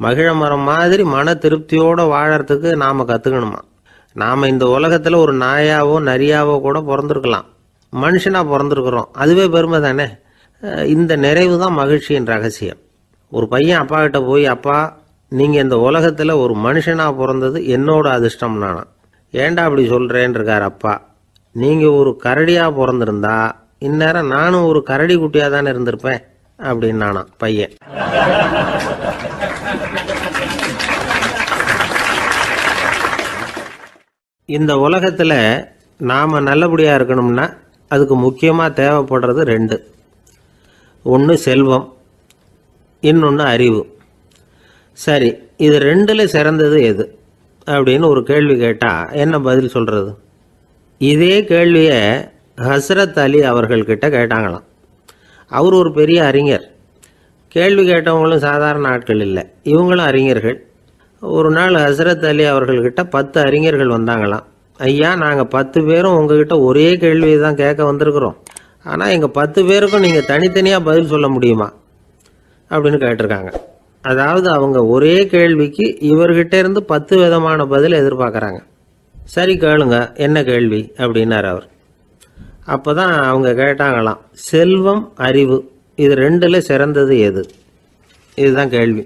மகிழ மரம் மாதிரி மன திருப்தியோடு வாழறதுக்கு நாம் கற்றுக்கணுமா. நாம் இந்த உலகத்தில் ஒரு நாயாவோ நரியாவோ கூட பிறந்திருக்கலாம், மனுஷனாக பிறந்திருக்கிறோம், அதுவே பெருமை தானே. இந்த நிறைவு தான் மகிழ்ச்சியின் ரகசியம். ஒரு பையன் அப்பா கிட்ட போய், அப்பா நீங்கள் இந்த உலகத்தில் ஒரு மனுஷனாக பிறந்தது என்னோட அதிர்ஷ்டம் நானா. ஏண்டா அப்படி சொல்கிறேன்னு இருக்கார் அப்பா. நீங்கள் ஒரு கரடியாக பிறந்திருந்தா இந்நேரம் நானும் ஒரு கரடி குட்டியாக தானே இருந்திருப்பேன் அப்படின்னு நானா பையன். இந்த உலகத்தில் நாம் நல்லபடியாக இருக்கணும்னா அதுக்கு முக்கியமாக தேவைப்படுறது 2. ஒன்று செல்வம், இன்னொன்று அறிவு. சரி, இது 2ல் சிறந்தது எது அப்படின்னு ஒரு கேள்வி கேட்டால் என்ன பதில் சொல்கிறது? இதே கேள்வியை ஹஸ்ரத் அலி அவர்கள்கிட்ட கேட்டாங்களாம். அவர் ஒரு பெரிய அறிஞர். கேள்வி கேட்டவங்களும் சாதாரண ஆட்கள் இல்லை, இவங்களும் அறிஞர்கள். ஒரு நாள் ஹஸ்ரத் அலி அவர்கள்கிட்ட 10 அறிஞர்கள் வந்தாங்களாம். ஐயா, நாங்கள் 10 பேரும் உங்ககிட்ட ஒரே கேள்வியை தான் கேட்க வந்திருக்கிறோம், ஆனால் எங்கள் 10 பேருக்கும் நீங்கள் தனித்தனியாக பதில் சொல்ல முடியுமா அப்படின்னு கேட்டிருக்காங்க. அதாவது அவங்க ஒரே கேள்விக்கு இவர்கிட்ட இருந்து 10 விதமான பதில் எதிர்பார்க்குறாங்க. சரி கேளுங்க, என்ன கேள்வி அப்படின்னார் அவர். அப்போ தான் அவங்க கேட்டாங்களாம், செல்வம் அறிவு இது ரெண்டில் சிறந்தது எது? இதுதான் கேள்வி.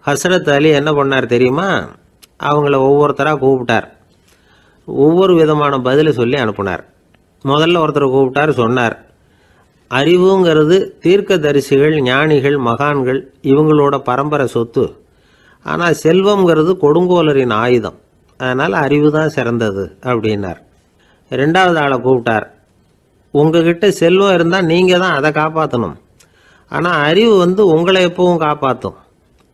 ஹஸ்ரத் அலி என்ன பண்ணார் தெரியுமா? அவங்கள ஒவ்வொருத்தராக கூப்பிட்டார். ஒவ்வொரு விதமான பதிலை சொல்லி அனுப்புனார். முதல்ல ஒருத்தரை கூப்பிட்டார், சொன்னார், அறிவுங்கிறது தீர்க்கதரிசிகள், ஞானிகள், மகான்கள் இவங்களோட பரம்பரை சொத்து. ஆனால் செல்வம்ங்கிறது கொடுங்கோலரின் ஆயுதம். அதனால் அறிவு தான் சிறந்தது அப்படின்னார். ரெண்டாவது ஆளை கூப்பிட்டார். உங்ககிட்ட செல்வம் இருந்தால் நீங்கள் தான் அதை காப்பாற்றணும். ஆனால் அறிவு உங்களை எப்பவும் காப்பாற்றும்.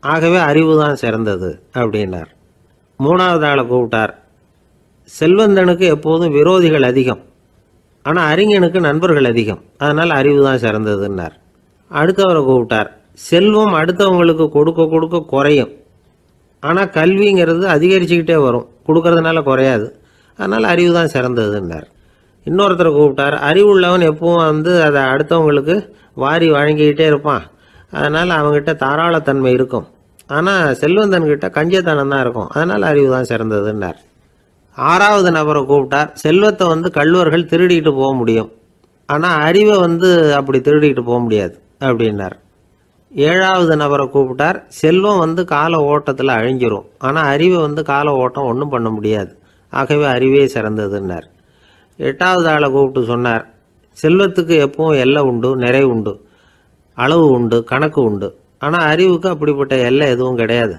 ஆகவே அறிவு தான் சிறந்தது அப்படின்னார். மூணாவது ஆளை கூப்பிட்டார். செல்வந்தனுக்கு எப்போதும் விரோதிகள் அதிகம், ஆனால் அறிஞனுக்கு நண்பர்கள் அதிகம். அதனால் அறிவு தான் சிறந்ததுன்னார். அடுத்தவரை கூப்பிட்டார். செல்வம் அடுத்தவங்களுக்கு கொடுக்க கொடுக்க குறையும், ஆனால் கல்விங்கிறது அதிகரிச்சுக்கிட்டே வரும், கொடுக்கறதுனால குறையாது. அதனால் அறிவு தான் சிறந்ததுன்னார். இன்னொருத்தரை கூப்பிட்டார். அறிவுள்ளவன் எப்பவும் அதை அடுத்தவங்களுக்கு வாரி வழங்கிக்கிட்டே இருப்பான். அதனால் அவங்ககிட்ட தாராளத்தன்மை இருக்கும். ஆனால் செல்வந்தன்கிட்ட கஞ்சத்தனம் தான் இருக்கும். அதனால் அறிவு தான் சிறந்ததுன்னார். ஆறாவது நபரை கூப்பிட்டார். செல்வத்தை கள்வர்கள் திருடிட்டு போக முடியும், ஆனால் அறிவை அப்படி திருடிட்டு போக முடியாது அப்படின்னார். ஏழாவது நபரை கூப்பிட்டார். செல்வம் கால ஓட்டத்தில் அழிஞ்சிரும், ஆனால் அறிவை கால ஓட்டம் ஒன்றும் பண்ண முடியாது. ஆகவே அறிவே சிறந்ததுன்னார். எட்டாவது ஆளை கூப்பிட்டு சொன்னார், செல்வத்துக்கு எப்பவும் எல்லை உண்டு, நிறை உண்டு, அளவு உண்டு, கணக்கு உண்டு. ஆனால் அறிவுக்கு அப்படிப்பட்ட எல்லை எதுவும் கிடையாது.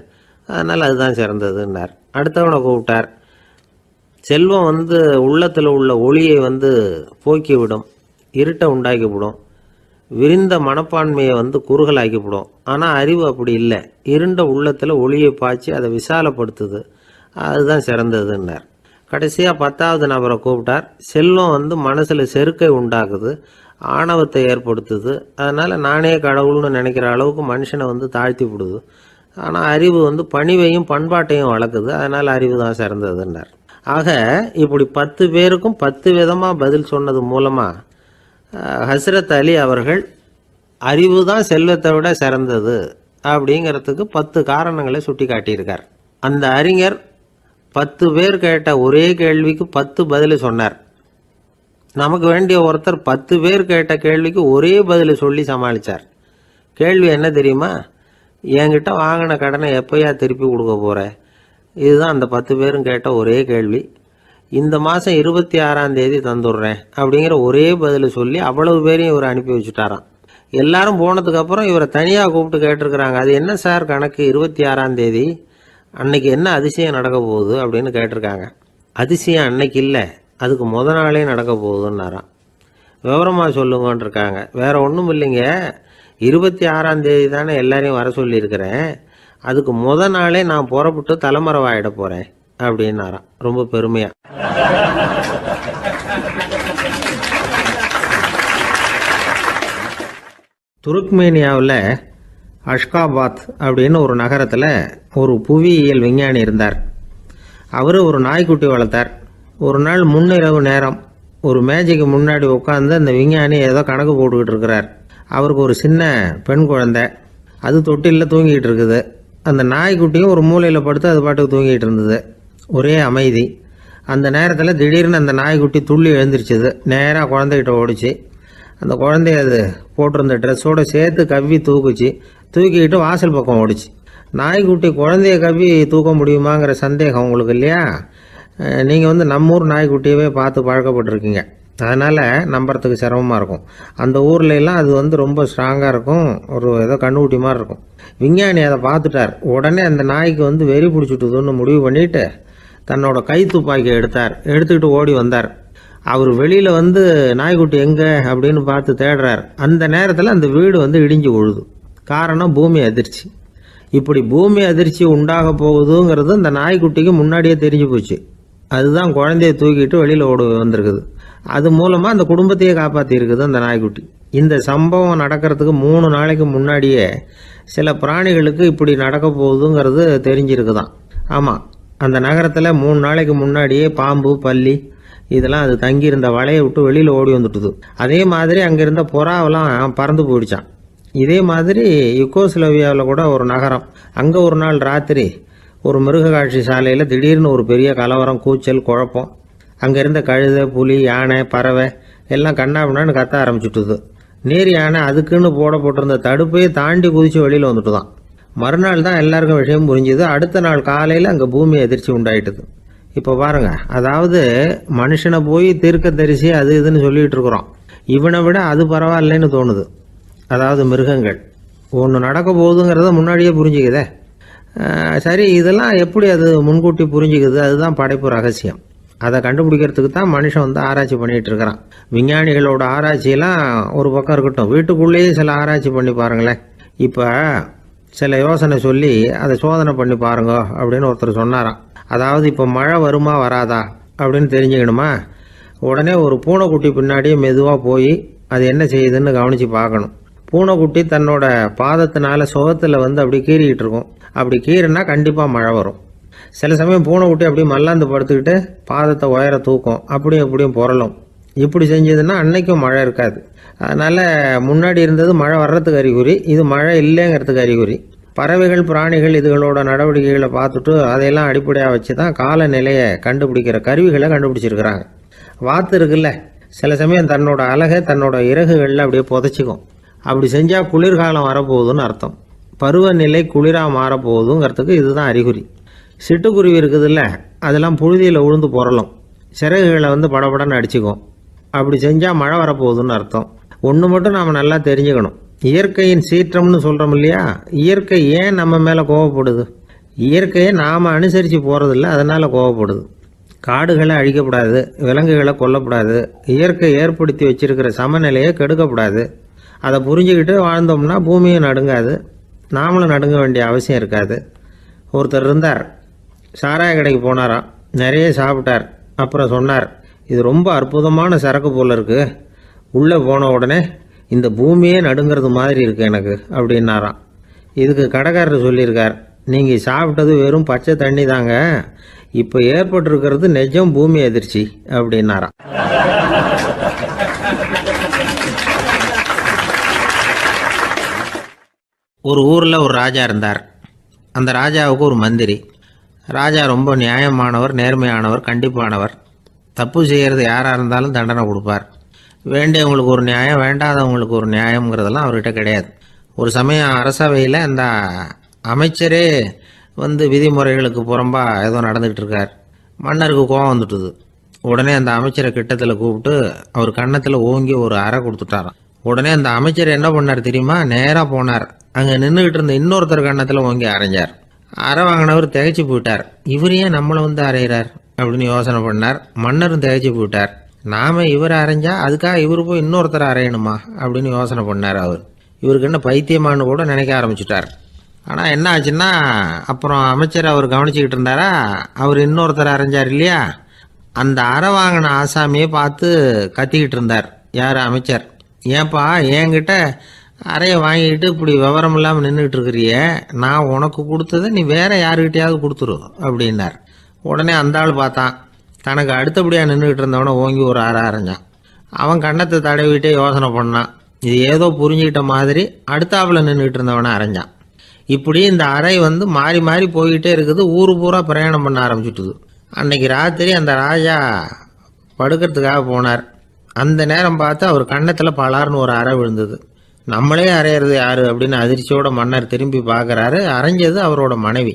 அதனால் அதுதான் சிறந்ததுன்னார். அடுத்தவனை கூப்பிட்டார். செல்வம் உள்ளத்தில் உள்ள ஒளியை போக்கிவிடும், இருட்டை உண்டாக்கிவிடும், விரிந்த மனப்பான்மையை குறுகலாக்கிவிடும். ஆனால் அறிவு அப்படி இல்லை, இருண்ட உள்ளத்தில் ஒளியை பாய்ச்சி அதை விசாலப்படுத்துது. அதுதான் சிறந்ததுன்னார். கடைசியாக 10வது நபரை கூப்பிட்டார். செல்வம் மனசில் செருக்கை உண்டாக்குது, ஆணவத்தை ஏற்படுத்துது. அதனால் நானே கடவுள்னு நினைக்கிற அளவுக்கு மனுஷனை தாழ்த்தி விடுது. ஆனால் அறிவு பணிவையும் பண்பாட்டையும் வளர்க்குது. அதனால் அறிவு தான் சிறந்ததுன்னார். ஆக இப்படி 10 பேருக்கும் 10 விதமாக பதில் சொன்னது மூலமாக ஹஸ்ரத் அலி அவர்கள் அறிவு தான் செல்வத்தை விட சிறந்தது அப்படிங்கிறதுக்கு 10 காரணங்களை சுட்டி காட்டியிருக்கார். அந்த அறிஞர் 10 பேர் கேட்ட ஒரே கேள்விக்கு 10 பதில் சொன்னார். நமக்கு வேண்டிய ஒருத்தர் 10 பேர் கேட்ட கேள்விக்கு ஒரே பதில் சொல்லி சமாளித்தார். கேள்வி என்ன தெரியுமா? என்கிட்ட வாங்கின கடனை எப்போயா திருப்பி கொடுக்க போகிற? இதுதான் அந்த 10 பேரும் கேட்ட ஒரே கேள்வி. இந்த மாதம் 26ஆம் தேதி தந்துடுறேன் அப்படிங்கிற ஒரே பதில் சொல்லி அவ்வளவு பேரையும் இவர் அனுப்பி வச்சுட்டாராம். எல்லாரும் போனதுக்கப்புறம் இவரை தனியாக கூப்பிட்டு கேட்டிருக்கிறாங்க. அது என்ன சார் கணக்கு, 26ஆம் தேதி அன்னைக்கு என்ன அதிசயம் நடக்க போகுது அப்படின்னு கேட்டிருக்காங்க. அதிசயம் அன்னைக்கு இல்லை, அதுக்கு நாளே நடக்க போகுதுன்னாராம். விவரமாக சொல்லுங்கன்னு இருக்காங்க. வேற ஒன்றும் இல்லைங்க, 26ஆம் தேதி தானே எல்லாரையும் வர சொல்லியிருக்கிறேன், அதுக்கு நாளே நான் புறப்பட்டு தலைமறைவாயிட போகிறேன் அப்படின்னாராம், ரொம்ப பெருமையாக. துருக்மேனியாவில் அஷ்காபாத் அப்படின்னு ஒரு நகரத்தில் ஒரு புவியியல் விஞ்ஞானி இருந்தார். அவர் ஒரு நாய்க்குட்டி வளர்த்தார். ஒரு நாள் முன்னிரவு நேரம் ஒரு மேஜைக்கு முன்னாடி உட்காந்து அந்த விஞ்ஞானி ஏதோ கணக்கு போட்டுக்கிட்டு இருக்கிறார். அவருக்கு ஒரு சின்ன பெண் குழந்தை, அது தொட்டிலில் தூங்கிட்டு இருக்குது. அந்த நாய்க்குட்டியும் ஒரு மூலையில் படுத்து அது பாட்டுக்கு தூங்கிட்டு இருந்தது. ஒரே அமைதி. அந்த நேரத்தில் திடீர்னு அந்த நாய்க்குட்டி துள்ளி எழுந்திரிச்சிது. நேராக குழந்தைகிட்ட ஓடிச்சு. அந்த குழந்தைய அது போட்டிருந்த ட்ரெஸ்ஸோடு சேர்த்து கவ்வி தூக்கிக்கிட்டு வாசல் பக்கம் ஓடிச்சு. நாய்க்குட்டி குழந்தைய கவ்வி தூக்க முடியுமாங்கிற சந்தேகம் உங்களுக்கு இல்லையா? நீங்கள் நம்ம ஊர் நாய்க்குட்டியவே பார்த்து பழக்கப்பட்டிருக்கீங்க, அதனால் நம்புறதுக்கு சிரமமாக இருக்கும். அந்த ஊர்லெலாம் அது ரொம்ப ஸ்ட்ராங்காக இருக்கும், ஒரு ஏதோ கண்ணுக்குட்டி மாதிரி இருக்கும். விஞ்ஞானி அதை பார்த்துட்டார். உடனே அந்த நாய்க்கு வெறி பிடிச்சிட்டுதுன்னு முடிவு பண்ணிவிட்டு தன்னோட கை துப்பாக்கியை எடுத்துக்கிட்டு ஓடி வந்தார். அவர் வெளியில் நாய்க்குட்டி எங்கே அப்படின்னு பார்த்து தேடுறார். அந்த நேரத்தில் அந்த வீடு இடிஞ்சு விழுது. காரணம் பூமி அதிர்ச்சி. இப்படி பூமி அதிர்ச்சி உண்டாக போகுதுங்கிறது அந்த நாய்க்குட்டிக்கு முன்னாடியே தெரிஞ்சு போச்சு. அதுதான் குழந்தைய தூக்கிட்டு வெளியில் ஓடி வந்திருக்குது. அது மூலமாக அந்த குடும்பத்தையே காப்பாற்றி இருக்குது அந்த நாய்க்குட்டி. இந்த சம்பவம் நடக்கிறதுக்கு 3 நாளைக்கு முன்னாடியே சில பிராணிகளுக்கு இப்படி நடக்க போகுதுங்கிறது தெரிஞ்சிருக்குதான். ஆமாம், அந்த நகரத்தில் 3 நாளைக்கு முன்னாடியே பாம்பு, பல்லி இதெல்லாம் அது தங்கியிருந்த வலையை விட்டு வெளியில் ஓடி வந்துட்டுது. அதே மாதிரி அங்கே இருந்த புறாவெல்லாம் பறந்து போயிடுச்சான். இதே மாதிரி யுகோஸ்லோவியாவில் கூட ஒரு நகரம், அங்கே ஒரு நாள் ராத்திரி ஒரு மிருக காட்சி சாலையில் திடீர்னு ஒரு பெரிய கலவரம், கூச்சல், குழப்பம். அங்கே இருந்த கழுதை, புலி, யானை, பறவை எல்லாம் கண்ணாபின்னான்னு கத்த ஆரம்பிச்சுட்டுது. நீர் யானை அதுக்குன்னு போட்டிருந்த தடுப்பையே தாண்டி குதிச்சு வெளியில் வந்துட்டு தான். மறுநாள் தான் எல்லாருக்கும் விஷயம் புரிஞ்சுது. அடுத்த நாள் காலையில் அங்கே பூமி எதிர்ச்சி உண்டாயிட்டுது. இப்போ பாருங்க, அதாவது மனுஷனை போய் தீர்க்க தரிசி அது இதுன்னு சொல்லிட்டு இருக்கிறோம். இவனை விட அது பரவாயில்லைன்னு தோணுது. அதாவது மிருகங்கள் ஒன்று நடக்க போகுதுங்கிறத முன்னாடியே புரிஞ்சுக்குதே. சரி, இதெல்லாம் எப்படி அது முன்கூட்டி புரிஞ்சுக்குது? அதுதான் படைப்பு ரகசியம். அதை கண்டுபிடிக்கிறதுக்கு தான் மனுஷன் வந்து ஆராய்ச்சி பண்ணிகிட்டு இருக்கிறான். விஞ்ஞானிகளோட ஆராய்ச்சியெல்லாம் ஒரு பக்கம் இருக்கட்டும், வீட்டுக்குள்ளேயே சில ஆராய்ச்சி பண்ணி பாருங்களேன். இப்போ சில யோசனை சொல்லி அதை சோதனை பண்ணி பாருங்க அப்படின்னு ஒருத்தர் சொன்னாராம். அதாவது இப்போ மழை வருமா வராதா அப்படின்னு தெரிஞ்சுக்கணுமா, உடனே ஒரு பூனைக்குட்டி பின்னாடியே மெதுவாக போய் அது என்ன செய்யுதுன்னு கவனித்து பார்க்கணும். பூனைக்குட்டி தன்னோட பாதத்தினால சுகத்தில் வந்து அப்படி கீறிக்கிட்டு இருக்கும். அப்படி கீறினா கண்டிப்பாக மழை வரும். சில சமயம் பூனைக்குட்டி அப்படி மல்லாந்து படுத்துக்கிட்டு பாதத்தை உயர தூக்கும், அப்படியும் இப்படியும் புரளும். இப்படி செஞ்சதுன்னா அன்னைக்கும் மழை இருக்காது. அதனால் முன்னாடி இருந்தது மழை வர்றதுக்கு அறிகுறி, இது மழை இல்லைங்கிறதுக்கு அறிகுறி. பறவைகள், பிராணிகள் இதுகளோட நடவடிக்கைகளை பார்த்துட்டு அதையெல்லாம் அடிப்படையாக வச்சு தான் காலநிலையை கண்டுபிடிக்கிற கருவிகளை கண்டுபிடிச்சிருக்கிறாங்க. வாத்து இருக்குல்ல, சில சமயம் தன்னோட அழகை தன்னோட இறகுகளில் அப்படியே புதைச்சிக்கும். அப்படி செஞ்சால் குளிர்காலம் வரப்போகுதுன்னு அர்த்தம். பருவநிலை குளிராக மாறப்போகுதுங்கிறதுக்கு இதுதான் அறிகுறி. சிட்டுக்குருவி இருக்குதுல்ல, அதெல்லாம் புழுதியில் உழுந்து புரளும், சிறகுகளை வந்து படபடன்னு அடிச்சுக்கும். அப்படி செஞ்சால் மழை வரப்போகுதுன்னு அர்த்தம். ஒன்று மட்டும் நாம் நல்லா தெரிஞ்சுக்கணும், இயற்கையின் சீற்றம்னு சொல்கிறோம் இல்லையா, இயற்கை ஏன் நம்ம மேலே கோவப்படுது? இயற்கையை நாம் அனுசரித்து போகிறதில்ல, அதனால் கோவப்படுது. காடுகளை அழிக்கப்படாது, விலங்குகளை கொல்லக்கூடாது, இயற்கை ஏற்படுத்தி வச்சிருக்கிற சமநிலையை கெடுக்கக்கூடாது. அதை புரிஞ்சுக்கிட்டு வாழ்ந்தோம்னா பூமியும் நடுங்காது, நாமளும் நடுங்க வேண்டிய அவசியம் இருக்காது. ஒருத்தர் இருந்தார், சாராய கடைக்கு போனாராம், நிறைய சாப்பிட்டார். அப்புறம் சொன்னார், இது ரொம்ப அற்புதமான சரக்கு போல் இருக்குது. உள்ளே போன உடனே இந்த பூமியே நடுங்கிறது மாதிரி இருக்குது எனக்கு அப்படின்னாராம். இதுக்கு கடைக்காரர் சொல்லியிருக்கார், நீங்கள் சாப்பிட்டது வெறும் பச்சை தண்ணி தாங்க, இப்போ ஏற்பட்டிருக்கிறது நிஜம் பூமி எதிர்ச்சி அப்படின்னாராம். ஒரு ஊரில் ஒரு ராஜா இருந்தார். அந்த ராஜாவுக்கு ஒரு மந்திரி. ராஜா ரொம்ப நியாயமானவர், நேர்மையானவர், கண்டிப்பானவர். தப்பு செய்கிறது யாராக இருந்தாலும் தண்டனை கொடுப்பார். வேண்டியவங்களுக்கு ஒரு நியாயம், வேண்டாதவங்களுக்கு ஒரு நியாயங்கிறதெல்லாம் அவர்கிட்ட கிடையாது. ஒரு சமயம் அரசவையில் அந்த அமைச்சரே வந்து விதிமுறைகளுக்கு புறம்பா ஏதோ நடந்துகிட்டு இருக்கார். மன்னருக்கு கோபம் வந்துட்டுது. உடனே அந்த அமைச்சரை கிட்டத்தில் கூப்பிட்டு அவர் கன்னத்தில் ஓங்கி ஒரு அறை கொடுத்துட்டாராம். உடனே அந்த அமைச்சர் என்ன பண்ணார் தெரியுமா, நேராக போனார், அங்கே நின்றுக்கிட்டு இருந்த இன்னொருத்தர் கன்னத்தில் ஓங்கி அரைஞ்சார். அரை வாங்கினவர் திகைச்சு போயிட்டார். இவர் ஏன் நம்மளை வந்து அரைகிறார் அப்படின்னு யோசனை பண்ணார். மன்னரும் திகைச்சு போயிட்டார். நாம இவரை அரைஞ்சா அதுக்காக இவர் போய் இன்னொருத்தரை அரையணுமா அப்படின்னு யோசனை பண்ணார். இவருக்கு என்ன பைத்தியமானு கூட நினைக்க ஆரம்பிச்சுட்டார். ஆனால் என்ன ஆச்சுன்னா, அப்புறம் அமைச்சர் அவர் கவனிச்சுக்கிட்டு இருந்தாரா, அவர் இன்னொருத்தர் அரைஞ்சார் இல்லையா, அந்த அரை வாங்கின ஆசாமியை பார்த்து கத்திக்கிட்டு இருந்தார். யார்? அமைச்சர். ஏன்பா என்கிட்ட அறையை வாங்கிக்கிட்டு இப்படி விவரம் இல்லாமல் நின்றுட்டு இருக்கிறிய, நான் உனக்கு கொடுத்ததை நீ வேற யாருக்கிட்டையாவது கொடுத்துரு அப்படின்னார். உடனே அந்த ஆள் பார்த்தான், தனக்கு அடுத்தபடியாக நின்றுக்கிட்டு இருந்தவனை ஓங்கி ஒரு அரை அரைஞ்சான். அவன் கண்ணத்தை தடவிட்டே யோசனை பண்ணான். இது ஏதோ புரிஞ்சுக்கிட்ட மாதிரி அடுத்தாப்புல நின்றுக்கிட்டு இருந்தவனை அரைஞ்சான். இப்படி இந்த அறை வந்து மாறி மாறி போய்கிட்டே இருக்குது. ஊர் பூரா பிரயாணம் பண்ண ஆரம்பிச்சுட்டுது. அன்னைக்கு ராத்திரி அந்த ராஜா படுக்கிறதுக்காக போனார். அந்த நேரம் பார்த்து அவர் கன்னத்தில் பலார்னு ஒரு அறை விழுந்தது. நம்மளே அரையிறது யாரு அப்படின்னு அதிர்ச்சியோட மன்னர் திரும்பி பார்க்குறாரு. அரைஞ்சது அவரோட மனைவி.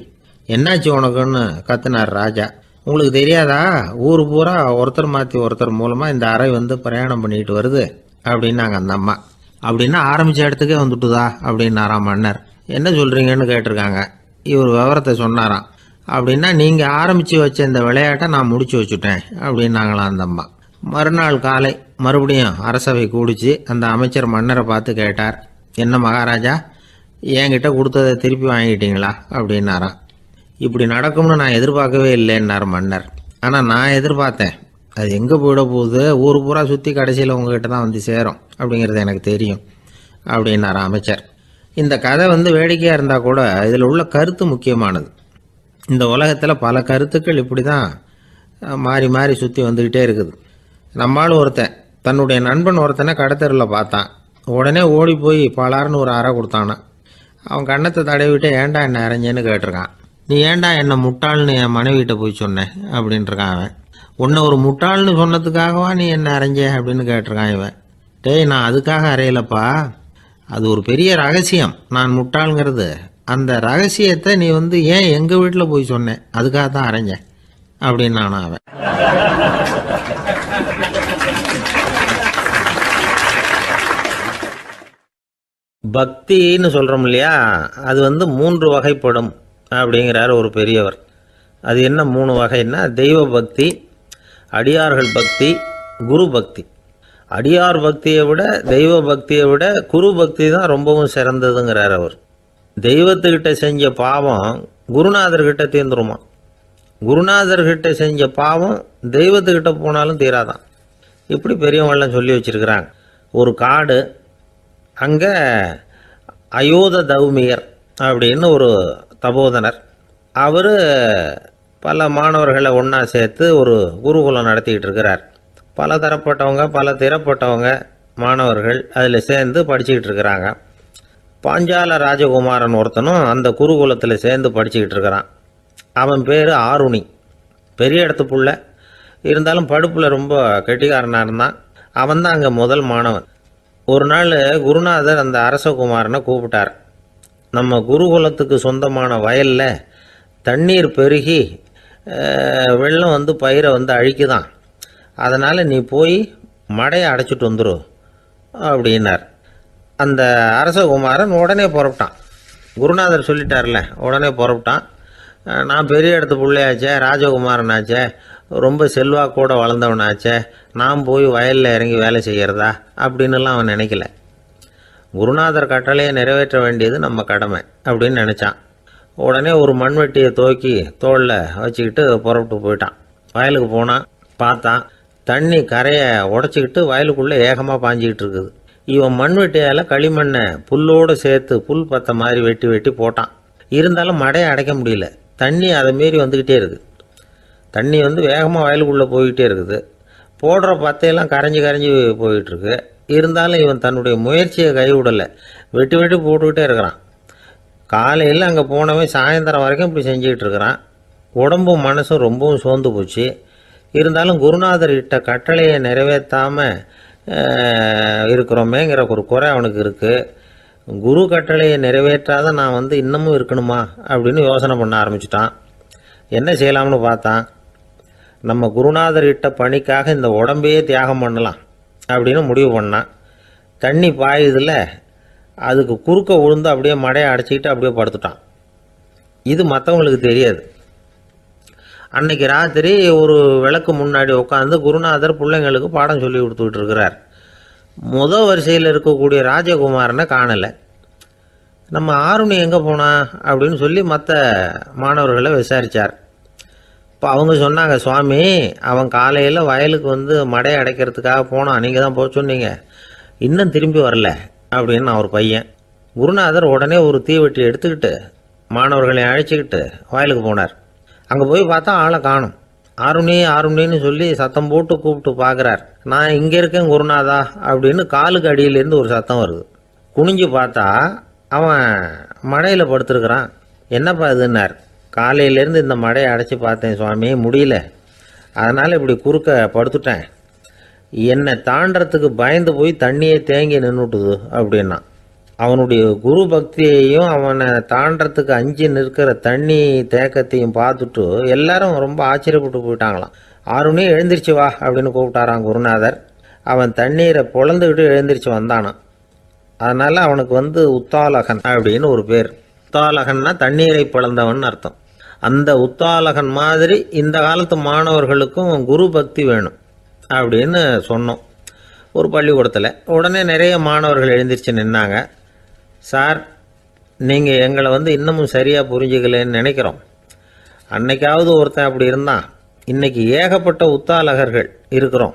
என்னாச்சு உனக்குன்னு கத்துனார் ராஜா. உங்களுக்கு தெரியாதா, ஊர் பூரா ஒருத்தர் மாற்றி ஒருத்தர் மூலமாக இந்த அறை வந்து பிரயாணம் பண்ணிட்டு வருது அப்படின்னாங்க அந்த அம்மா. அப்படின்னா ஆரம்பித்த இடத்துக்கே வந்துட்டுதா அப்படின்னாராம் மன்னர். என்ன சொல்கிறீங்கன்னு கேட்டிருக்காங்க. இவர் விவரத்தை சொன்னாராம். அப்படின்னா நீங்கள் ஆரம்பித்து வச்ச இந்த விளையாட்டை நான் முடிச்சு வச்சுட்டேன் அப்படின்னாங்களாம் அந்த அம்மா. மறுநாள் காலை மறுபடியும் அரசவை கூடிச்சு அந்த அமைச்சர் மன்னரை பார்த்து கேட்டார், என்ன மகாராஜா, என்கிட்ட கொடுத்ததை திருப்பி வாங்கிட்டீங்களா அப்படின்னாராம். இப்படி நடக்கும்னு நான் எதிர்பார்க்கவே இல்லைன்னார் மன்னர். ஆனால் நான் எதிர்பார்த்தேன். அது எங்கே போயிட போகுது, ஊர் பூரா சுற்றி கடைசியில் உங்ககிட்ட தான் வந்து சேரும் அப்படிங்கிறது எனக்கு தெரியும் அப்படின்னார் அமைச்சர். இந்த கதை வந்து வேடிக்கையாக இருந்தால் கூட இதில் உள்ள கருத்து முக்கியமானது. இந்த உலகத்தில் பல கருத்துக்கள் இப்படி தான் மாறி மாறி சுற்றி வந்துக்கிட்டே இருக்குது. நம்மளும் ஒருத்தன் தன்னுடைய நண்பன் ஒருத்தனை கடத்தெருவில் பார்த்தான். உடனே ஓடி போய் பலார்னு ஒரு அறை கொடுத்தானான். அவன் கன்னத்தை தடவிட்டு ஏன்டா என்ன அரைஞ்சேன்னு கேட்டிருக்கான். நீ ஏன்டா என்ன முட்டாள்னு என் மனைவிட்ட போய் சொன்னேன் அப்படின்ட்டுருக்கான் அவன். உன்னை ஒரு முட்டாள்னு சொன்னதுக்காகவா நீ என்ன அரைஞ்ச அப்படின்னு கேட்டிருக்கான் இவன். டேய், நான் அதுக்காக அறையலப்பா, அது ஒரு பெரிய ரகசியம் நான் முட்டாளுங்கிறது. அந்த ரகசியத்தை நீ ஏன் எங்கள் வீட்டில் போய் சொன்னேன், அதுக்காக தான் அரைஞ்சேன் அப்படின்னு நானும் அவன். பக்தின்னு சொல்கிறோம் இல்லையா, அது 3 வகைப்படும் அப்படிங்கிறார் ஒரு பெரியவர். அது என்ன 3 வகைன்னா, தெய்வ பக்தி, அடியார்கள் பக்தி, குரு பக்தி. அடியார் பக்தியை விட தெய்வ பக்தியை விட குரு பக்தி தான் ரொம்பவும் சிறந்ததுங்கிறார் அவர். தெய்வத்துக்கிட்ட செஞ்ச பாவம் குருநாதர்கிட்ட தீர்ந்துருமா, குருநாதர்கிட்ட செஞ்ச பாவம் தெய்வத்துக்கிட்ட போனாலும் தீராதான். இப்படி பெரியவங்களாம் சொல்லி வச்சிருக்கிறாங்க. ஒரு காடு, அங்கே அயோத தௌமியர் அப்படின்னு ஒரு தபோதனர், அவர் பல மாணவர்களை ஒன்றா சேர்த்து ஒரு குருகுலம் நடத்திக்கிட்டு இருக்கிறார். பல தரப்பட்டவங்க பல திறப்பட்டவங்க மாணவர்கள் அதில் சேர்ந்து படிச்சுக்கிட்டு இருக்கிறாங்க. பாஞ்சால ராஜகுமாரன் ஒருத்தனும் அந்த குருகுலத்தில் சேர்ந்து படிச்சுக்கிட்டு இருக்கிறான். அவன் பேர் ஆருணி. பெரிய இடத்து புள்ள, இருந்தாலும் படுப்பில் ரொம்ப கெட்டிக்காரனாக இருந்தான். அவன் தான் அங்கே முதல் மாணவன். ஒரு நாள் குருநாதர் அந்த அரசகுமாரனை கூப்பிட்டார். நம்ம குருகுலத்துக்கு சொந்தமான வயலில் தண்ணீர் பெருகி வெள்ளம் பயிரை அழிக்குதான், அதனால் நீ போய் மடையை அடைச்சிட்டு வந்துரு அப்படின்னார். அந்த அரசகுமாரன் உடனே புறப்பட்டான். குருநாதர் சொல்லிட்டார்ல, உடனே புறப்பட்டான். நான் பெரிய இடத்து பிள்ளையாச்சே, ராஜகுமாரனாச்சே, ரொம்ப செல்வாக்கூட வளர்ந்தவனாச்சே, நான் போய் வயலில் இறங்கி வேலை செய்கிறதா அப்படின்னுலாம் அவன் நினைக்கல. குருநாதர் கட்டளையை நிறைவேற்ற வேண்டியது நம்ம கடமை அப்படின்னு நினச்சான். உடனே ஒரு மண்வெட்டியை தூக்கி தோளில் வச்சுக்கிட்டு புறப்பட்டு போயிட்டான். வயலுக்கு போனான். பார்த்தான், தண்ணி கரையை உடச்சிக்கிட்டு வயலுக்குள்ளே ஏகமாக பாஞ்சிக்கிட்டு இருக்குது. இவன் மண்வெட்டியால் களிமண்ணை புல்லோடு சேர்த்து புல் பத்த மாதிரி வெட்டி வெட்டி போட்டான். இருந்தாலும் மடையை அடைக்க முடியல. தண்ணி அதை மீறி வந்துக்கிட்டே இருக்குது. தண்ணி வேகமாக வயலுக்குள்ளே போய்கிட்டே இருக்குது. போடுற பத்தையெல்லாம் கரைஞ்சி கரைஞ்சி போயிட்டுருக்கு. இருந்தாலும் இவன் தன்னுடைய முயற்சியை கைவிடலை. வெட்டி வெட்டி போட்டுக்கிட்டே இருக்கிறான். காலையில் அங்கே போனவன் சாயந்தரம் வரைக்கும் இப்படி செஞ்சுக்கிட்டு இருக்கிறான். உடம்பும் மனசும் ரொம்பவும் சோர்ந்து போச்சு. இருந்தாலும் குருநாதர் இட்ட கட்டளையை நிறைவேற்றாமல் இருக்கிறோமேங்கிற ஒரு குறை அவனுக்கு இருக்குது. குரு கட்டளையை நிறைவேற்றாத நான் இன்னமும் இருக்கணுமா அப்படின்னு யோசனை பண்ண ஆரம்பிச்சிட்டான். என்ன செய்யலாம்னு பார்த்தான். நம்ம குருநாதர் இட்ட பணிக்காக இந்த உடம்பையே தியாகம் பண்ணலாம் அப்படின்னு முடிவு பண்ணான். தண்ணி பாயுதில் அதுக்கு குறுக்க விழுந்து அப்படியே மடையை அடைச்சிக்கிட்டு அப்படியே படுத்துட்டான். இது மற்றவங்களுக்கு தெரியாது. அன்னைக்கு ராத்திரி ஒரு விளக்கு முன்னாடி உட்காந்து குருநாதர் பிள்ளைங்களுக்கு பாடம் சொல்லி கொடுத்துக்கிட்டு இருக்கிறார். முதல் வரிசையில் இருக்கக்கூடிய ராஜகுமாரனை காணலை. நம்ம ஆருணி எங்கே போனா அப்படின்னு சொல்லி மற்ற மாணவர்களை விசாரித்தார். இப்போ அவங்க சொன்னாங்க, சுவாமி, அவன் காலையில் வயலுக்கு மடையை அடைக்கிறதுக்காக போனான், நீங்கள் தான் போக சொன்னீங்க, இன்னும் திரும்பி வரல அப்படின்னு அவர் பையன். குருநாதர் உடனே ஒரு தீவெட்டி எடுத்துக்கிட்டு மாணவர்களை அழைச்சிக்கிட்டு வயலுக்கு போனார். அங்கே போய் பார்த்தா ஆளை காணும். ஆருணி ஆருணின்னு சொல்லி சத்தம் போட்டு கூப்பிட்டு பார்க்குறார். நான் இங்கே இருக்கேன் குருநாதா அப்படின்னு காலுக்கு அடியிலேருந்து ஒரு சத்தம் வருது. குனிஞ்சு பார்த்தா அவன் மடையில் படுத்துருக்கிறான். என்னப்பா இதுன்னார். காலையிலேருந்து இந்த மடையை அடைச்சி பார்த்தேன் சுவாமி, முடியல, அதனால் இப்படி குறுக்க படுத்துட்டேன். என்னை தாண்டறதுக்கு பயந்து போய் தண்ணியே தேங்கி நின்றுட்டுது அப்படின்னா. அவனுடைய குரு பக்தியையும் அவனை தாண்டறதுக்கு அஞ்சு நிற்கிற தண்ணி தேக்கத்தையும் பார்த்துட்டு எல்லாரும் ரொம்ப ஆச்சரியப்பட்டு போயிட்டாங்களாம். ஆருணி எழுந்திரிச்சு வா அப்படின்னு கூப்பிட்டாரான் குருநாதர். அவன் தண்ணீரை பொழந்துக்கிட்டு எழுந்திரிச்சு வந்தானான். அதனால் அவனுக்கு உத்தாலகன் அப்படின்னு ஒரு பேர். உத்தாலகன்னா தண்ணீரை பிளந்தவன் அர்த்தம். அந்த உத்தாலகன் மாதிரி இந்த காலத்து மாணவர்களுக்கும் குரு பக்தி வேணும் அப்படின்னு சொன்னோம் ஒரு பள்ளிக்கூடத்தில். உடனே நிறைய மாணவர்கள் எழுந்திரிச்சு நின்னாங்க. சார், நீங்கள் எங்களை இன்னமும் சரியாக புரிஞ்சுக்கலன்னு நினைக்கிறோம். அன்னைக்காவது ஒருத்தன் அப்படி இருந்தான், இன்றைக்கி ஏகப்பட்ட உத்தாலகர்கள் இருக்கிறோம்.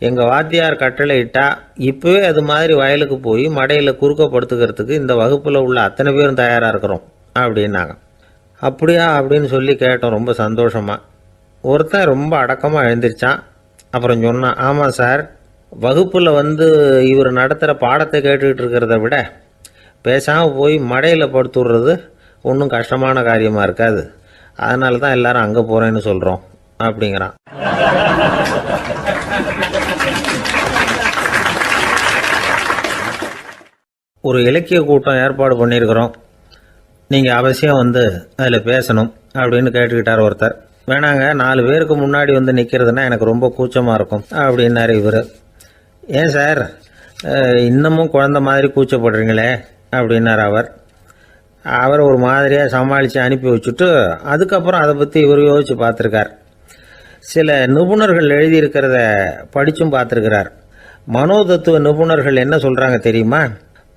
எங்கள் வாத்தியார் கட்டளை இட்டால் இப்போவே அது மாதிரி வயலுக்கு போய் மடையில் குறுக்கப்படுத்துக்கிறதுக்கு இந்த வகுப்பில் உள்ள அத்தனை பேரும் தயாராக இருக்கிறோம் அப்படின்னாங்க. அப்படியா அப்படின்னு சொல்லி கேட்டோம் ரொம்ப சந்தோஷமாக. ஒருத்தன் ரொம்ப அடக்கமாக எழுந்திரிச்சான். அப்புறம் சொன்னான், ஆமாம் சார், வகுப்பில் இவர் நடத்துகிற பாடத்தை கேட்டுக்கிட்டு இருக்கிறத விட பேசாமல் போய் மடையில் படுத்துடுறது ஒன்றும் கஷ்டமான காரியமாக இருக்காது. அதனால தான் எல்லாரும் அங்கே போகிறேன்னு சொல்கிறோம் அப்படிங்கிறான். ஒரு இலக்கிய கூட்டம் ஏற்பாடு பண்ணியிருக்கிறோம், நீங்கள் அவசியம் அதில் பேசணும் அப்படின்னு கேட்டுக்கிட்டார் ஒருத்தர். வேணாங்க, 4 பேருக்கு முன்னாடி நிற்கிறதுனா எனக்கு ரொம்ப கூச்சமாக இருக்கும் அப்படின்னாரு இவர். ஏன் சார் இன்னமும் குழந்த மாதிரி கூச்சப்படுறீங்களே அப்படின்னார் அவர் ஒரு மாதிரியாக சமாளித்து அனுப்பி வச்சுட்டு அதுக்கப்புறம் அதை பற்றி இவர் யோசித்து பார்த்துருக்கார். சில நிபுணர்கள் எழுதியிருக்கிறத படித்தும் பார்த்துருக்கிறார். மனோதத்துவ நிபுணர்கள் என்ன சொல்கிறாங்க தெரியுமா?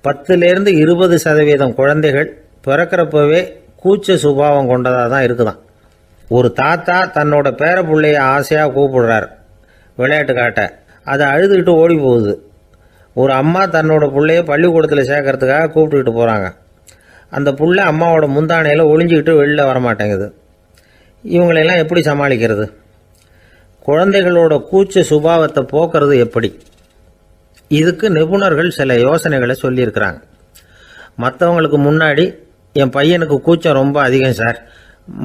10லேருந்து 20% குழந்தைகள் பிறக்கிறப்பவே கூச்ச சுபாவம் கொண்டதாக தான் இருக்குதான். ஒரு தாத்தா தன்னோட பேர பிள்ளைய ஆசையாக கூப்பிடுறார் விளையாட்டு காட்ட, அதை அழுதுகிட்டு ஓடி போகுது. ஒரு அம்மா தன்னோட பிள்ளைய பள்ளிக்கூடத்தில் சேர்க்கறதுக்காக கூப்பிட்டுக்கிட்டு போகிறாங்க. அந்த புள்ள அம்மாவோட முந்தானையில் ஒளிஞ்சிக்கிட்டு வெளில வரமாட்டேங்குது. இவங்களெல்லாம் எப்படி சமாளிக்கிறது? குழந்தைகளோட கூச்ச சுபாவத்தை போக்குறது எப்படி? இதுக்கு நிபுணர்கள் சில யோசனைகளை சொல்லியிருக்கிறாங்க. மற்றவங்களுக்கு முன்னாடி என் பையனுக்கு கூச்சம் ரொம்ப அதிகம் சார்,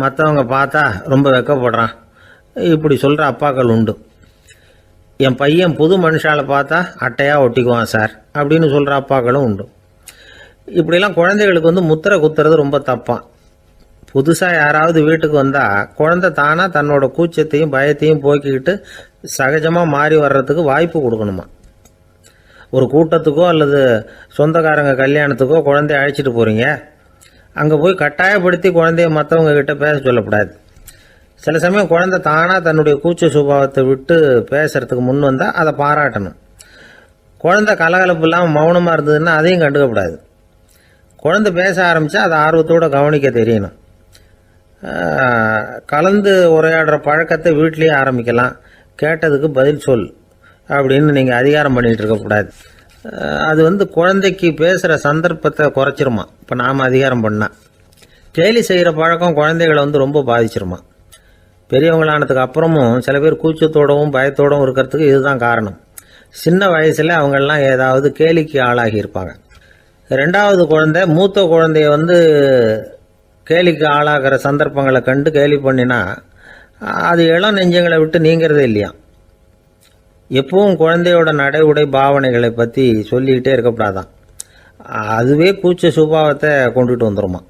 மற்றவங்க பார்த்தா ரொம்ப வெக்கப்படுறான், இப்படி சொல்கிற அப்பாக்கள் உண்டு. என் பையன் புது மனுஷால பார்த்தா அட்டையாக ஒட்டிக்குவான் சார் அப்படின்னு சொல்கிற அப்பாக்களும் உண்டு. இப்படிலாம் குழந்தைகளுக்கு முத்திரை குத்துறது ரொம்ப தப்பான். புதுசாக யாராவது வீட்டுக்கு வந்தால் குழந்தை தானாக தன்னோட கூச்சத்தையும் பயத்தையும் போக்கிக்கிட்டு சகஜமாக மாறி வர்றதுக்கு வாய்ப்பு கொடுக்கணுமா. ஒரு கூட்டத்துக்கோ அல்லது சொந்தக்காரங்க கல்யாணத்துக்கோ குழந்தைய அழைச்சிட்டு போகிறீங்க, அங்கே போய் கட்டாயப்படுத்தி குழந்தைய மற்றவங்க கிட்ட பேச சொல்லக்கூடாது. சில சமயம் குழந்தை தானாக தன்னுடைய கூச்ச சுபாவத்தை விட்டு பேசுறதுக்கு முன் வந்தால் அதை பாராட்டணும். குழந்தை கலகலப்பு இல்லாமல் மௌனமாக இருந்ததுன்னா அதையும் கண்டுக்கக்கூடாது. குழந்தை பேச ஆரம்பித்தா அதை ஆர்வத்தோடு கவனிக்க தெரியணும். கலந்து உரையாடுற பழக்கத்தை வீட்லேயே ஆரம்பிக்கலாம். கேட்டதுக்கு பதில் சொல் அப்படின்னு நீங்கள் அதிகாரம் பண்ணிகிட்டு இருக்கக்கூடாது. அது குழந்தைக்கு பேசுகிற சந்தர்ப்பத்தை குறைச்சிருமா. இப்போ நாம் அதிகாரம் பண்ணால் கேலி செய்கிற பழக்கம் குழந்தைகளை ரொம்ப பாதிச்சிருமா. பெரியவங்களானதுக்கு அப்புறமும் சில பேர் கூச்சத்தோடவும் பயத்தோடவும் இருக்கிறதுக்கு இதுதான் காரணம். சின்ன வயசில் அவங்கெல்லாம் ஏதாவது கேலிக்கு ஆளாகி இருப்பாங்க. 2வது குழந்தை மூத்த குழந்தைய கேலிக்கு ஆளாகிற சந்தர்ப்பங்களை கண்டு கேலி பண்ணினா அது இளம் நெஞ்சங்களை விட்டு நீங்கிறதே இல்லையா. எப்பவும் குழந்தையோட நடை உடை பாவனைகளை பற்றி சொல்லிக்கிட்டே இருக்கக்கூடாதான். அதுவே கூச்ச சுபாவத்தை கொண்டுட்டு வந்துடுமா.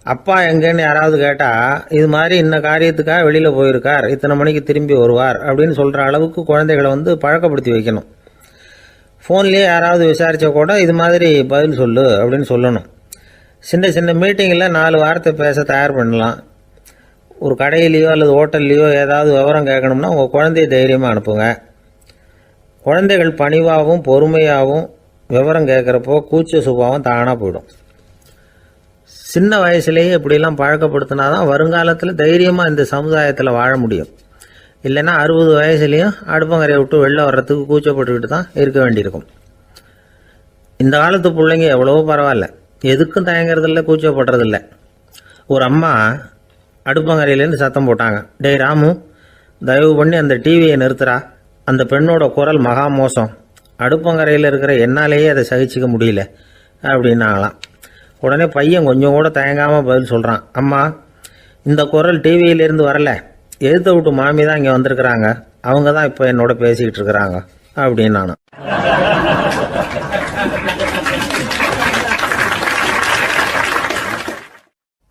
அப்பா எங்கேன்னு யாராவது கேட்டால் இது மாதிரி இன்ன காரியத்துக்காக வெளியில் போயிருக்கார், இத்தனை மணிக்கு திரும்பி வருவார் அப்படின்னு சொல்கிற அளவுக்கு குழந்தைகளை பழக்கப்படுத்தி வைக்கணும். ஃபோன்லேயே யாராவது விசாரித்தா கூட இது மாதிரி பதில் சொல்லு அப்படின்னு சொல்லணும். சின்ன சின்ன மீட்டிங்கில் 4 வார்த்தை பேச தயார் பண்ணலாம். ஒரு கடையிலையோ அல்லது ஹோட்டல்லையோ ஏதாவது விவரம் கேட்கணும்னா உங்கள் குழந்தைய தைரியமாக அனுப்புங்க. குழந்தைகள் பணிவாகவும் பொறுமையாகவும் விவரம் கேட்குறப்போ கூச்ச சுபாவம் தானாக போயிடும். சின்ன வயசுலேயே இப்படிலாம் பழக்கப்படுத்தினா தான் வருங்காலத்தில் தைரியமாக இந்த சமுதாயத்தில் வாழ முடியும். இல்லைன்னா 60 வயசுலேயும் அடுப்பங்கரையை விட்டு வெளில வர்றதுக்கு கூச்சப்பட்டுக்கிட்டு தான் இருக்க வேண்டியிருக்கும். இந்த காலத்து பிள்ளைங்க எவ்வளவோ பரவாயில்ல, எதுக்கும் தயங்குறதில்ல, கூச்சப்படுறதில்ல. ஒரு அம்மா அடுப்பங்கரையிலேருந்து சத்தம் போட்டாங்க, டேய் ராமு, தயவு பண்ணி அந்த டிவியை நிறுத்துறா, அந்த பெண்ணோட குரல் மகா மோசம், அடுப்பங்கரையில் இருக்கிற என்னாலேயே அதை சகிச்சிக்க முடியல அப்படின்னாங்களாம். உடனே பையன் கொஞ்சம் கூட தயங்காமல் பதில் சொல்கிறான், அம்மா இந்த குரல் டிவியிலேருந்து வரல, எழுத்த விட்டு மாமி தான் இங்கே வந்திருக்கிறாங்க, அவங்க தான் இப்போ என்னோட பேசிக்கிட்டு இருக்கிறாங்க அப்படின்னு நானும்.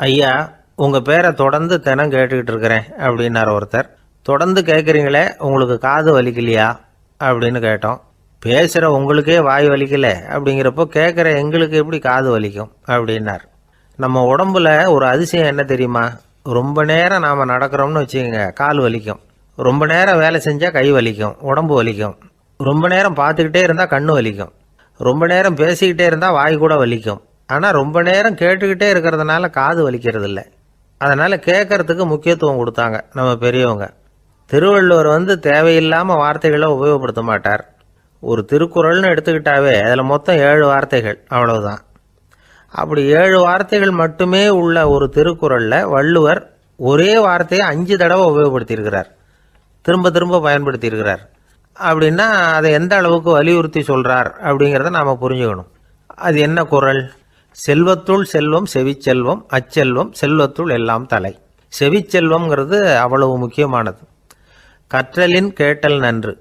ஐயா, உங்கள் பேரை தொடர்ந்து தினம் கேட்டுக்கிட்டு இருக்கிறேன் அப்படின்னார் ஒருத்தர். தொடர்ந்து கேட்குறீங்களே, உங்களுக்கு காது வலிக்கலையா அப்படின்னு கேட்டோம். பேசுகிற உங்களுக்கே வாய் வலிக்கல அப்படிங்கிறப்போ கேட்குற எங்களுக்கு எப்படி காது வலிக்கும் அப்படின்னார். நம்ம உடம்புல ஒரு அதிசயம் என்ன தெரியுமா? ரொம்ப நேரம் நாம் நடக்கிறோம்னு வச்சுக்கோங்க, கால் வலிக்கும். ரொம்ப நேரம் வேலை செஞ்சால் கை வலிக்கும், உடம்பு வலிக்கும். ரொம்ப நேரம் பார்த்துக்கிட்டே இருந்தால் கண்ணு வலிக்கும். ரொம்ப நேரம் பேசிக்கிட்டே இருந்தால் வாய் கூட வலிக்கும். ஆனால் ரொம்ப நேரம் கேட்டுக்கிட்டே இருக்கிறதுனால காது வலிக்கிறது இல்லை. அதனால் கேட்கறதுக்கு முக்கியத்துவம் கொடுத்தாங்க நம்ம பெரியவங்க. திருவள்ளுவர் தேவையில்லாமல் வார்த்தைகளை உபயோகப்படுத்த மாட்டார். ஒரு திருக்குறள்னு எடுத்துக்கிட்டாவே அதில் மொத்தம் 7 வார்த்தைகள், அவ்வளவுதான். அப்படி 7 வார்த்தைகள் மட்டுமே உள்ள ஒரு திருக்குறளில் வள்ளுவர் ஒரே வார்த்தையை 5 தடவை உபயோகப்படுத்தியிருக்கிறார், திரும்ப திரும்ப பயன்படுத்தியிருக்கிறார். அப்படின்னா அதை எந்த அளவுக்கு வலியுறுத்தி சொல்கிறார் அப்படிங்கிறத நாம் புரிஞ்சுக்கணும். அது என்ன குறள்? செல்வத்துள் செல்வம் செவிச்செல்வம், அச்செல்வம் செல்வத்துள் எல்லாம் தலை. செவிச்செல்வம்ங்கிறது அவ்வளவு முக்கியமானது. கற்றலின் கேட்டல் நன்று.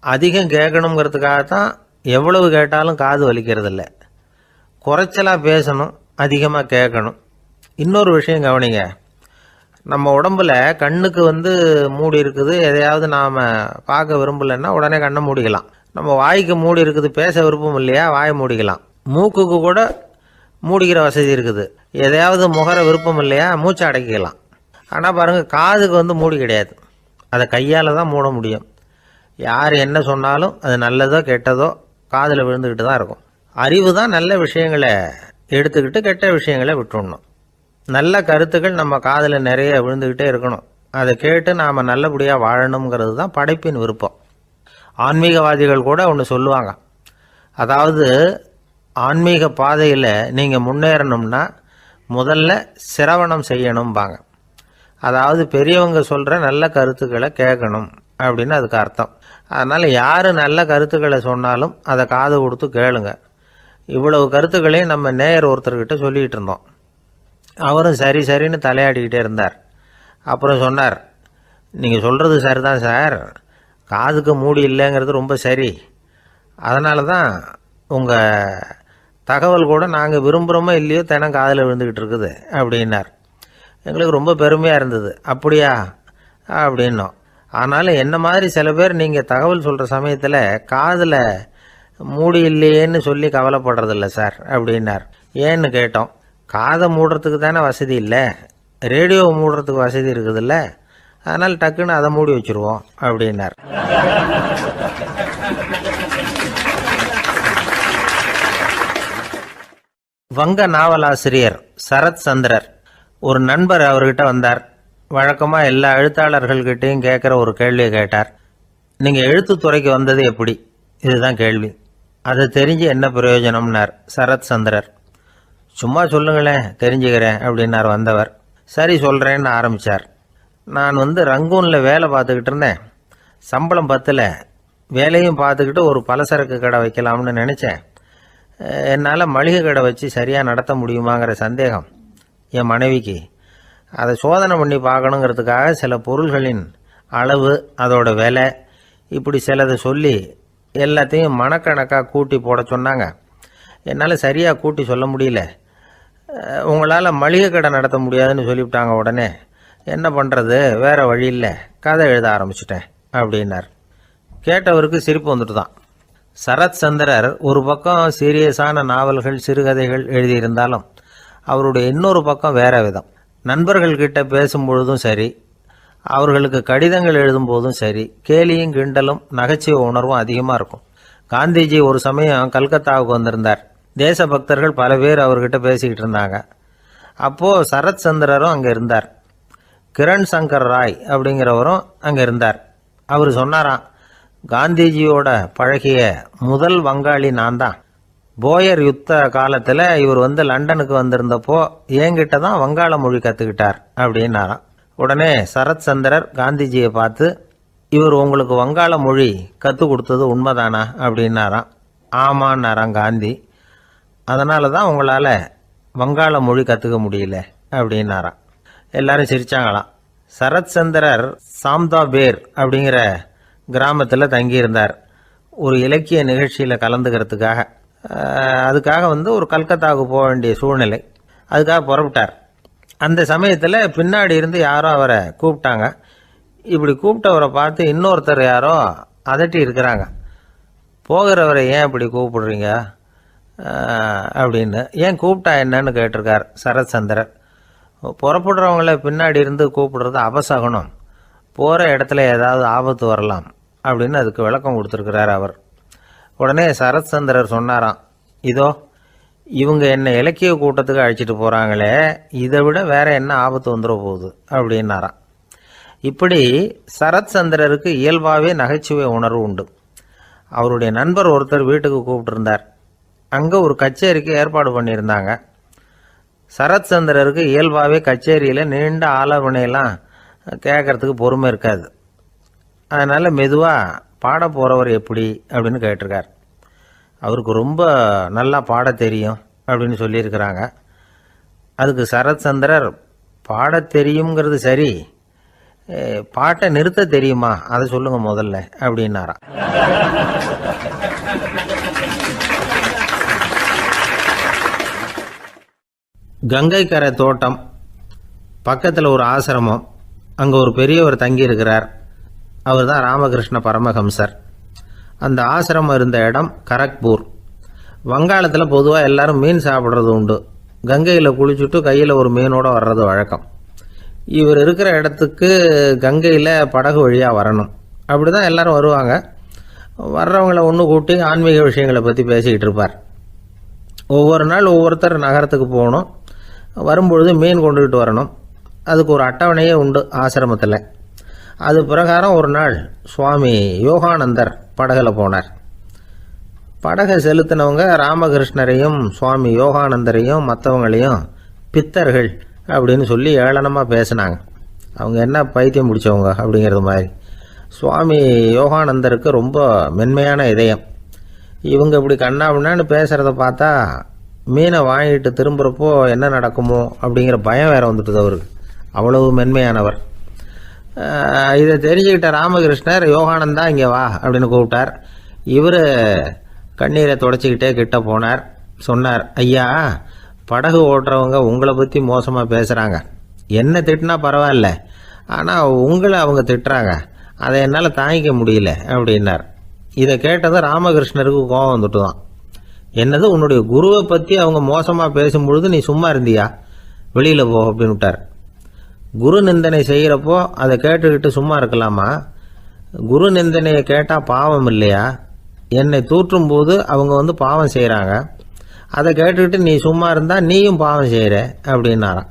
அதிகம் கேட்கணுங்கிறதுக்காகத்தான் எவ்வளவு கேட்டாலும் காது வலிக்கிறது இல்லை. குறைச்சலாக பேசணும், அதிகமாக கேட்கணும். இன்னொரு விஷயம் கவனிங்க, நம்ம உடம்புல கண்ணுக்கு மூடி இருக்குது, எதையாவது நாம் பார்க்க விரும்பலைன்னா உடனே கண்ணை மூடிக்கலாம். நம்ம வாய்க்கு மூடி இருக்குது, பேச விருப்பம் இல்லையா, வாயை மூடிக்கலாம். மூக்குக்கு கூட மூடிக்கிற வசதி இருக்குது, எதையாவது முகர விருப்பம் இல்லையா, மூச்சை அடக்கிக்கலாம். ஆனால் பாருங்கள், காதுக்கு மூடி கிடையாது, அதை கையால் தான் மூட முடியும். யார் என்ன சொன்னாலும் அது நல்லதோ கெட்டதோ காதில் விழுந்துக்கிட்டு தான் இருக்கும். அறிவு தான் நல்ல விஷயங்களை எடுத்துக்கிட்டு கெட்ட விஷயங்களை விட்டுடணும். நல்ல கருத்துக்கள் நம்ம காதில் நிறைய விழுந்துக்கிட்டே இருக்கணும். அதை கேட்டு நாம் நல்லபடியாக வாழணுங்கிறது தான் படைப்பின் விருப்பம். ஆன்மீகவாதிகள் கூட ஒன்று சொல்லுவாங்க, அதாவது ஆன்மீக பாதையில் நீங்கள் முன்னேறணும்னா முதல்ல சிரவணம் செய்யணும்பாங்க. அதாவது பெரியவங்க சொல்கிற நல்ல கருத்துக்களை கேட்கணும் அப்படின்னு அதுக்கு அர்த்தம். அதனால் யார் நல்ல கருத்துக்களை சொன்னாலும் அதை காது கொடுத்து கேளுங்க. இவ்வளவு கருத்துக்களையும் நம்ம நேயர் ஒருத்தர்கிட்ட சொல்லிகிட்டு இருந்தோம். அவரும் சரி சரின்னு தலையாடிக்கிட்டே இருந்தார். அப்புறம் சொன்னார், நீங்கள் சொல்கிறது சரிதான் சார், காதுக்கு மூடி இல்லைங்கிறது ரொம்ப சரி, அதனால தான் உங்கள் தகவல் கூட நாங்கள் விரும்புகிறோமோ இல்லையோ தினம் காதில் விழுந்துக்கிட்டு இருக்குது அப்படின்னார். எங்களுக்கு ரொம்ப பெருமையாக இருந்தது. அப்படியா அப்படின்னோம். ஆனாலும் என்ன மாதிரி சில பேர் நீங்கள் தகவல் சொல்கிற சமயத்தில் காதில் மூடி இல்லையேன்னு சொல்லி கவலைப்படுறதில்ல சார் அப்படின்னார். ஏன்னு கேட்டோம். காதை மூடுறதுக்கு தானே வசதி இல்லை, ரேடியோவை மூடுறதுக்கு வசதி இருக்குதுல்ல, அதனால் டக்குன்னு அதை மூடி வச்சுருவோம் அப்படின்னார். வங்க நாவலாசிரியர் சரத் சந்திரர் ஒரு நண்பர் அவர்கிட்ட வந்தார். வழக்கமாக எல்லா எழுத்தாளர்கள்கிட்டையும் கேட்குற ஒரு கேள்வியை கேட்டார். நீங்கள் எழுத்துத்துறைக்கு வந்தது எப்படி? இதுதான் கேள்வி. அதை தெரிஞ்சு என்ன பிரயோஜனம்னார் சரத் சந்திரர். சும்மா சொல்லுங்களேன், தெரிஞ்சுக்கிறேன் அப்படின்னார் வந்தவர். சரி சொல்கிறேன்னு ஆரம்பித்தார். நான் ரங்கூனில் வேலை பார்த்துக்கிட்டு இருந்தேன். சம்பளம் பத்தில், வேலையும் பார்த்துக்கிட்டு ஒரு பலசரக்கு கடை வைக்கலாம்னு நினச்சேன். என்னால் மளிகை கடை வச்சு சரியாக நடத்த முடியுமாங்கிற சந்தேகம் என் மனைவிக்கு. அதை சோதனை பண்ணி பார்க்கணுங்கிறதுக்காக சில பொருள்களின் அளவு, அதோட விலை, இப்படி சிலதை சொல்லி எல்லாத்தையும் மனக்கணக்காக கூட்டி போட சொன்னாங்க. என்னால் சரியாக கூட்டி சொல்ல முடியல. உங்களால் மளிகை கடை நடத்த முடியாதுன்னு சொல்லிவிட்டாங்க. உடனே என்ன பண்ணுறது, வேறு வழி இல்லை, கதை எழுத ஆரம்பிச்சிட்டேன் அப்படின்னார். கேட்டவருக்கு சிரிப்பு வந்துட்டு தான். சரத் சந்திரர் ஒரு பக்கம் சீரியஸான நாவல்கள், சிறுகதைகள் எழுதியிருந்தாலும் அவருடைய இன்னொரு பக்கம் வேற விதம். நண்பர்கள்கிட்ட பேசும்பொழுதும் சரி, அவர்களுக்கு கடிதங்கள் எழுதும்போதும் சரி, கேலியும் கிண்டலும் நகைச்சுவை உணர்வும் அதிகமாக இருக்கும். காந்திஜி ஒரு சமயம் கல்கத்தாவுக்கு வந்திருந்தார். தேசபக்தர்கள் பல பேர் அவர்கிட்ட பேசிக்கிட்டு இருந்தாங்க. அப்போது சரத் சந்திரரும் அங்கே இருந்தார். கிரண் சங்கர் ராய் அப்படிங்கிறவரும் அங்கே இருந்தார். அவர் சொன்னாராம், காந்திஜியோட பழகிய முதல் வங்காளி நான் தான். போயர் யுத்த காலத்தில் இவர் லண்டனுக்கு வந்திருந்தப்போ என்கிட்ட தான் வங்காள மொழி கற்றுக்கிட்டார் அப்படின்னாராம். உடனே சரத் சந்திரர் காந்திஜியை பார்த்து, இவர் உங்களுக்கு வங்காள மொழி கற்றுக் கொடுத்தது உண்மைதானா அப்படின்னாராம். ஆமான்னாராம் காந்தி. அதனால தான் உங்களால் வங்காள மொழி கற்றுக்க முடியல அப்படின்னாராம். எல்லாரும் சிரிச்சாங்களாம். சரத் சந்திரர் சாம்தாபேர் அப்படிங்கிற கிராமத்தில் தங்கியிருந்தார் ஒரு இலக்கிய நிகழ்ச்சியில் கலந்துக்கிறதுக்காக. அதுக்காக ஒரு கல்கத்தாவுக்கு போக வேண்டிய சூழ்நிலை. அதுக்காக புறப்பட்டார். அந்த சமயத்தில் பின்னாடி இருந்து யாரோ அவரை கூப்பிட்டாங்க. இப்படி கூப்பிட்டவரை பார்த்து இன்னொருத்தர் யாரோ அதட்டி இருக்கிறாங்க. போகிறவரை ஏன் இப்படி கூப்பிடுறீங்க அப்படின்னு. ஏன் கூப்பிட்டா என்னன்னு கேட்டிருக்கார் சரத் சந்திரர். புறப்படுறவங்கள பின்னாடி இருந்து கூப்பிடுறது அபசகுனம், போகிற இடத்துல ஏதாவது ஆபத்து வரலாம் அப்படின்னு அதுக்கு விளக்கம் கொடுத்துருக்கிறார் அவர். உடனே சரத் சந்திரர் சொன்னாராம், இதோ இவங்க என்ன இலக்கிய கூட்டத்துக்கு அழைச்சிட்டு போகிறாங்களே, இதை விட வேற என்ன ஆபத்து வந்துட போகுது அப்படின்னாராம். இப்படி சரத் சந்திரருக்கு இயல்பாகவே நகைச்சுவை உணர்வு உண்டு. அவருடைய நண்பர் ஒருத்தர் வீட்டுக்கு கூப்பிட்டுருந்தார். அங்கே ஒரு கச்சேரிக்கு ஏற்பாடு பண்ணியிருந்தாங்க. சரத் சந்திரருக்கு இயல்பாகவே கச்சேரியில் நீண்ட ஆலோசனையெல்லாம் கேட்கறதுக்கு பொறுமை இருக்காது. அதனால் மெதுவாக பாட போகிறவர் எப்படி அப்படின்னு கேட்டிருக்கார். அவருக்கு ரொம்ப நல்லா பாட தெரியும் அப்படின்னு சொல்லியிருக்கிறாங்க. அதுக்கு சரத் சந்திரர், பாட தெரியுங்கிறது சரி, பாட்டை நிறுத்த தெரியுமா அதை சொல்லுங்க முதல்ல அப்படின்னாராம். கங்கை கரை தோட்டம் பக்கத்தில் ஒரு ஆசிரமம், அங்கே ஒரு பெரியவர் தங்கி இருக்கிறார். அவர் தான் ராமகிருஷ்ண பரமஹம்சர். அந்த ஆசிரமம் இருந்த இடம் கரக்பூர். வங்காளத்தில் பொதுவாக எல்லாரும் மீன் சாப்பிட்றது உண்டு. கங்கையில் குளிச்சுட்டு கையில் ஒரு மீனோடு வர்றது வழக்கம். இவர் இருக்கிற இடத்துக்கு கங்கையில் படகு வழியாக வரணும். அப்படி தான் எல்லோரும் வருவாங்க. வர்றவங்கள ஒன்று கூட்டி ஆன்மீக விஷயங்களை பற்றி பேசிக்கிட்டு இருப்பார். ஒவ்வொரு நாள் ஒவ்வொருத்தர் நகரத்துக்கு போகணும். வரும்பொழுது மீன் கொண்டுகிட்டு வரணும். அதுக்கு ஒரு அட்டவணையே உண்டு ஆசிரமத்தில். அது பிரகாரம் ஒரு நாள் சுவாமி யோகானந்தர் படகில் போனார். படகை செலுத்தினவங்க ராமகிருஷ்ணரையும் சுவாமி யோகானந்தரையும் மற்றவங்களையும் பித்தர்கள் அப்படின்னு சொல்லி ஏளனமாக பேசினாங்க. அவங்க என்ன பைத்தியம் பிடிச்சவங்க அப்படிங்கிறது மாதிரி. சுவாமி யோகானந்தருக்கு ரொம்ப மென்மையான இதயம். இவங்க இப்படி கண்ணாபின்னான்னு பேசுகிறத பார்த்தா மீனை வாங்கிட்டு திரும்புகிறப்போ என்ன நடக்குமோ அப்படிங்கிற பயம் வேறு வந்துட்டுது அவருக்கு. அவ்வளவு மென்மையானவர். இதை தெரிஞ்சுக்கிட்ட ராமகிருஷ்ணர், யோகானந்தா இங்கே வா அப்படின்னு கூப்பிட்டார். இவர் கண்ணீரை தொடச்சிக்கிட்டே கிட்ட போனார். சொன்னார், ஐயா, படகு ஓட்டுறவங்க உங்களை பற்றி மோசமாக பேசுகிறாங்க. என்ன திட்டினா பரவாயில்ல, ஆனால் உங்களை அவங்க திட்டுறாங்க. அதை என்னால் தாங்கிக்க முடியல அப்படின்னார். இதை கேட்டதும் ராமகிருஷ்ணருக்கு கோபம் வந்துட்டு தான். என்னது, உன்னுடைய குருவை பற்றி அவங்க மோசமாக பேசும்பொழுது நீ சும்மா இருந்தியா? வெளியில் போ அப்படின்னு விட்டார். குரு நிந்தனை செய்கிறப்போ அதை கேட்டுக்கிட்டு சும்மா இருக்கலாமா? குரு நிந்தனையை கேட்டால் பாவம் இல்லையா? என்னை தூற்றும் போது அவங்க பாவம் செய்கிறாங்க. அதை கேட்டுக்கிட்டு நீ சும்மா இருந்தால் நீயும் பாவம் செய்கிற அப்படின்னாராம்.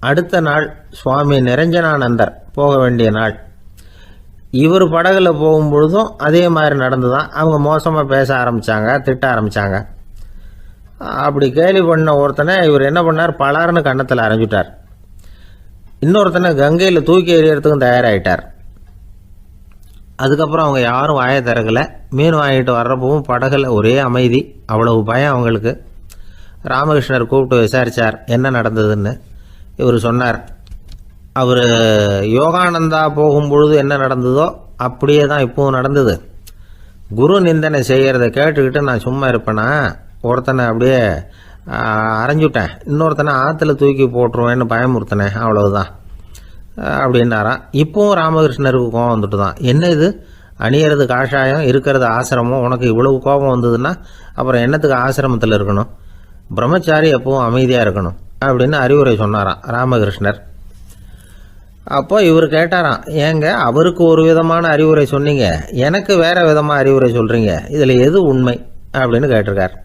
அடுத்த நாள் சுவாமி நிரஞ்சனானந்தர் போக வேண்டிய நாள். இவர் படகுல போகும்பொழுதும் அதே மாதிரி நடந்து தான். அவங்க மோசமாக பேச ஆரம்பித்தாங்க, திட்ட ஆரம்பித்தாங்க. அப்படி கேலி பண்ண ஒருத்தனை இவர் என்ன பண்ணார், பலார்னு கன்னத்தில் அரைஞ்சிட்டார். இன்னொருத்தனை கங்கையில் தூக்கி எறியறதுக்கும் தயாராகிட்டார். அதுக்கப்புறம் அவங்க யாரும் வாயை திறக்கலை. மீன் வாங்கிட்டு வர்றப்பவும் படகுல ஒரே அமைதி. அவ்வளவு பயம் அவங்களுக்கு. ராமகிருஷ்ணர் கூப்பிட்டு விசாரித்தார் என்ன நடந்ததுன்னு. இவர் சொன்னார், அவர் யோகானந்தா போகும்பொழுது என்ன நடந்ததோ அப்படியே தான் இப்போவும் நடந்தது. குரு நிந்தனை செய்கிறத கேட்டுக்கிட்டு நான் சும்மா இருப்பேனா? ஒருத்தனை அப்படியே அரைஞ்சுட்டேன், இன்னொருத்தனை ஆற்றுல தூக்கி போட்டுருவேன்னு பயமுறுத்தினேன், அவ்வளவுதான் அப்படின்னாராம். இப்போவும் ராமகிருஷ்ணருக்கு கோபம் வந்துட்டு தான். என்ன இது, அணியறது காஷாயம், இருக்கிறது ஆசிரமம், உனக்கு இவ்வளவு கோபம் வந்ததுன்னா அப்புறம் என்னத்துக்கு ஆசிரமத்தில் இருக்கணும்? பிரம்மச்சாரி எப்பவும் அமைதியாக இருக்கணும் அப்படின்னு அறிவுரை சொன்னாராம் ராமகிருஷ்ணர். அப்போ இவர் கேட்டாராம், ஏங்க அவருக்கு ஒரு விதமான அறிவுரை சொன்னீங்க, எனக்கு வேற விதமாக அறிவுரை சொல்கிறீங்க, இதில் எது உண்மை அப்படின்னு கேட்டிருக்கார்.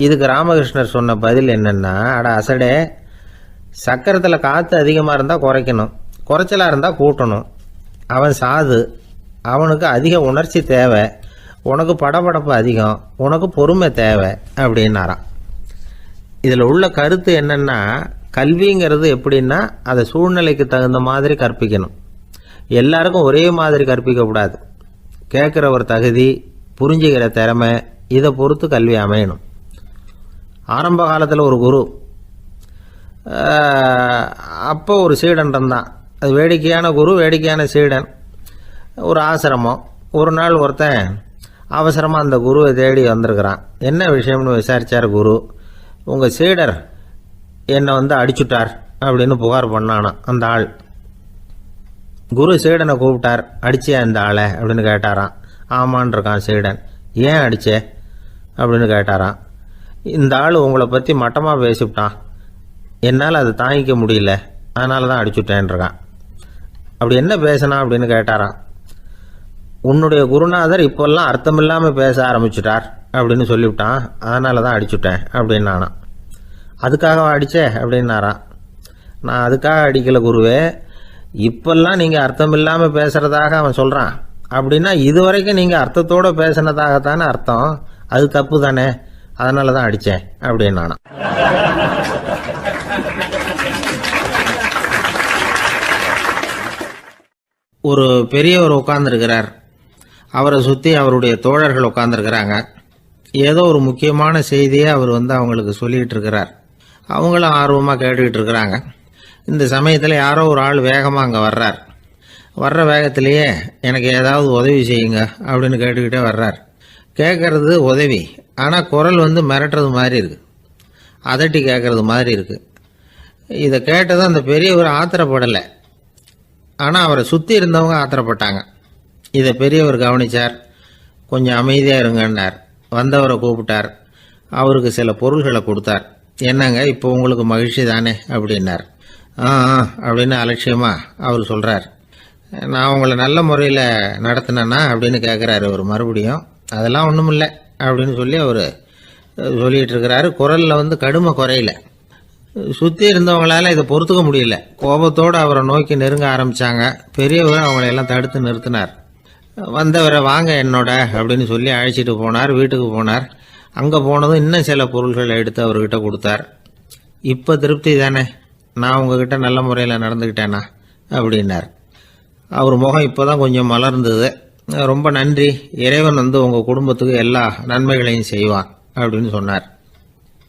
இதுக்கு ராமகிருஷ்ணர் சொன்ன பதில் என்னென்னா, அட அசடே, சக்கரத்தில் காற்று அதிகமாக இருந்தால் குறைக்கணும், குறைச்சலாக இருந்தால் கூட்டணும். அவன் சாது, அவனுக்கு அதிக உணர்ச்சி தேவை, உனக்கு படபடப்பு அதிகம், உனக்கு பொறுமை தேவை அப்படின்னாராம். இதில் உள்ள கருத்து என்னென்னா, கல்விங்கிறது எப்படின்னா அதை சூழ்நிலைக்கு தகுந்த மாதிரி கற்பிக்கணும். எல்லாருக்கும் ஒரே மாதிரி கற்பிக்கக்கூடாது. கேட்குறவர் தகுதி, புரிஞ்சுக்கிற திறமை, இதை பொறுத்து கல்வி அமையணும். ஆரம்ப காலத்தில் ஒரு குரு, அப்போ ஒரு சீடன் இருந்தான். அது வேடிக்கையான குரு, வேடிக்கையான சீடன். ஒரு ஆசிரமம். ஒரு நாள் ஒருத்தன் அவசரமாக அந்த குருவை தேடி வந்திருக்கிறான். என்ன விஷயம்னு விசாரித்தார் குரு. உங்கள் சீடர் என்னை அடிச்சுட்டார் அப்படின்னு புகார் பண்ணானான் அந்த ஆள். குரு சீடனை கூப்பிட்டார். அடிச்சியா இந்த ஆளை அப்படின்னு கேட்டாரான். ஆமான் இருக்கான் சீடன். ஏன் அடிச்சே அப்படின்னு கேட்டாரான். இந்த ஆள் உங்களை பற்றி மட்டமாக பேசிவிட்டான், என்னால் அதை தாங்கிக்க முடியல, அதனால தான் அடிச்சுட்டேன்ருக்கான். அப்படி என்ன பேசினா அப்படின்னு கேட்டாரான். உன்னுடைய குருநாதர் இப்போல்லாம் அர்த்தமில்லாமல் பேச ஆரம்பிச்சுட்டார் அப்படின்னு சொல்லிவிட்டான், அதனால தான் அடிச்சுட்டேன் அப்படின்னு நானான். அதுக்காக அடித்தே அப்படின்னாரான். நான் அதுக்காக அடிக்கலை குருவே, இப்பெல்லாம் நீங்கள் அர்த்தம் இல்லாமல் பேசுகிறதாக அவன் சொல்கிறான், அப்படின்னா இதுவரைக்கும் நீங்கள் அர்த்தத்தோடு பேசினதாகத்தானே அர்த்தம், அது தப்பு தானே, அதனால தான் அடித்தேன் அப்படின்னு நானான். ஒரு பெரியவர் உட்கார்ந்துருக்கிறார். அவரை சுற்றி அவருடைய தோழர்கள் உட்கார்ந்துருக்கிறாங்க. ஏதோ ஒரு முக்கியமான செய்தியை அவர் அவங்களுக்கு சொல்லிகிட்டு இருக்கிறார். அவங்களும் ஆர்வமாக கேட்டுக்கிட்டு இருக்கிறாங்க. இந்த சமயத்தில் யாரோ ஒரு ஆள் வேகமாக அங்கே வர்றார். வர்ற வேகத்திலேயே எனக்கு ஏதாவது உதவி செய்யுங்க அப்படின்னு கேட்டுக்கிட்டே வர்றார். கேட்கறது உதவி, ஆனால் குரல் மிரட்டுறது மாதிரி இருக்கு, அதட்டி கேட்கறது மாதிரி இருக்கு. இதை கேட்டதும் அந்த பெரியவர் ஆத்திரப்படலை, ஆனால் அவரை சுற்றி இருந்தவங்க ஆத்திரப்பட்டாங்க. இதை பெரியவர் கவனிச்சார். கொஞ்சம் அமைதியாக இருங்கன்னார். வந்தவரை கூப்பிட்டார். அவருக்கு சில பொருள்களை கொடுத்தார். என்னங்க இப்போ உங்களுக்கு மகிழ்ச்சி தானே அப்படின்னார். ஆ அப்படின்னு அலட்சியமாக அவர் சொல்கிறார். நான் உங்களை நல்ல முறையில் நடத்தினேன்னா அப்படின்னு கேட்குறாரு அவர் மறுபடியும். அதெல்லாம் ஒன்றும் இல்லை அப்படின்னு சொல்லி அவர் சொல்லிகிட்டு இருக்கிறாரு. குரலில் கடுமை குறையில. சுற்றி இருந்தவங்களால இதை பொறுத்துக்க முடியல. கோபத்தோடு அவரை நோக்கி நெருங்க ஆரம்பித்தாங்க. பெரியவர் அவங்களையெல்லாம் தடுத்து நிறுத்தினார். வந்தவரை வாங்க என்னோட அப்படின்னு சொல்லி அழைச்சிட்டு போனார். வீட்டுக்கு போனார். அங்கே போனதும் இன்னும் சில பொருள்களை எடுத்து அவர்கிட்ட கொடுத்தார். இப்போ திருப்தி தானே, நான் உங்ககிட்ட நல்ல முறையில் நடந்துக்கிட்டேனா அப்படின்னார். அவர் முகம் இப்போ தான் கொஞ்சம் மலர்ந்தது. ரொம்ப நன்றி, இறைவன் உங்கள் குடும்பத்துக்கு எல்லா நன்மைகளையும் செய்வான் அப்படின்னு சொன்னார்.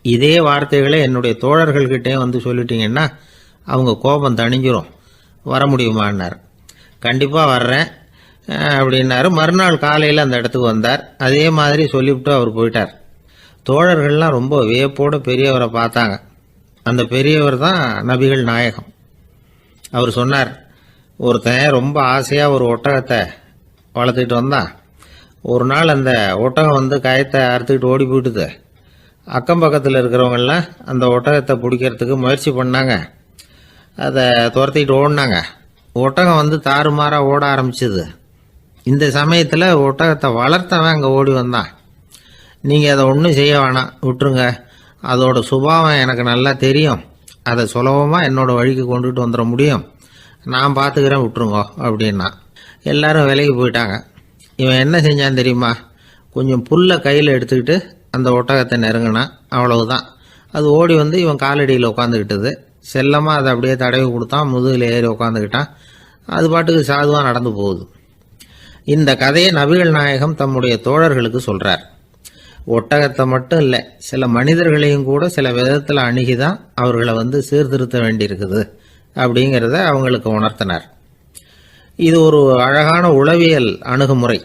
இதே வார்த்தைகளை என்னுடைய தோழர்கள்கிட்டே சொல்லிட்டீங்கன்னா அவங்க கோபம் தணிஞ்சிரும், வர முடியுமான்னார். கண்டிப்பாக வர்றேன் அப்படின்னாரு. மறுநாள் காலையில் அந்த இடத்துக்கு வந்தார். அதே மாதிரி சொல்லிவிட்டு அவர் போயிட்டார். தோழர்கள்லாம் ரொம்ப வியப்போடு பெரியவரை பார்த்தாங்க. அந்த பெரியவர் தான் நபிகள் நாயகம். அவர் சொன்னார், ஒருத்தன் ரொம்ப ஆசையாக ஒரு ஒட்டகத்தை வளர்த்துக்கிட்டு வந்தான். ஒரு நாள் அந்த ஒட்டகம் கயத்தை அறுத்துக்கிட்டு ஓடி போயிட்டுது. அக்கம் பக்கத்தில் இருக்கிறவங்கெல்லாம் அந்த ஒட்டகத்தை பிடிக்கிறதுக்கு முயற்சி பண்ணாங்க. அதை துரத்திக்கிட்டு ஓடினாங்க. ஒட்டகம் தாறுமாறாக ஓட ஆரம்பிச்சுது. இந்த சமயத்தில் ஒட்டகத்தை வளர்த்தவன் அங்கே ஓடி வந்தான். நீங்கள் அதை ஒன்றும் செய்ய வேணாம், விட்டுருங்க, அதோட சுபாவம் எனக்கு நல்லா தெரியும், அதை சுலபமாக என்னோட வழிக்கு கொண்டுட்டு வந்துட முடியும், நான் பார்த்துக்கிறேன், விட்டுருங்கோ அப்படின்னா. எல்லாரும் விலைக்கு போயிட்டாங்க. இவன் என்ன செஞ்சான் தெரியுமா? கொஞ்சம் புல்லை கையில் எடுத்துக்கிட்டு அந்த ஒட்டகத்தை நெருங்கினான். அவ்வளவுதான். அது ஓடி இவன் காலடியில் உட்காந்துக்கிட்டது. செல்லமாக அதை அப்படியே தடவி கொடுத்தான். முதுகில் ஏறி உட்காந்துக்கிட்டான். அது பாட்டுக்கு சாதுவாக நடந்து போகுது. இந்த கதையை நபிகள் நாயகம் தம்முடைய தோழர்களுக்கு சொல்கிறார். ஒட்டகத்தை மட்டும் இல்லை, சில மனிதர்களையும் கூட சில விதத்தில் அணுகிதான் அவர்களை சீர்திருத்த வேண்டியிருக்குது அப்படிங்கிறத அவங்களுக்கு உணர்த்தினார். இது ஒரு அழகான உளவியல் அணுகுமுறை.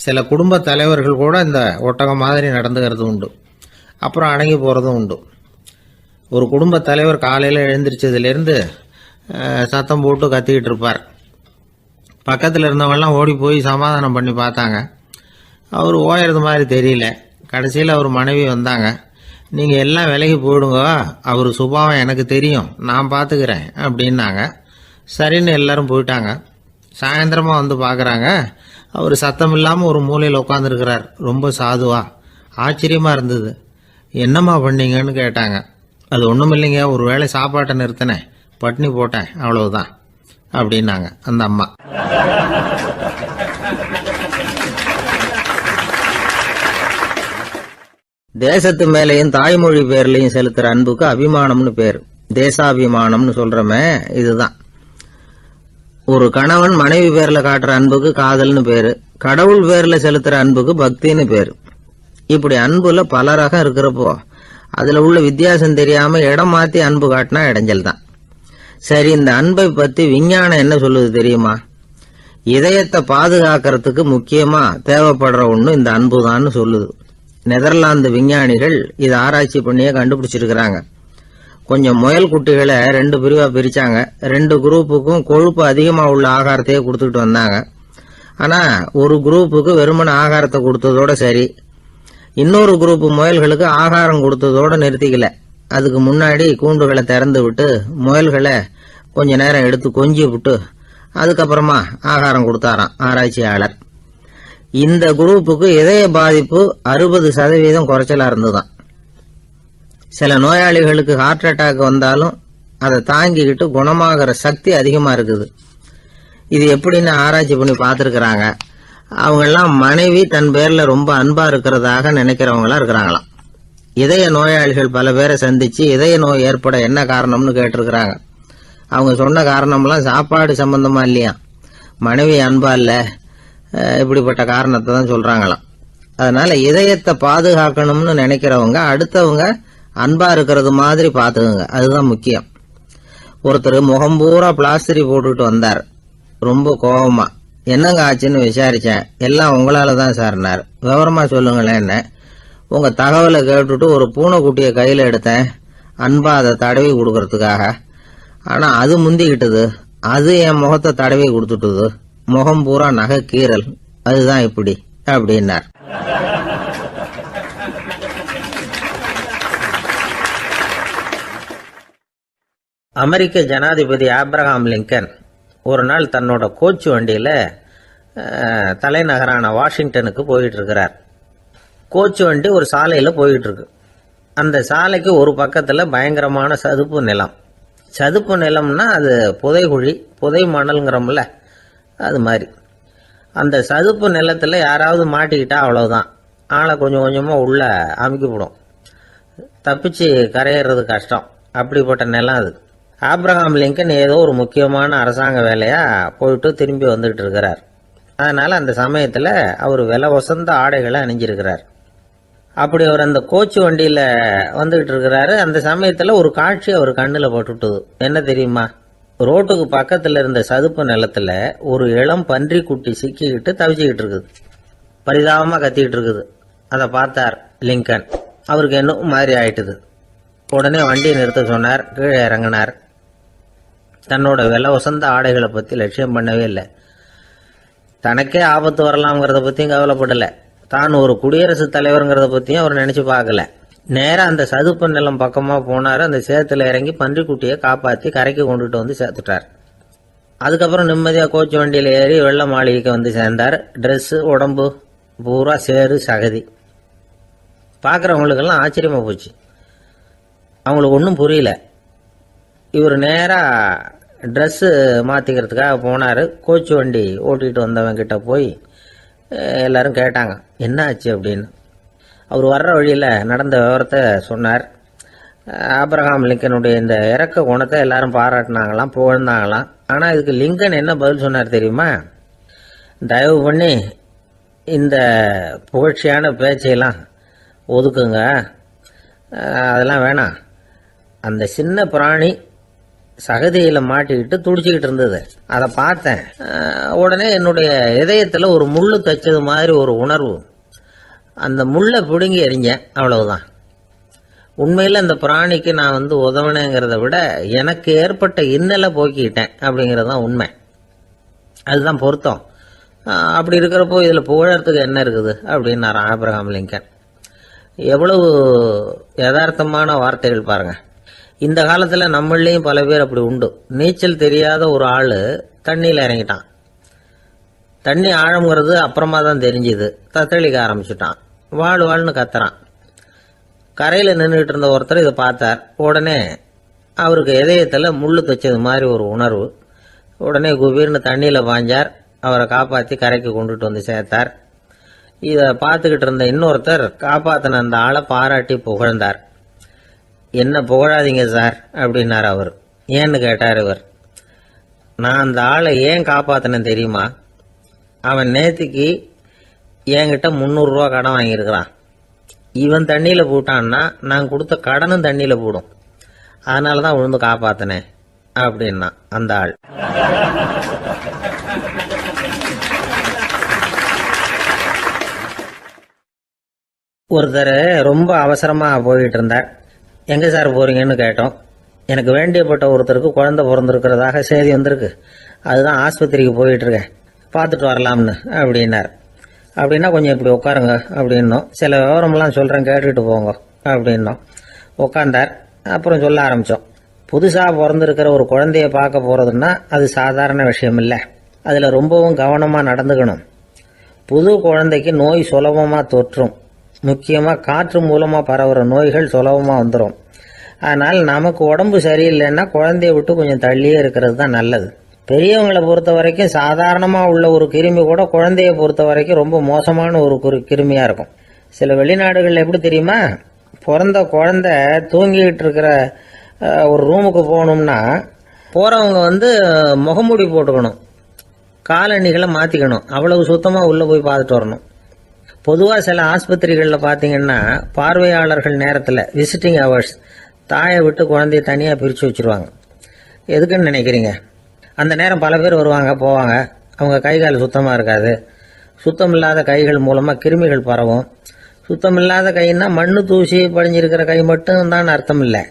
சில குடும்ப தலைவர்கள் கூட இந்த ஒட்டகம் மாதிரி நடந்துக்கிறது உண்டு, அப்புறம் அடங்கி போகிறதும் உண்டு. ஒரு குடும்ப தலைவர் காலையில் எழுந்திரிச்சதுலேருந்து சத்தம் போட்டு கத்திக்கிட்டு இருப்பார். பக்கத்தில் இருந்தவங்கெல்லாம் ஓடி போய் சமாதானம் பண்ணி பார்த்தாங்க. அவர் ஓயறது மாதிரி தெரியல. கடைசியில் அவர் மனைவி வந்தாங்க. நீங்கள் எல்லாம் விலகி போயிடுங்க, அவர் சுபாவம் எனக்கு தெரியும், நான் பார்த்துக்கிறேன் அப்படின்னாங்க. சரின்னு எல்லாரும் போயிட்டாங்க. சாயந்தரமாக பார்க்குறாங்க, அவர் சத்தம் இல்லாமல் ஒரு மூலையில் உட்காந்துருக்கிறார். ரொம்ப சாதுவா. ஆச்சரியமாக இருந்தது. என்னம்மா பண்ணீங்கன்னு கேட்டாங்க. அது ஒன்றும் இல்லைங்க, ஒரு வேளை சாப்பாட்டை நிறுத்தினேன், பட்னி போட்டேன், அவ்வளவுதான் அப்படின்னாங்க அந்த அம்மா. தேசத்து மேலையும் தாய்மொழி பேர்லையும் செலுத்துற அன்புக்கு அபிமானம்னு பேர். தேசாபிமானம்னு சொல்றமே இதுதான். ஒரு கணவன் மனைவி பேர்ல காட்டுற அன்புக்கு காதல்னு பேரு. கடவுள் பேர்ல செலுத்துற அன்புக்கு பக்தின்னு பேரு. இப்படி அன்புல பல ரகம் இருக்கிறப்போ அதுல உள்ள வித்தியாசம் தெரியாம இடம் மாத்தி அன்பு காட்டினா இடைஞ்சல் தான். சரி, இந்த அன்பை பத்தி விஞ்ஞானம் என்ன சொல்லுது தெரியுமா? இதயத்தை பாதுகாக்கிறதுக்கு முக்கியமா தேவைப்படுற ஒண்ணு இந்த அன்புதான்னு சொல்லுது. நெதர்லாந்து விஞ்ஞானிகள் இதை ஆராய்ச்சி பண்ணியே கண்டுபிடிச்சிருக்கிறாங்க. கொஞ்சம் முயல் குட்டிகளை 2 பிரிவா பிரிச்சாங்க. 2 குரூப்புக்கும் கொழுப்பு அதிகமா உள்ள ஆகாரத்தையே கொடுத்துக்கிட்டு வந்தாங்க. ஆனா ஒரு குரூப்புக்கு வெறுமன ஆகாரத்தை கொடுத்ததோட சரி, இன்னொரு குரூப் முயல்களுக்கு ஆகாரம் கொடுத்ததோட நிறுத்திக்கல. அதுக்கு முன்னாடி கூண்டுகளை திறந்து விட்டு முயல்களை கொஞ்ச நேரம் எடுத்து கொஞ்சி விட்டு அதுக்கப்புறமா ஆகாரம் கொடுத்தாராம் ஆராய்ச்சியாளர். இந்த குரூப்புக்கு இதய பாதிப்பு 60% குறைச்சலா இருந்துதான். சில நோயாளிகளுக்கு ஹார்ட் அட்டாக் வந்தாலும் அதை தாங்கிக்கிட்டு குணமாகிற சக்தி அதிகமா இருக்குது. இது எப்படின்னு ஆராய்ச்சி பண்ணி பார்த்துருக்கிறாங்க. அவங்கெல்லாம் மனைவி தன் பேர்ல ரொம்ப அன்பா இருக்கிறதாக நினைக்கிறவங்களா இருக்கிறாங்களாம். இதய நோயாளிகள் பல பேரை சந்திச்சு இதய நோய் ஏற்பட என்ன காரணம்னு கேட்டிருக்கிறாங்க. அவங்க சொன்ன காரணம்லாம் சாப்பாடு சம்பந்தமா இல்லையா, மனைவி அன்பா இல்ல, இப்படிப்பட்ட காரணத்தை தான் சொல்றாங்களாம். அதனால இதயத்தை பாதுகாக்கணும்னு நினைக்கிறவங்க அடுத்தவங்க அன்பா இருக்கிறது மாதிரி பாத்துக்குங்க, அதுதான் முக்கியம். ஒருத்தர் முகம் பூரா பிளாஸ்டரி போட்டுட்டு வந்தார், ரொம்ப கோபமா. என்னங்க ஆச்சுன்னு விசாரிச்சேன். எல்லாம் உங்களால தான் சார்னார். விவரமா சொல்லுங்களேன். என்ன உங்க தகவலை கேட்டுட்டு ஒரு பூனைக்குட்டியை கையில எடுத்தேன், அன்பா அதை தடவி கொடுக்கறதுக்காக. ஆனா அது முந்திக்கிட்டது, அது என் முகத்தை தடவி கொடுத்துட்டுது. முகம் பூரா நகை கீறல், அதுதான் இப்படி அப்படின்னார். அமெரிக்க ஜனாதிபதி ஆப்ரஹாம் லிங்கன் ஒரு நாள் தன்னோட கோச்சு வண்டியில் தலைநகரான வாஷிங்டனுக்கு போயிட்டு இருக்கிறார். கோச்சு வண்டி ஒரு சாலையில் போயிட்டு இருக்கு. அந்த சாலைக்கு ஒரு பக்கத்தில் பயங்கரமான சதுப்பு நிலம். சதுப்பு நிலம்னா அது புதைகுழி, புதை மணல்ங்கிறோம்ல, அது மாதிரி. அந்த சதுப்பு நிலத்தில் யாராவது மாட்டிக்கிட்டா அவ்வளவுதான், ஆளை கொஞ்சம் கொஞ்சமாக உள்ள அமுக்கிவிடும். தப்பிச்சு கரையேறது கஷ்டம். அப்படிப்பட்ட நிலம் அது. ஆப்ரஹாம் லிங்கன் ஏதோ ஒரு முக்கியமான அரசாங்க வேலையா போயிட்டு திரும்பி வந்துகிட்டு இருக்கிறார். அதனால அந்த சமயத்தில் அவர் விலை வசந்த ஆடைகளை அணிஞ்சிருக்கிறார். அப்படி அவர் அந்த கோச்சு வண்டியில் வந்துகிட்டு இருக்கிறாரு. அந்த சமயத்தில் ஒரு காட்சி அவர் கண்ணில் பட்டுட்டுது. என்ன தெரியுமா? ரோட்டுக்கு பக்கத்தில் இருந்த சதுப்பு நிலத்தில் ஒரு இளம் பன்றி குட்டி சிக்கிக்கிட்டு தவிச்சிக்கிட்டு இருக்குது. பரிதாபமாக கத்திக்கிட்டு இருக்குது. அதை பார்த்தார் லிங்கன். அவருக்கு என்ன மாதிரி ஆயிட்டுது. உடனே வண்டியை நிறுத்த சொன்னார். கீழே இறங்கினார். தன்னோட விலை வசந்த ஆடைகளை பற்றி லட்சியம் பண்ணவே இல்லை. தனக்கே ஆபத்து வரலாம்ங்கிறத பற்றியும் கவலைப்படலை. தான் ஒரு குடியரசுத் தலைவருங்கிறத பற்றியும் அவர் நினச்சி பார்க்கல. நேராக அந்த சதுப்பு நிலம் பக்கமாக போனார். அந்த சேத்துல இறங்கி பன்றிக்குட்டியை காப்பாற்றி கரைக்கு கொண்டுட்டு வந்து சேர்த்துட்டார். அதுக்கப்புறம் நிம்மதியாக கோச்சு வண்டியில் ஏறி வெள்ள மாளிகைக்கு வந்து சேர்ந்தார். ட்ரெஸ்ஸு, உடம்பு பூரா சேறு சகதி. பார்க்குறவங்களுக்கெல்லாம் ஆச்சரியமாக போச்சு. அவங்களுக்கு ஒன்றும் புரியல. இவர் நேராக ட்ரெஸ்ஸு மாற்றிக்கிறதுக்காக போனார். கோச்சு வண்டி ஓட்டிகிட்டு வந்தவங்கிட்ட போய் எல்லாரும் கேட்டாங்க என்ன ஆச்சு அப்படின்னு. அவர் வர்ற வழியில் நடந்த விவரத்தை சொன்னார். ஆப்ரஹாம் லிங்கனுடைய இந்த இறக்க குணத்தை எல்லாரும் பாராட்டினாங்களாம், புகழ்ந்தாங்களாம். ஆனால் இதுக்கு லிங்கன் என்ன பதில் சொன்னார் தெரியுமா? தயவு பண்ணி இந்த புகழ்ச்சியான பேச்சையெல்லாம் ஒதுக்குங்க, அதெல்லாம் வேணாம். அந்த சின்ன பிராணி சகதியில் மாட்டிக்கிட்டு துடிச்சிக்கிட்டு இருந்தது, அதை பார்த்தேன். உடனே என்னுடைய இதயத்தில் ஒரு முள்ளு தைச்சது மாதிரி ஒரு உணர்வு. அந்த முள்ளை பிடுங்கி எறிஞ்சேன், அவ்வளவுதான். உண்மையில் அந்த பிராணிக்கு நான் உதவினேங்கிறத விட எனக்கு ஏற்பட்ட இன்னலை போக்கிக்கிட்டேன் அப்படிங்கிறது தான் உண்மை. அதுதான் பொருத்தம். அப்படி இருக்கிறப்போ இதில் புகழறதுக்கு என்ன இருக்குது அப்படின்னாரு ஆப்ரஹாம் லிங்கன். எவ்வளவு யதார்த்தமான வார்த்தைகள் பாருங்க. இந்த காலத்தில் நம்மளையும் பல பேர் அப்படி உண்டு. நீச்சல் தெரியாத ஒரு ஆள் தண்ணியில் இறங்கிட்டான். தண்ணி ஆழம்ங்கிறது அப்புறமா தான் தெரிஞ்சுது. தத்தளிக்க ஆரம்பிச்சுட்டான். வாழ்னு கத்துறான். கரையில் நின்றுட்டு இருந்த ஒருத்தர் இதை பார்த்தார். உடனே அவருக்கு இதயத்தில் முள்ளு தைச்சது மாதிரி ஒரு உணர்வு. உடனே குபீர்னு தண்ணியில் பாஞ்சார். அவரை காப்பாற்றி கரைக்கு கொண்டுட்டு வந்து சேர்த்தார். இதை பார்த்துக்கிட்டு இருந்த இன்னொருத்தர் காப்பாற்றின அந்த ஆளை பாராட்டி புகழ்ந்தார். என்ன புகழாதீங்க சார் அப்படின்னார் அவர். ஏன்னு கேட்டார் இவர். நான் அந்த ஆளை ஏன் காப்பாற்றினேன் தெரியுமா? அவன் நேற்றுக்கு என்கிட்ட 300 ரூபா கடன் வாங்கியிருக்கிறான். இவன் தண்ணியில் போட்டான்னா நான் கொடுத்த கடனும் தண்ணியில் போடும். அதனால தான் விழுந்து காப்பாற்றினேன் அப்படின்னா அந்த ஆள். ஒருத்தர் ரொம்ப அவசரமாக போயிட்டு இருந்தார். எங்கே சார் போகிறீங்கன்னு கேட்டோம். எனக்கு வேண்டியப்பட்ட ஒருத்தருக்கு குழந்தை பிறந்திருக்கிறதாக செய்தி வந்திருக்கு, அதுதான் ஆஸ்பத்திரிக்கு போயிட்டுருக்கேன், பார்த்துட்டு வரலாம்னு அப்படின்னார். அப்படின்னா கொஞ்சம் இப்படி உட்காருங்க அப்படின்னோம். சில விவரமெல்லாம் சொல்கிறேன், கேட்டுக்கிட்டு போங்க அப்படின்னோம். உட்காந்தார். அப்புறம் சொல்ல ஆரம்பித்தோம். புதுசாக பிறந்திருக்கிற ஒரு குழந்தைய பார்க்க போகிறதுன்னா அது சாதாரண விஷயம் இல்லை. அதில் ரொம்பவும் கவனமாக நடந்துக்கணும். புது குழந்தைக்கு நோய் சுலபமாக தொற்றும். முக்கியமாக காற்று மூலமாக பரவுற நோய்கள் சுலபமாக வந்துடும். அதனால் நமக்கு உடம்பு சரியில்லைன்னா குழந்தைய விட்டு கொஞ்சம் தள்ளியே இருக்கிறது தான் நல்லது. பெரியவங்களை பொறுத்த வரைக்கும் சாதாரணமாக உள்ள ஒரு கிருமி கூட குழந்தைய பொறுத்த வரைக்கும் ரொம்ப மோசமான ஒரு கிருமியாக இருக்கும். சில வெளிநாடுகளில் எப்படி தெரியுமா? பிறந்த குழந்தை தூங்கிக்கிட்டு இருக்கிற ஒரு ரூமுக்கு போகணும்னா போகிறவங்க முகமூடி போட்டுக்கணும். காலணிகளை மாற்றிக்கணும். அவ்வளவு சுத்தமாக உள்ளே போய் பார்த்துட்டு வரணும். பொதுவாக சில ஆஸ்பத்திரிகளில் பார்த்தீங்கன்னா பார்வையாளர்கள் நேரத்தில் விசிட்டிங் ஹவர்ஸ் தாயை விட்டு குழந்தைய தனியாக பிரித்து வச்சுருவாங்க. எதுக்குன்னு நினைக்கிறீங்க? அந்த நேரம் பல பேர் வருவாங்க போவாங்க. அவங்க கை கால் சுத்தமாக இருக்காது. சுத்தமில்லாத கைகள் மூலமாக கிருமிகள் பரவும். சுத்தமில்லாத கைன்னா மண்ணு தூசி படிஞ்சிருக்கிற கை மட்டும் தான் அர்த்தம் இல்லை.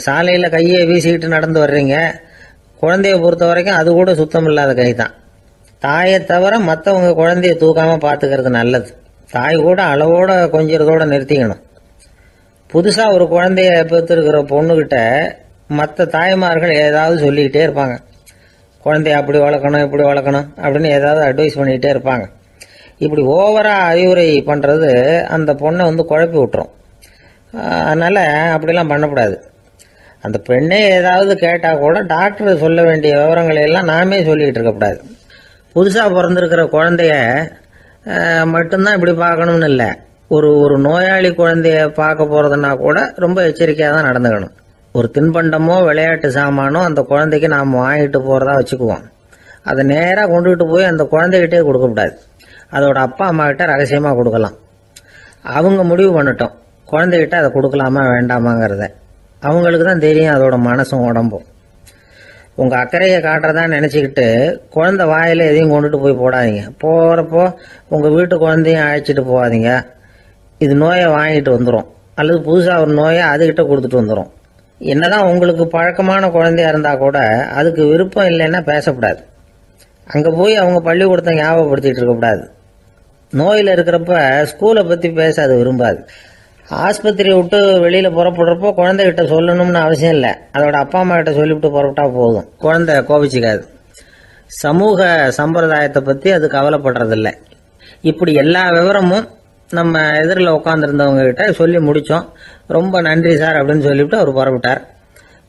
சாலையில் கையை வீசிக்கிட்டு நடந்து வர்றீங்க, குழந்தைய பொறுத்த வரைக்கும் அது கூட சுத்தமில்லாத கை தான். தாயை தவிர மற்றவங்க குழந்தைய தூக்காமல் பார்த்துக்கிறது நல்லது. தாய் கூட அளவோட கொஞ்சிறதோட நிறுத்திக்கணும். புதுசாக ஒரு குழந்தைய பெற்றுருக்கிற பொண்ணுக்கிட்ட மற்ற தாய்மார்கள் ஏதாவது சொல்லிக்கிட்டே இருப்பாங்க. குழந்தைய அப்படி வளர்க்கணும் இப்படி வளர்க்கணும் அப்படின்னு ஏதாவது அட்வைஸ் பண்ணிக்கிட்டே இருப்பாங்க. இப்படி ஓவராக அறிவுரை பண்ணுறது அந்த பொண்ணை குழப்பி விட்டுரும். அதனால் அப்படிலாம் பண்ணக்கூடாது. அந்த பெண்ணே ஏதாவது கேட்டால் கூட டாக்டர் சொல்ல வேண்டிய விவரங்களை எல்லாம் நாமே சொல்லிக்கிட்டு இருக்கக்கூடாது. புதுசாக பிறந்திருக்கிற குழந்தைய மட்டும்தான் இப்படி பார்க்கணும்னு இல்லை. ஒரு நோயாளி குழந்தைய பார்க்க போகிறதுனா கூட ரொம்ப எச்சரிக்கையாக தான் நடந்துக்கணும். ஒரு தின்பண்டமோ விளையாட்டு சாமானோ அந்த குழந்தைக்கு நாம் வாங்கிட்டு போகிறதா வச்சுக்குவோம். அதை நேராக கொண்டுகிட்டு போய் அந்த குழந்தைகிட்டே கொடுக்கக்கூடாது. அதோட அப்பா அம்மா கிட்ட ரகசியமாக கொடுக்கலாம். அவங்க முடிவு பண்ணட்டும் குழந்தைகிட்ட அதை கொடுக்கலாமா வேண்டாமாங்கிறத. அவங்களுக்கு தான் தெரியும் அதோட மனசும் உடம்பும். உங்கள் அக்கறையை காட்டுறதா நினச்சிக்கிட்டு குழந்தை வாயில் எதையும் கொண்டுட்டு போய் போடாதீங்க. போகிறப்போ உங்கள் வீட்டு குழந்தையும் அழைச்சிட்டு போகாதீங்க. இது நோயை வாங்கிட்டு வந்துடும், அல்லது புதுசாக ஒரு நோயை அதுக்கிட்ட கொடுத்துட்டு வந்துடும். என்னதான் உங்களுக்கு பழக்கமான குழந்தையா இருந்தால் கூட அதுக்கு விருப்பம் இல்லைன்னா பேசக்கூடாது. அங்கே போய் அவங்க பள்ளிக்கூடத்தை ஞாபகப்படுத்திகிட்டு இருக்கக்கூடாது. நோயில் இருக்கிறப்ப ஸ்கூலை பற்றி பேச அது விரும்பாது. ஆஸ்பத்திரியை விட்டு வெளியில் புறப்படுறப்போ குழந்தைகிட்ட சொல்லணும்னு அவசியம் இல்லை. அதோட அப்பா அம்மா கிட்ட சொல்லிவிட்டு புறப்பட்டா போதும். குழந்தை கோபிச்சிக்காது. சமூக சம்பிரதாயத்தை பற்றி அது கவலைப்படுறதில்லை. இப்படி எல்லா விவரமும் நம்ம எதிரில் உட்காந்துருந்தவங்க கிட்ட சொல்லி முடித்தோம். ரொம்ப நன்றி சார் அப்படின்னு சொல்லிவிட்டு அவர் புறப்பட்டார்.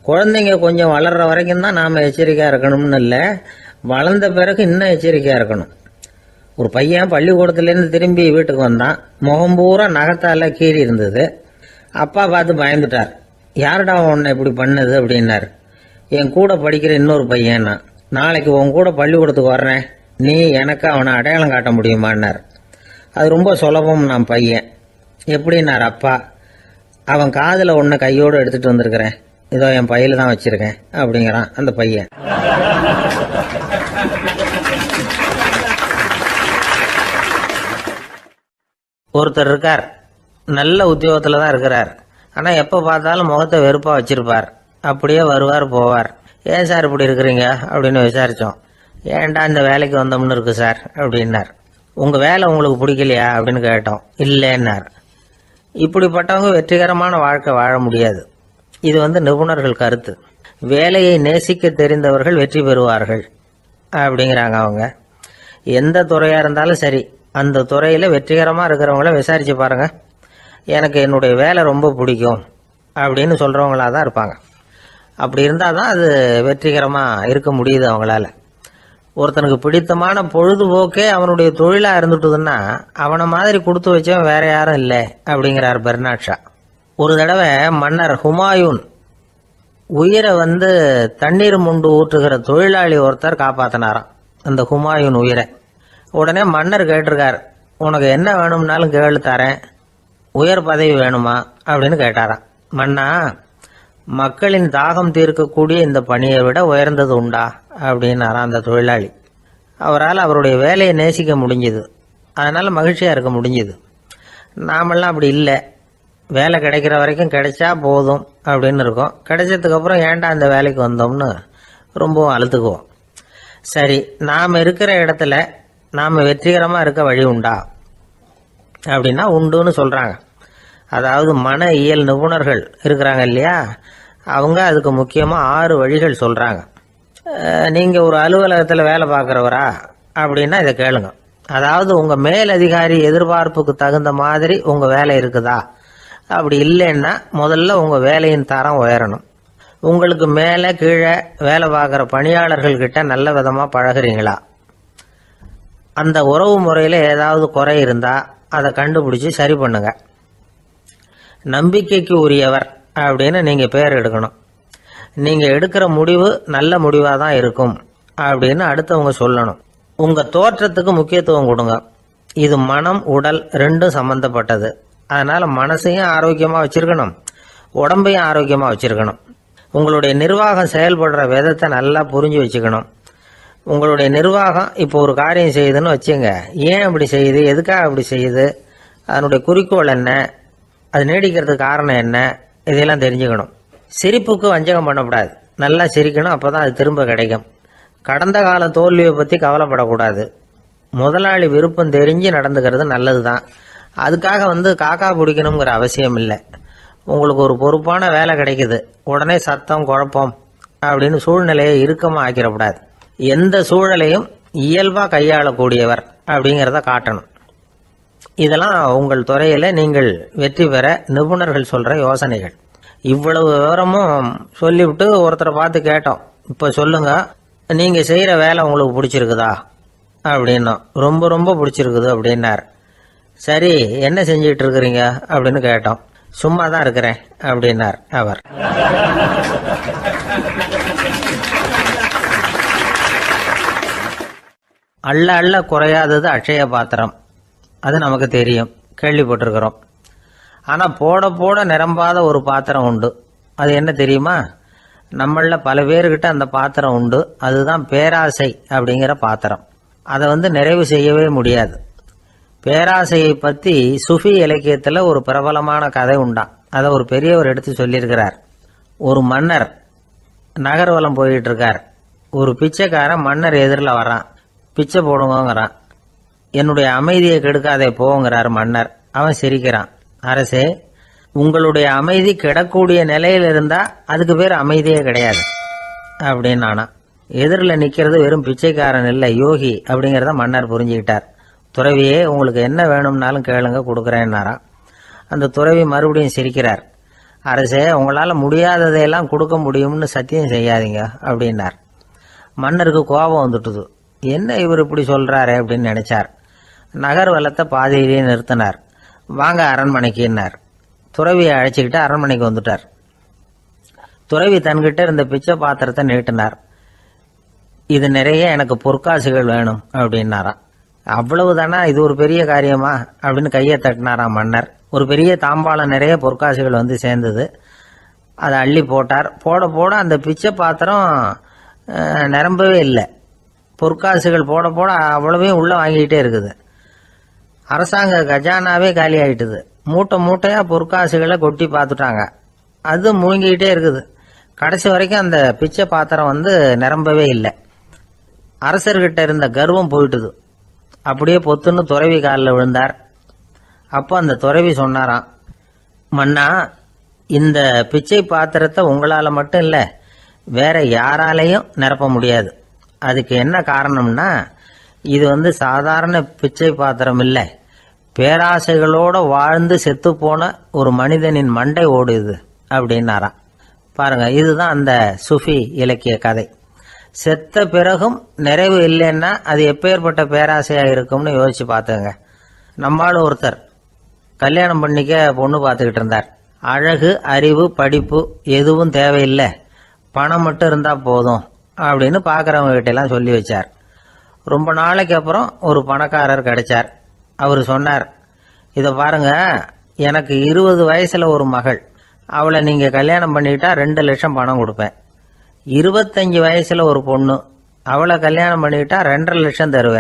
குழந்தைங்க கொஞ்சம் வளர்கிற வரைக்கும் தான் நாம் எச்சரிக்கையாக இருக்கணும்னு இல்லை, வளர்ந்த பிறகு இன்னும் எச்சரிக்கையாக இருக்கணும். ஒரு பையன் பள்ளிக்கூடத்துலேருந்து திரும்பி வீட்டுக்கு வந்தான். முகம் பூரா நகத்தால் கீறி இருந்தது. அப்பா பார்த்து பயந்துட்டார். யாருடா உன்னை இப்படி பண்ணது அப்படின்னார். என் கூட படிக்கிற இன்னொரு பையன். நாளைக்கு உன் கூட பள்ளிக்கூடத்துக்கு வர்றேன், நீ எனக்கு அவனை அடையாளம் காட்ட முடியுமான்னார். அது ரொம்ப சுலபம் நான் பையன். எப்படின்னார் அப்பா. அவன் காதில் ஒன்றை கையோடு எடுத்துகிட்டு வந்திருக்கிறேன், இதோ என் பையில தான் வச்சுருக்கேன் அப்படிங்கிறான் அந்த பையன். ஒருத்தர் இருக்கார், நல்ல உத்தியோகத்தில் தான் இருக்கிறார். ஆனால் எப்போ பார்த்தாலும் முகத்தை வெறுப்பாக வச்சிருப்பார். அப்படியே வருவார் போவார். ஏன் சார் இப்படி இருக்கிறீங்க அப்படின்னு விசாரித்தோம். ஏன்டா இந்த வேலைக்கு வந்தோம்னு இருக்கு சார் அப்படின்னார். உங்கள் வேலை உங்களுக்கு பிடிக்கலையா அப்படின்னு கேட்டோம். இல்லைன்னார். இப்படிப்பட்டவங்க வெற்றிகரமான வாழ்க்கை வாழ முடியாது. இது நிபுணர்கள் கருத்து. வேலையை நேசிக்க தெரிந்தவர்கள் வெற்றி பெறுவார்கள் அப்படிங்கிறாங்க அவங்க. எந்த துறையாக இருந்தாலும் சரி, அந்த துறையில் வெற்றிகரமாக இருக்கிறவங்கள விசாரித்து பாருங்கள். எனக்கு என்னுடைய வேலை ரொம்ப பிடிக்கும் அப்படின்னு சொல்கிறவங்களாக தான் இருப்பாங்க. அப்படி இருந்தால் தான் அது வெற்றிகரமாக இருக்க முடியுது அவங்களால. ஒருத்தனுக்கு பிடித்தமான பொழுதுபோக்கே அவனுடைய தொழிலாக இருந்துட்டுதுன்னா அவனை மாதிரி கொடுத்து வச்சவன் வேற யாரும் இல்லை அப்படிங்கிறார் பெர்னாட் ஷா. ஒரு தடவை மன்னர் ஹுமாயூன் உயிரை தண்ணீர் முண்டு ஊற்றுகிற தொழிலாளி ஒருத்தர் காப்பாற்றினாராம் அந்த ஹுமாயூன் உயிரை. உடனே மன்னர் கேட்டிருக்கார், உனக்கு என்ன வேணும்னாலும் கேளு தரேன், உயர் பதவி வேணுமா அப்படின்னு கேட்டாராம். மன்னா, மக்களின் தாகம் தீர்க்கக்கூடிய இந்த பணியை விட உயர்ந்தது உண்டா அப்படின்னாராம் அந்த தொழிலாளி. அவரால் அவருடைய வேலையை நேசிக்க முடிஞ்சுது, அதனால் மகிழ்ச்சியாக இருக்க முடிஞ்சுது. நாமெல்லாம் அப்படி இல்லை. வேலை கிடைக்கிற வரைக்கும் கிடைச்சா போதும் அப்படின்னு இருக்கோம். கிடைச்சதுக்கப்புறம் ஏன்டா அந்த வேலைக்கு வந்தோம்னு ரொம்பவும் அழுத்துக்குவோம். சரி, நாம் இருக்கிற இடத்துல நாம் வெற்றிகரமாக இருக்க வழி உண்டா அப்படின்னா உண்டுன்னு சொல்கிறாங்க. அதாவது மன இயல் நிபுணர்கள் இருக்கிறாங்க இல்லையா, அவங்க அதுக்கு முக்கியமாக 6 வழிகள் சொல்கிறாங்க. நீங்கள் ஒரு அலுவலகத்தில் வேலை பார்க்குறவரா அப்படின்னா இதை கேளுங்க. அதாவது உங்கள் மேலதிகாரி எதிர்பார்ப்புக்கு தகுந்த மாதிரி உங்கள் வேலை இருக்குதா? அப்படி இல்லைன்னா முதல்ல உங்கள் வேலையின் தரம் உயரணும். உங்களுக்கு மேலே கீழே வேலை பார்க்குற பணியாளர்கள்கிட்ட நல்ல விதமாக பழகுறீங்களா? அந்த உறவு முறையில் ஏதாவது குறை இருந்தால் அதை கண்டுபிடிச்சி சரி பண்ணுங்க. நம்பிக்கைக்கு உரியவர் அப்படின்னு நீங்கள் பேர் எடுக்கணும். நீங்கள் எடுக்கிற முடிவு நல்ல முடிவாக தான் இருக்கும் அப்படின்னு அடுத்தவங்க சொல்லணும். உங்க தோற்றத்துக்கு முக்கியத்துவம் கொடுங்க. இது மனம் உடல் ரெண்டும் சம்பந்தப்பட்டது. அதனால மனசையும் ஆரோக்கியமா வச்சிருக்கணும், உடம்பையும் ஆரோக்கியமா வச்சிருக்கணும். உங்களுடைய நிர்வாகம் செயல்படுற விதத்தை நல்லா புரிஞ்சு வச்சுக்கணும். உங்களுடைய நிர்வாகம் இப்போ ஒரு காரியம் செய்யுதுன்னு வச்சுங்க, ஏன் அப்படி செய்யுது, எதுக்காக அப்படி செய்யுது, அதனுடைய குறிக்கோள் என்ன, அது நீடிக்கிறதுக்கு காரணம் என்ன, இதெல்லாம் தெரிஞ்சுக்கணும். சிரிப்புக்கு வஞ்சகம் பண்ணக்கூடாது, நல்லா சிரிக்கணும், அப்பதான் அது திரும்ப கிடைக்கும். கடந்த கால தோல்வியை பற்றி கவலைப்படக்கூடாது. முதலாளி விருப்பம் தெரிஞ்சு நடந்துக்கிறது நல்லது தான். அதுக்காக காக்கா பிடிக்கணுங்கிற அவசியம் இல்லை. உங்களுக்கு ஒரு பொறுப்பான வேலை கிடைக்குது, உடனே சத்தம் குழப்பம் அப்படின்னு சூழ்நிலையை இறுக்கமாக ஆக்கிடக்கூடாது. எந்த சூழலையும் இயல்பாக கையாளக்கூடியவர் அப்படிங்கிறத காட்டணும். இதெல்லாம் உங்கள் துறையில் நீங்கள் வெற்றி பெற நிபுணர்கள் சொல்கிற யோசனைகள். இவ்வளவு விவரமும் சொல்லிவிட்டு ஒருத்தரை பார்த்து கேட்டோம், இப்போ சொல்லுங்க, நீங்கள் செய்கிற வேலை உங்களுக்கு பிடிச்சிருக்குதா அப்படின்னா. ரொம்ப ரொம்ப பிடிச்சிருக்குது அப்படின்னார். சரி, என்ன செஞ்சிட்டு இருக்கிறீங்க அப்படின்னு கேட்டோம். சும்மா தான் இருக்கிறேன் அப்படின்னார் அவர். அள்ள அள்ள குறையாதது அட்சய பாத்திரம், அது நமக்கு தெரியும், கேள்விப்பட்டிருக்கிறோம். ஆனால் போட போட நிரம்பாத ஒரு பாத்திரம் உண்டு. அது என்ன தெரியுமா? நம்மள பல பேர்கிட்ட அந்த பாத்திரம் உண்டு. அதுதான் பேராசை அப்படிங்கிற பாத்திரம். அதை நிறைவு செய்யவே முடியாது. பேராசையை பற்றி சுஃபி இலக்கியத்தில் ஒரு பிரபலமான கதை உண்டாம். அதை ஒரு பெரியவர் எடுத்து சொல்லியிருக்கிறார். ஒரு மன்னர் நகர்வலம் போயிட்டு இருக்கார். ஒரு பிச்சைக்காரன் மன்னர் எதிரில் வரான். பிச்சை போடுங்கிறான். என்னுடைய அமைதியை கெடுக்காதே போங்கிறார் மன்னர். அவன் சிரிக்கிறான். அரசே, உங்களுடைய அமைதி கெடக்கூடிய நிலையில் இருந்தா அதுக்கு பேர் அமைதியே கிடையாது அப்படின்னு நானா. எதிரில் நிற்கிறது வெறும் பிச்சைக்காரன் இல்லை, யோகி அப்படிங்கிறத மன்னர் புரிஞ்சுக்கிட்டார். துறவியே, உங்களுக்கு என்ன வேணும்னாலும் கேளுங்க, கொடுக்குறேன்னாராம். அந்த துறவி மறுபடியும் சிரிக்கிறார். அரசே, உங்களால் முடியாததையெல்லாம் கொடுக்க முடியும்னு சத்தியம் செய்யாதீங்க அப்படின்னார். மன்னருக்கு கோபம் வந்துட்டுது. என்ன இவர் இப்படி சொல்றாரு அப்படின்னு நினைச்சார். நகர்வலத்தை பாதியிலேயே நிறுத்தினார். வாங்க அரண்மனைக்குன்னார். துறவியை அழைச்சிக்கிட்டு அரண்மனைக்கு வந்துட்டார். துறவி தன்கிட்ட இருந்த பிச்சை பாத்திரத்தை நீட்டினார். இது நிறைய எனக்கு பொற்காசுகள் வேணும் அப்படின்னாராம். அவ்வளவுதானா, இது ஒரு பெரிய காரியமா அப்படின்னு கையை தட்டினாராம் மன்னர். ஒரு பெரிய தாம்பாளம் நிறைய பொற்காசுகள் சேர்ந்தது. அதை அள்ளி போட்டார். போட போட அந்த பிச்சை பாத்திரம் நிரம்பவே இல்லை. பொற்காசுகள் போட போட அவ்வளவையும் உள்ள வாங்கிக்கிட்டே இருக்குது. அரசாங்க கஜானாவே காலி ஆயிட்டுது. மூட்டை மூட்டையா பொற்காசுகளை கொட்டி பார்த்துட்டாங்க. அது முழுங்கிக்கிட்டே இருக்குது. கடைசி வரைக்கும் அந்த பிச்சை பாத்திரம் நிரம்பவே இல்லை. அரசர்கிட்ட இருந்த கர்வம் போயிட்டுது. அப்படியே பொத்துன்னு துறவி காலில் விழுந்தார். அப்போ அந்த துறவி சொன்னாராம், மன்னா, இந்த பிச்சை பாத்திரத்தை உங்களால் மட்டும் இல்லை, வேற யாராலையும் நிரப்ப முடியாது. அதுக்கு என்ன காரணம்னா, இது சாதாரண பிச்சை பாத்திரம் இல்லை, பேராசைகளோட வாழ்ந்து செத்து போன ஒரு மனிதனின் மண்டை ஓடுது அப்படின்னாராம். பாருங்க, இதுதான் அந்த சுஃபி இலக்கிய கதை. செத்த பிறகும் நிறைவு இல்லைன்னா அது எப்பேற்பட்ட பேராசையா இருக்கும்னு யோசிச்சு பார்த்துங்க. நம்மால் ஒருத்தர் கல்யாணம் பண்ணிக்க பொண்ணு பார்த்துக்கிட்டு இருந்தார். அழகு, அறிவு, படிப்பு எதுவும் தேவையில்லை, பணம் மட்டும் இருந்தா போதும் அப்படின்னு பார்க்குறவங்க கிட்ட எல்லாம் சொல்லி வச்சார். ரொம்ப நாளைக்கு அப்புறம் ஒரு பணக்காரர் கிடைச்சார். அவர் சொன்னார், இதை பாருங்க, எனக்கு 20 வயசுல ஒரு மகள், அவளை நீங்க கல்யாணம் பண்ணிக்கிட்டா 2 லட்சம் பணம் கொடுப்பேன். 25 வயசுல ஒரு பொண்ணு, அவளை கல்யாணம் பண்ணிக்கிட்டா 2.5 லட்சம் தருவேன்.